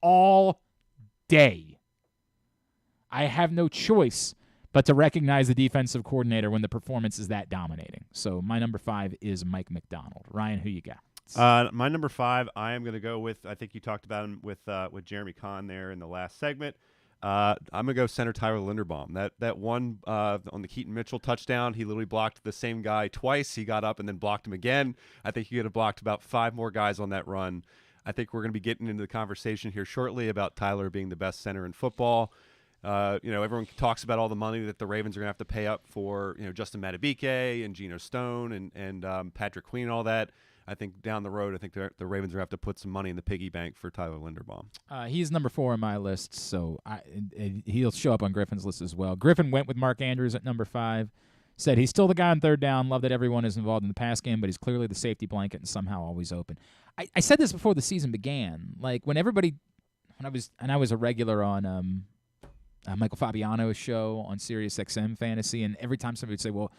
All day. I have no choice but to recognize the defensive coordinator when the performance is that dominating. So my number 5 is Mike McDonald. Ryan, who you got? My number 5, I am going to go with, I think you talked about him with Jeremy Conn there in the last segment. I'm going to go center Tyler Linderbaum. That one on the Keaton Mitchell touchdown, he literally blocked the same guy twice. He got up and then blocked him again. I think he could have blocked about 5 more guys on that run. I think we're going to be getting into the conversation here shortly about Tyler being the best center in football. Everyone talks about all the money that the Ravens are going to have to pay up for, Justin Madubuike and Geno Stone and Patrick Queen and all that. I think down the road, I think the Ravens are going to have to put some money in the piggy bank for Tyler Linderbaum. He's number 4 on my list, so he'll show up on Griffin's list as well. Griffin went with Mark Andrews at number 5. Said he's still the guy on 3rd down. Love that everyone is involved in the pass game, but he's clearly the safety blanket and somehow always open. I said this before the season began. Like when I was a regular on Michael Fabiano's show on Sirius XM Fantasy, and every time somebody would say, well,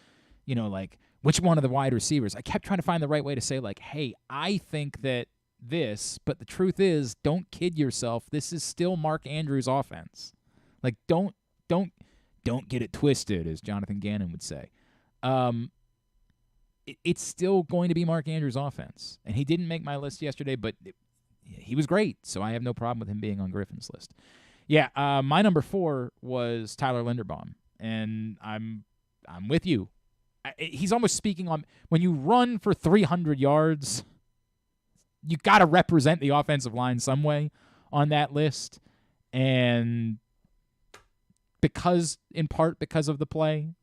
which one of the wide receivers? I kept trying to find the right way to say, like, hey, I think that this, but the truth is, don't kid yourself. This is still Mark Andrews' offense. Like, don't get it twisted, as Jonathan Gannon would say. It's still going to be Mark Andrews' offense. And he didn't make my list yesterday, but he was great, so I have no problem with him being on Griffin's list. Yeah, my number 4 was Tyler Linderbaum, and I'm with you. He's almost speaking on when you run for 300 yards, you got to represent the offensive line some way on that list, and in part because of the play,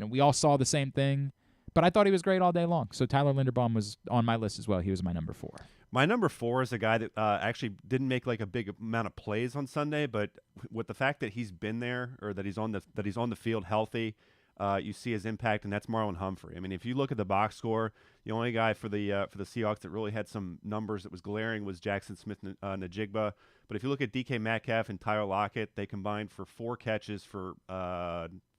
we all saw the same thing. But I thought he was great all day long. So Tyler Linderbaum was on my list as well. He was my number 4. My number 4 is a guy that actually didn't make like a big amount of plays on Sunday, but with the fact that he's been there or that he's on the field healthy, you see his impact, and that's Marlon Humphrey. I mean, if you look at the box score, the only guy for the Seahawks that really had some numbers that was glaring was Jackson Smith-Njigba. But if you look at DK Metcalf and Tyler Lockett, they combined for 4 catches for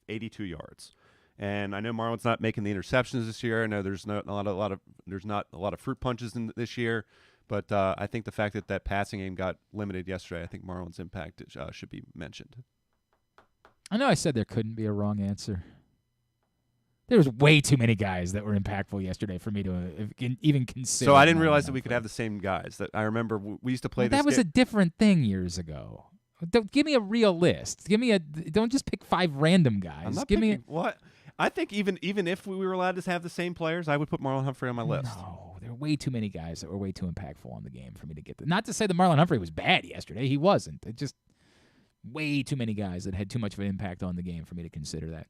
82 yards. And I know Marlon's not making the interceptions this year. I know there's not a lot of fruit punches in this year, but I think the fact that that passing game got limited yesterday, I think Marlon's impact should be mentioned. I know I said there couldn't be a wrong answer. There was way too many guys that were impactful yesterday for me to even consider. So I didn't realize that we could have the same guys. That I remember we used to play. That was a different thing years ago. Don't give me a real list. Don't just pick 5 random guys. I'm not picking what. I think even if we were allowed to have the same players, I would put Marlon Humphrey on my list. No, there are way too many guys that were way too impactful on the game for me to get. Not to say that Marlon Humphrey was bad yesterday. He wasn't. It just way too many guys that had too much of an impact on the game for me to consider that.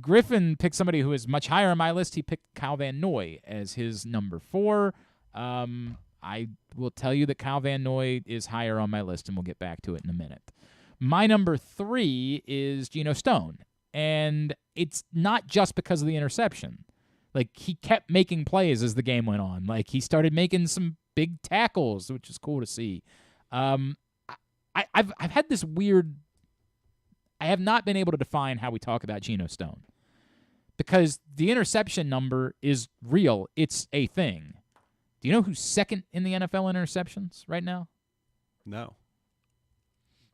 Griffin picked somebody who is much higher on my list. He picked Kyle Van Noy as his number 4. I will tell you that Kyle Van Noy is higher on my list, and we'll get back to it in a minute. My number 3 is Geno Stone. And it's not just because of the interception. Like, he kept making plays as the game went on. Like, he started making some big tackles, which is cool to see. I've had this weird... I have not been able to define how we talk about Geno Stone. Because the interception number is real. It's a thing. Do you know who's second in the NFL interceptions right now? No.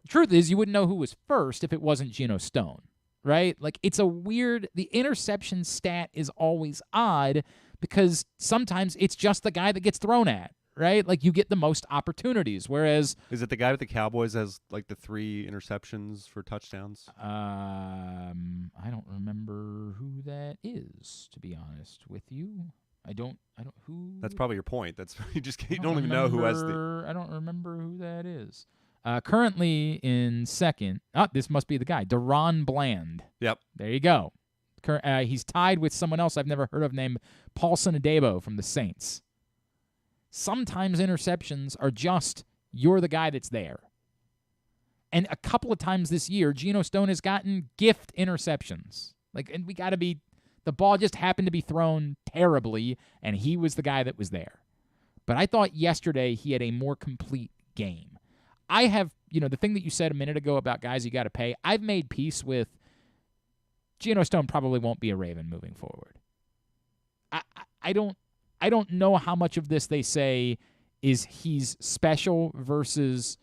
The truth is, you wouldn't know who was first if it wasn't Geno Stone. Right? Like, it's a weird... The interception stat is always odd because sometimes it's just the guy that gets thrown at, right? Like, you get the most opportunities, whereas... Is it the guy with the Cowboys has, like, the 3 interceptions for touchdowns? I don't remember who that is, to be honest with you. I don't... Who... That's probably your point. That's you don't even know who has the... I don't remember who that is. Currently in second, this must be the guy, Deron Bland. Yep. There you go. He's tied with someone else I've never heard of named Paulson Adebo from the Saints. Sometimes interceptions are just, you're the guy that's there. And a couple of times this year, Geno Stone has gotten gift interceptions. And we got to be, the ball just happened to be thrown terribly, and he was the guy that was there. But I thought yesterday he had a more complete game. I have, the thing that you said a minute ago about guys you got to pay, I've made peace with Geno Stone probably won't be a Raven moving forward. I don't know how much of this they say is he's special versus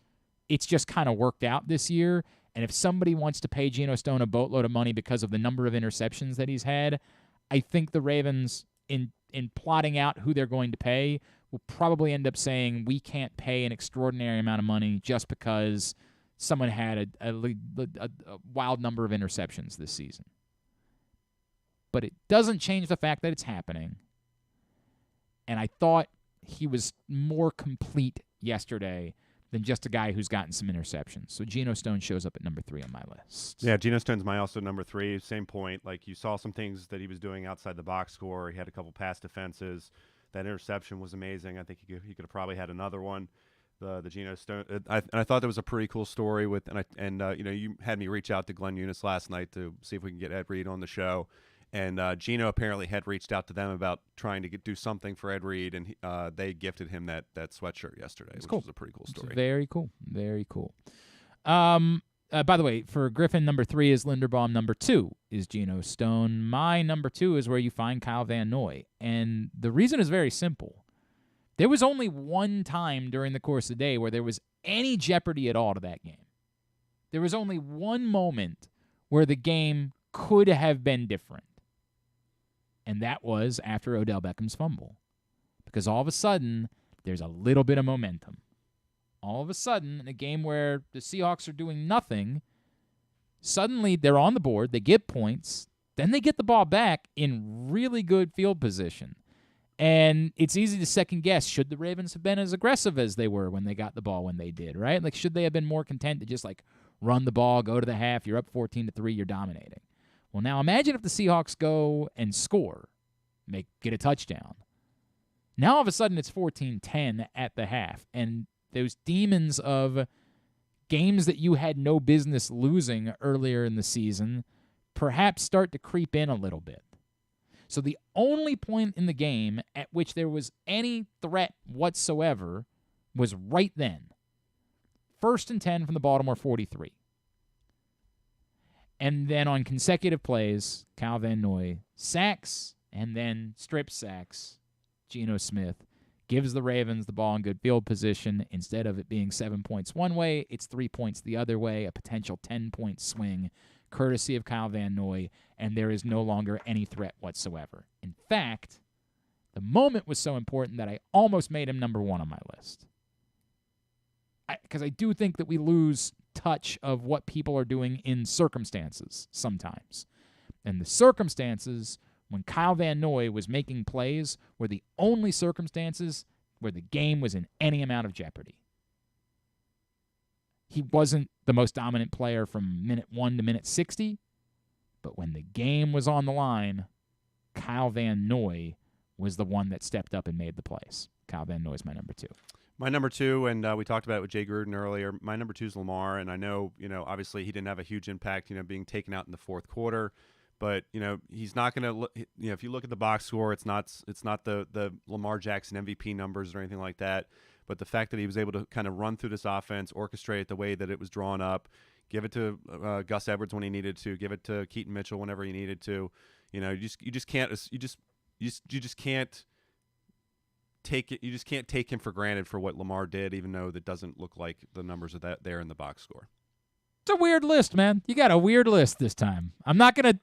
it's just kind of worked out this year. And if somebody wants to pay Geno Stone a boatload of money because of the number of interceptions that he's had, I think the Ravens, in plotting out who they're going to pay, will probably end up saying we can't pay an extraordinary amount of money just because someone had a wild number of interceptions this season. But it doesn't change the fact that it's happening. And I thought he was more complete yesterday than just a guy who's gotten some interceptions. So Geno Stone shows up at number 3 on my list. Yeah, Geno Stone's also number 3. Same point. Like, you saw some things that he was doing outside the box score. He had a couple pass defenses. That interception was amazing. I think he could have probably had another one. The Geno Stone. I thought that was a pretty cool story with, you had me reach out to Glenn Eunice last night to see if we can get Ed Reed on the show, and Geno apparently had reached out to them about trying to do something for Ed Reed, and they gifted him that sweatshirt yesterday, which was a pretty cool story. It's very cool. Very cool. By the way, for Griffin, number 3 is Linderbaum. Number 2 is Geno Stone. My number 2 is where you find Kyle Van Noy. And the reason is very simple. There was only one time during the course of the day where there was any jeopardy at all to that game. There was only one moment where the game could have been different. And that was after Odell Beckham's fumble. Because all of a sudden, there's a little bit of momentum. All of a sudden, in a game where the Seahawks are doing nothing, suddenly they're on the board, they get points, then they get the ball back in really good field position. And it's easy to second guess, should the Ravens have been as aggressive as they were when they got the ball when they did, right? Like, should they have been more content to just, run the ball, go to the half, you're up 14-3, you're dominating. Well, now imagine if the Seahawks go and score, get a touchdown. Now all of a sudden it's 14-10 at the half, and those demons of games that you had no business losing earlier in the season perhaps start to creep in a little bit. So the only point in the game at which there was any threat whatsoever was right then. 1st and 10 from the Baltimore 43. And then on consecutive plays, Kyle Van Noy sacks and then strip sacks. Geno Smith gives the Ravens the ball in good field position. Instead of it being 7 points one way, it's 3 points the other way, a potential 10-point swing, courtesy of Kyle Van Noy, and there is no longer any threat whatsoever. In fact, the moment was so important that I almost made him number 1 on my list. Because I do think that we lose touch of what people are doing in circumstances sometimes. And the circumstances when Kyle Van Noy was making plays were the only circumstances where the game was in any amount of jeopardy. He wasn't the most dominant player from minute 1 to minute 60, but when the game was on the line, Kyle Van Noy was the one that stepped up and made the plays. Kyle Van Noy is my number 2. My number 2, and we talked about it with Jay Gruden earlier, my number 2 is Lamar, and I know, obviously he didn't have a huge impact, being taken out in the fourth quarter, but, he's not going to, if you look at the box score, it's not the Lamar Jackson MVP numbers or anything like that, but the fact that he was able to kind of run through this offense, orchestrate it the way that it was drawn up, give it to Gus Edwards when he needed to, give it to Keaton Mitchell whenever he needed to, you just can't take him for granted for what Lamar did, even though that doesn't look like the numbers of that there in the box score. It's a weird list, man. You got a weird list this time. I'm not gonna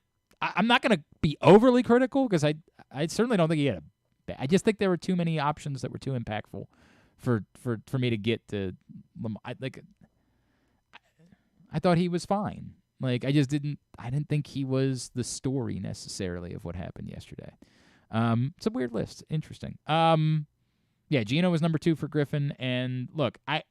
be overly critical because I certainly don't think he had I just think there were too many options that were too impactful for me to get to Lamar. I thought he was fine. I didn't think he was the story necessarily of what happened yesterday. It's a weird list. Interesting. Yeah, Geno was number 2 for Griffin, and look, I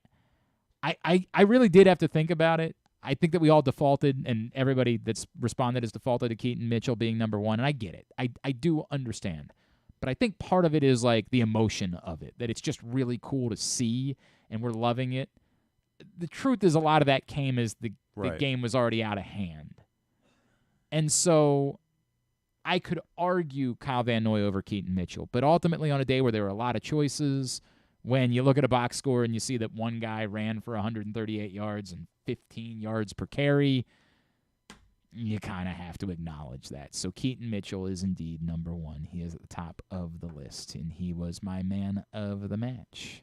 really did have to think about it. I think that we all defaulted, and everybody that's responded has defaulted to Keaton Mitchell being number 1, and I get it. I do understand. But I think part of it is the emotion of it, that it's just really cool to see, and we're loving it. The truth is a lot of that came as the game was already out of hand. And so I could argue Kyle Van Noy over Keaton Mitchell, but ultimately on a day where there were a lot of choices, when you look at a box score and you see that one guy ran for 138 yards and 15 yards per carry, you kind of have to acknowledge that. So Keaton Mitchell is indeed number 1. He is at the top of the list, and he was my man of the match.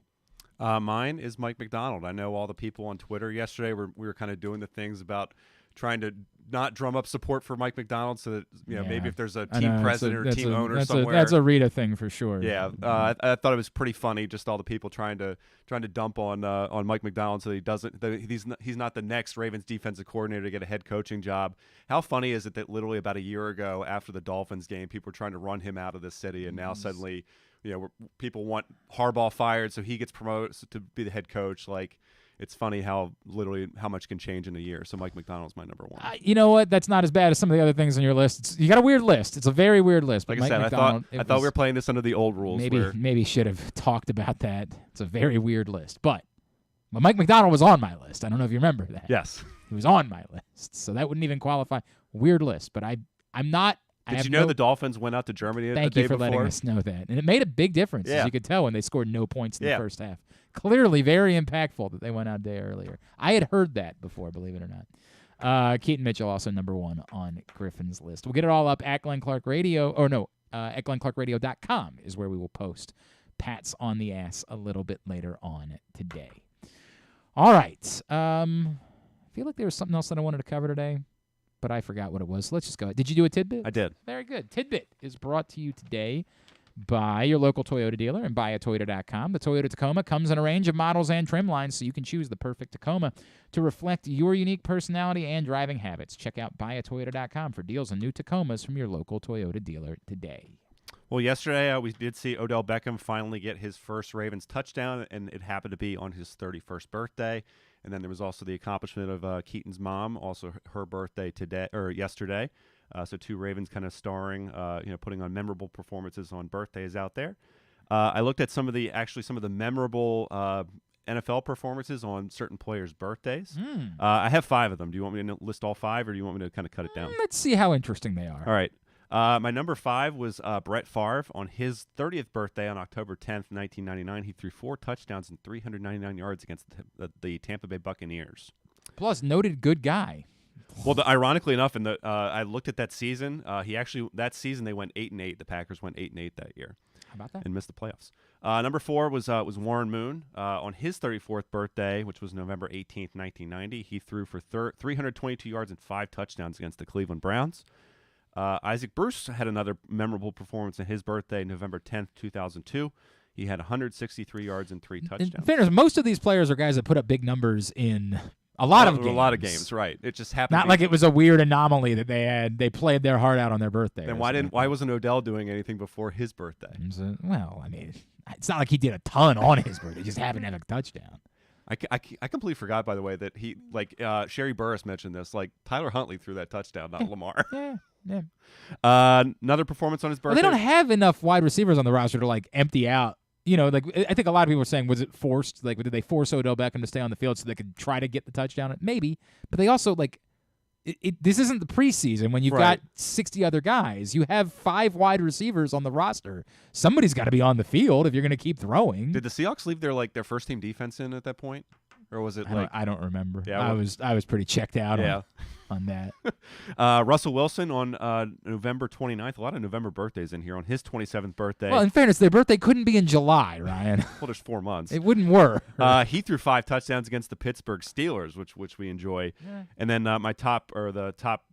Mine is Mike McDonald. I know all the people on Twitter yesterday we were kind of doing the things about trying to not drum up support for Mike McDonald, so that maybe if there's a team president or team owner somewhere, that's a Rita thing for sure. Yeah, I thought it was pretty funny, just all the people trying to dump on Mike McDonald, so that he's not the next Ravens defensive coordinator to get a head coaching job. How funny is it that literally about a year ago, after the Dolphins game, people were trying to run him out of the city, and now suddenly, people want Harbaugh fired, so he gets promoted to be the head coach. It's funny how much can change in a year. So Mike McDonald's my number 1. You know what? That's not as bad as some of the other things on your list. You got a weird list. It's a very weird list. Like I said, I thought we were playing this under the old rules. Maybe should have talked about that. It's a very weird list. But Mike McDonald was on my list. I don't know if you remember that. Yes. He was on my list. So that wouldn't even qualify. Weird list. But I'm not. Did you know the Dolphins went out to Germany the day before? Thank you for letting us know that. And it made a big difference, as you could tell, when they scored no points in the first half. Clearly very impactful that they went out a day earlier. I had heard that before, believe it or not. Keaton Mitchell also number 1 on Griffin's list. We'll get it all up at Glenn Clark Radio, at glennclarkradio.com is where we will post Pats on the Ass a little bit later on today. All right. I feel like there was something else that I wanted to cover today, but I forgot what it was. So let's just go. Did you do a tidbit? I did. Very good. Tidbit is brought to you today by your local Toyota dealer and buyatoyota.com. The Toyota Tacoma comes in a range of models and trim lines, so you can choose the perfect Tacoma to reflect your unique personality and driving habits. Check out buyatoyota.com for deals on new Tacomas from your local Toyota dealer today. Well, yesterday we did see Odell Beckham finally get his first Ravens touchdown, and it happened to be on his 31st birthday. And then there was also the accomplishment of Keaton's mom, also her birthday yesterday. So 2 Ravens kind of starring, putting on memorable performances on birthdays out there. I looked at some of the memorable NFL performances on certain players' birthdays. I have 5 of them. Do you want me to list all 5, or do you want me to kind of cut it down? Let's see how interesting they are. All right. My number 5 was Brett Favre. On his 30th birthday on October 10th, 1999, he threw 4 touchdowns and 399 yards against the Tampa Bay Buccaneers. Plus, noted good guy. Well, ironically enough, I looked at that season. That season they went 8-8. The Packers went 8-8 that year. How about that? And missed the playoffs. Number 4 was Warren Moon. On his 34th birthday, which was November 18th, 1990, he threw for 322 yards and 5 touchdowns against the Cleveland Browns. Isaac Bruce had another memorable performance on his birthday, November 10th, 2002. He had 163 yards and 3 touchdowns. In fairness, most of these players are guys that put up big numbers in a lot of games. Right? It just happened. Not like it was a weird anomaly that they played their heart out on their birthday. Then why wasn't Odell doing anything before his birthday? Well, I mean, it's not like he did a ton on his birthday. He just happened to have a touchdown. I completely forgot, by the way, that he Sherree Burruss mentioned this. Like Tyler Huntley threw that touchdown, not Lamar. Yeah. Another performance on his birthday. Well, they don't have enough wide receivers on the roster to empty out. I think a lot of people were saying, was it forced? Did they force Odell Beckham to stay on the field so they could try to get the touchdown? Maybe, but they also this isn't the preseason when you've got 60 other guys. You have 5 wide receivers on the roster. Somebody's got to be on the field if you're going to keep throwing. Did the Seahawks leave their first team defense in at that point? Or was it I don't remember. Yeah, I was pretty checked out on that. Russell Wilson on November 29th. A lot of November birthdays in here. On his 27th birthday. Well, in fairness, their birthday couldn't be in July, Ryan. Well, there's 4 months. It wouldn't work. He threw 5 touchdowns against the Pittsburgh Steelers, which we enjoy. Yeah. And then the top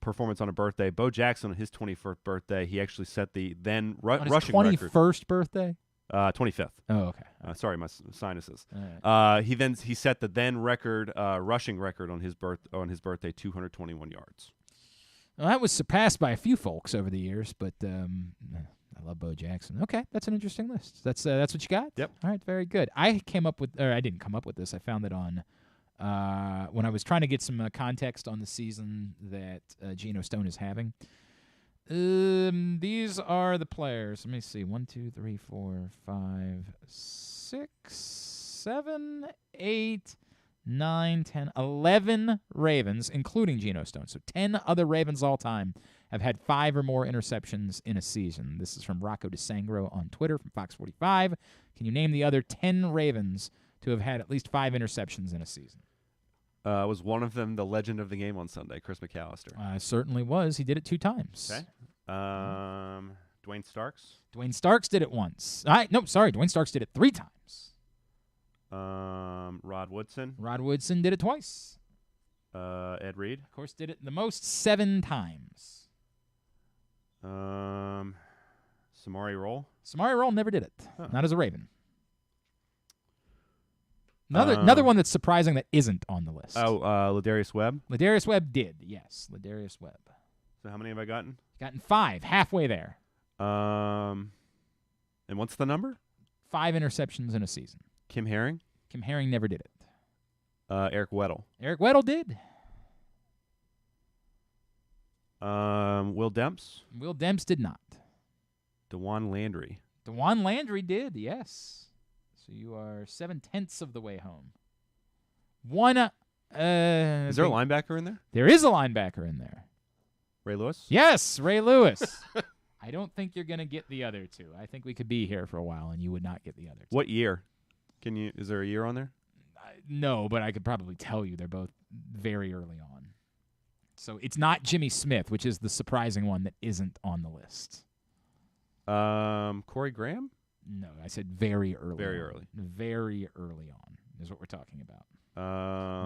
performance on a birthday, Bo Jackson on his 21st birthday. He actually set the then rushing record. 21st birthday? 25th. Oh, okay. Sorry, my sinuses. Right. He set the then record rushing record on his birthday, 221 yards. Well, that was surpassed by a few folks over the years, but I love Bo Jackson. Okay, that's an interesting list. That's what you got? Yep. All right, very good. I didn't come up with this. I found it on when I was trying to get some context on the season that Geno Stone is having. These are the players. Let me see. 1, 2, 3, 4, 5, 6, 7, 8, 9, 10, 11 Ravens, including Geno Stone. So 10 other Ravens all time have had 5 or more interceptions in a season. This is from Rocco DeSangro on Twitter from Fox 45. Can you name the other 10 Ravens to have had at least 5 interceptions in a season? Was one of them the legend of the game on Sunday, Chris McAllister? Certainly was. He did it 2 times. Okay. Dwayne Starks? Dwayne Starks did it once. Dwayne Starks did it 3 times. Rod Woodson? Rod Woodson did it twice. Ed Reed? Of course, did it the most 7 times. Samari Roll? Samari Roll never did it. Huh. Not as a Raven. Another one that's surprising that isn't on the list. Ladarius Webb? Ladarius Webb did, yes. Ladarius Webb. So how many have I gotten? Gotten 5, halfway there. And what's the number? 5 interceptions in a season. Kim Herring? Kim Herring never did it. Eric Weddle? Eric Weddle did. Will Demps? Will Demps did not. DeJuan Landry? DeJuan Landry did, yes. So you are 7/10 of the way home. Is there a linebacker in there? There is a linebacker in there. Ray Lewis? Yes, Ray Lewis. I don't think you're going to get the other 2. I think we could be here for a while and you would not get the other 2. What year? Is there a year on there? No, but I could probably tell you they're both very early on. So it's not Jimmy Smith, which is the surprising one that isn't on the list. Corey Graham? No, I said very early. Very early. Very early on is what we're talking about.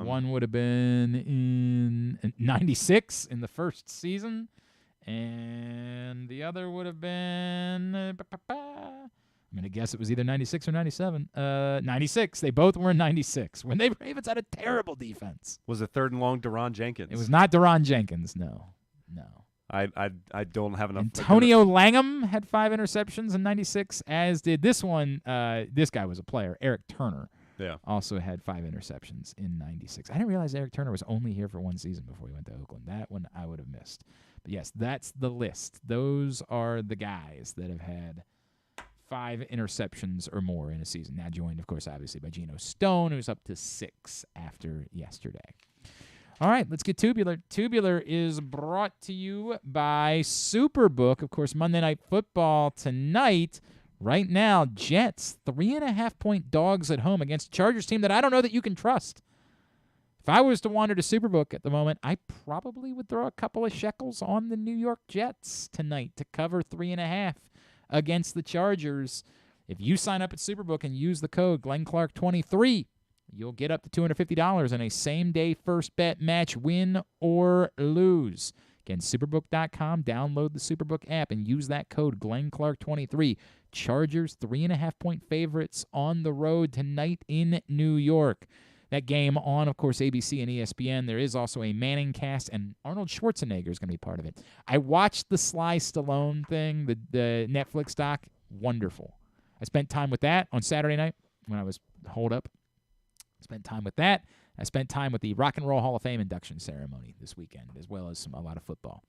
One would have been in 96 in the first season, and the other would have been I'm going to guess it was either 96 or 97. 96. They both were in 96 when the Ravens had a terrible defense. Was it 3rd and long Deron Jenkins? It was not Deron Jenkins, no. I don't have enough. Antonio Langham had 5 interceptions in 96, as did this one. This guy was a player. Eric Turner also had 5 interceptions in 96. I didn't realize Eric Turner was only here for 1 season before he went to Oakland. That one I would have missed. But, yes, that's the list. Those are the guys that have had 5 interceptions or more in a season. Now joined, of course, obviously by Geno Stone, who's up to 6 after yesterday. All right, let's get Tubular. Tubular is brought to you by Superbook. Of course, Monday Night Football tonight. Right now, Jets, 3.5-point dogs at home against a Chargers team that I don't know that you can trust. If I was to wander to Superbook at the moment, I probably would throw a couple of shekels on the New York Jets tonight to cover 3.5 against the Chargers. If you sign up at Superbook and use the code GlennClark23, you'll get up to $250 in a same-day first bet match, win or lose. Again, Superbook.com, download the Superbook app and use that code GlennClark23. Chargers 3.5-point favorites on the road tonight in New York. That game on, of course, ABC and ESPN. There is also a Manning cast, and Arnold Schwarzenegger is going to be part of it. I watched the Sly Stallone thing, the Netflix doc. Wonderful. I spent time with that on Saturday night when I was holed up. Spent time with that. I spent time with the Rock and Roll Hall of Fame induction ceremony this weekend, as well as a lot of football.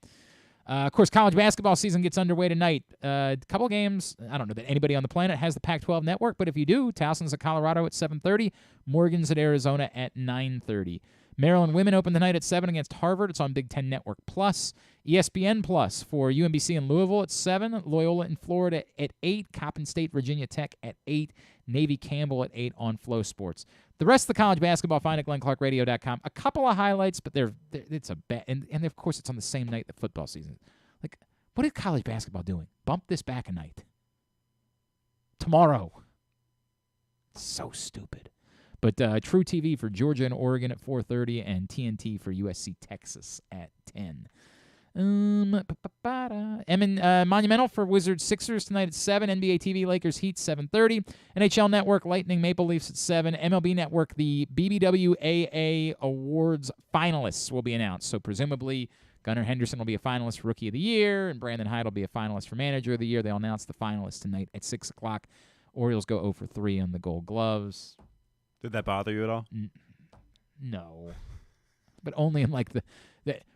Of course, college basketball season gets underway tonight. A couple games. I don't know that anybody on the planet has the Pac-12 network, but if you do, Towson's at Colorado at 7:30, Morgan's at Arizona at 9:30. Maryland women open the night at 7 against Harvard. It's on Big Ten Network Plus. ESPN Plus for UMBC in Louisville at 7, Loyola in Florida at 8, Coppin State, Virginia Tech at 8, Navy Campbell at 8 on Flow Sports. The rest of the college basketball, find at GlennClarkRadio.com. A couple of highlights, but it's a bet. And of course, it's on the same night that football season. Like, what is college basketball doing? Bump this back a night. Tomorrow. It's so stupid. But True TV for Georgia and Oregon at 4:30 and TNT for USC Texas at 10. Monumental for Wizards Sixers tonight at 7. NBA TV Lakers Heat 7:30. NHL Network Lightning Maple Leafs at 7. MLB Network the BBWAA Awards finalists will be announced. So presumably Gunnar Henderson will be a finalist for Rookie of the Year, and Brandon Hyde will be a finalist for Manager of the Year. They'll announce the finalists tonight at 6 o'clock. Orioles go 0 for 3 on the Gold Gloves. Did that bother you at all? No. But only in like the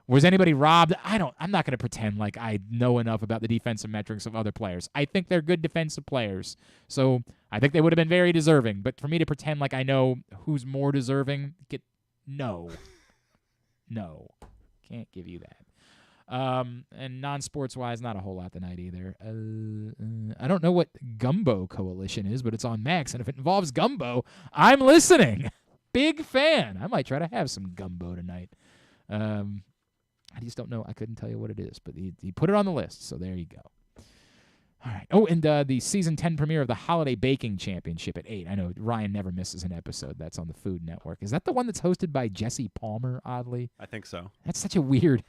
was anybody robbed? I'm not going to pretend like I know enough about the defensive metrics of other players. I think they're good defensive players. So I think they would have been very deserving. But for me to pretend like I know who's more deserving, no. Can't give you that. And non-sports wise, not a whole lot tonight either. I don't know what Gumbo Coalition is, but it's on Max. And if it involves gumbo, I'm listening. Big fan. I might try to have some gumbo tonight. I just don't know. I couldn't tell you what it is, but he put it on the list, so there you go. All right. Oh, and the Season 10 premiere of the Holiday Baking Championship at 8. I know Ryan never misses an episode. That's on the Food Network. Is that the one that's hosted by Jesse Palmer, oddly? I think so. That's such a weird...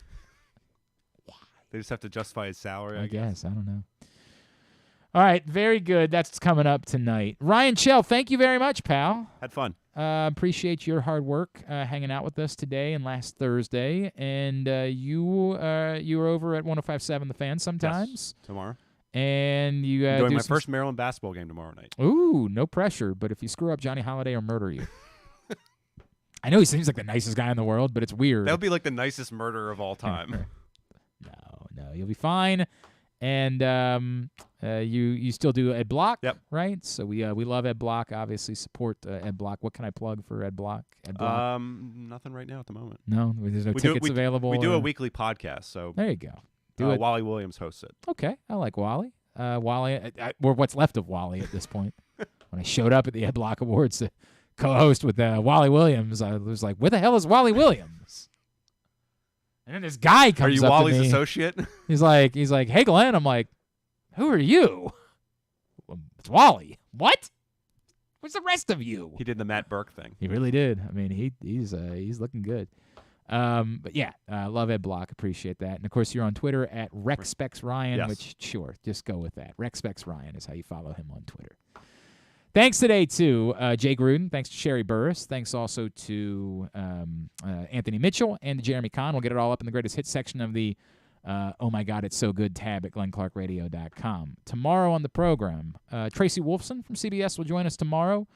They just have to justify his salary, I guess. I don't know. All right. Very good. That's coming up tonight. Ryan Chell, thank you very much, pal. Had fun. Appreciate your hard work hanging out with us today and last Thursday. And you were over at 105.7 The Fan sometimes. Yes, tomorrow. And you I'm doing my first Maryland basketball game tomorrow night. Ooh, no pressure. But if you screw up, Johnny Holiday will murder you. I know he seems like the nicest guy in the world, but it's weird. That would be like the nicest murderer of all time. No, you'll be fine. And you still do Ed Block, right? So we love Ed Block. Obviously, support Ed Block. What can I plug for Ed Block? Nothing right now at the moment. No, there's no tickets available. We do a weekly podcast, so there you go. Do it. Wally Williams hosts it. Okay, I like Wally. Wally, or what's left of Wally at this point. When I showed up at the Ed Block Awards to co-host with Wally Williams, I was like, "Where the hell is Wally Williams?" And then this guy comes up to me. Are you Wally's associate? He's like, "Hey, Glenn." I'm like, "Who are you?" It's Wally. What? Where's the rest of you? He did the Matt Burke thing. He really did. I mean, he's looking good. But yeah, love Ed Block. Appreciate that. And of course, you're on Twitter at RexSpexRyan, yes. Which sure, just go with that. RexSpexRyan is how you follow him on Twitter. Thanks today to Jay Gruden. Thanks to Sherree Burruss. Thanks also to Anthony Mitchell and to Jeremy Conn. We'll get it all up in the greatest hits section of the Oh My God, It's So Good tab at GlennClarkRadio.com. Tomorrow on the program, Tracy Wolfson from CBS will join us tomorrow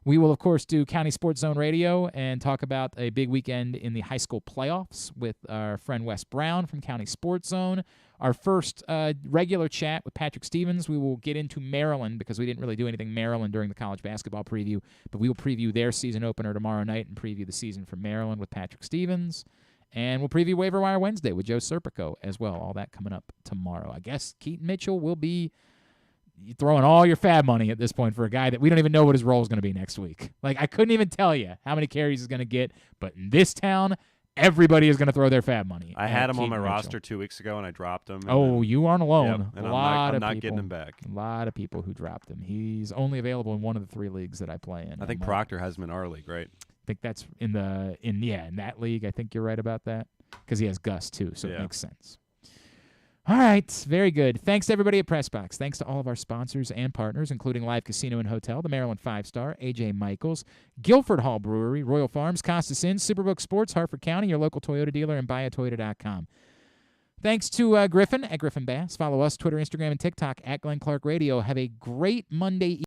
We will, of course, do County Sports Zone Radio and talk about a big weekend in the high school playoffs with our friend Wes Brown from County Sports Zone. Our first regular chat with Patrick Stevens, we will get into Maryland because we didn't really do anything Maryland during the college basketball preview, but we will preview their season opener tomorrow night and preview the season for Maryland with Patrick Stevens. And we'll preview Waiver Wire Wednesday with Joe Serpico as well. All that coming up tomorrow. I guess Keaton Mitchell will be throwing all your fab money at this point for a guy that we don't even know what his role is going to be next week. Like, I couldn't even tell you how many carries he's going to get, but in this town, everybody is going to throw their fab money. I had him Keaton on my Mitchell. roster 2 weeks ago, and I dropped him. Oh, you aren't alone. Yep, and I'm not getting him back. A lot of people who dropped him. He's only available in one of the 3 leagues that I play in. I think Proctor has him in our league, right? I think that's in that league. I think you're right about that because he has Gus too, so it makes sense. All right, very good. Thanks to everybody at PressBox. Thanks to all of our sponsors and partners, including Live Casino and Hotel, the Maryland 5-Star, A.J. Michaels, Guilford Hall Brewery, Royal Farms, Costas Inn, Superbook Sports, Hartford County, your local Toyota dealer, and buyatoyota.com. Thanks to Griffin at Griffin Bass. Follow us, Twitter, Instagram, and TikTok at Glenn Clark Radio. Have a great Monday evening.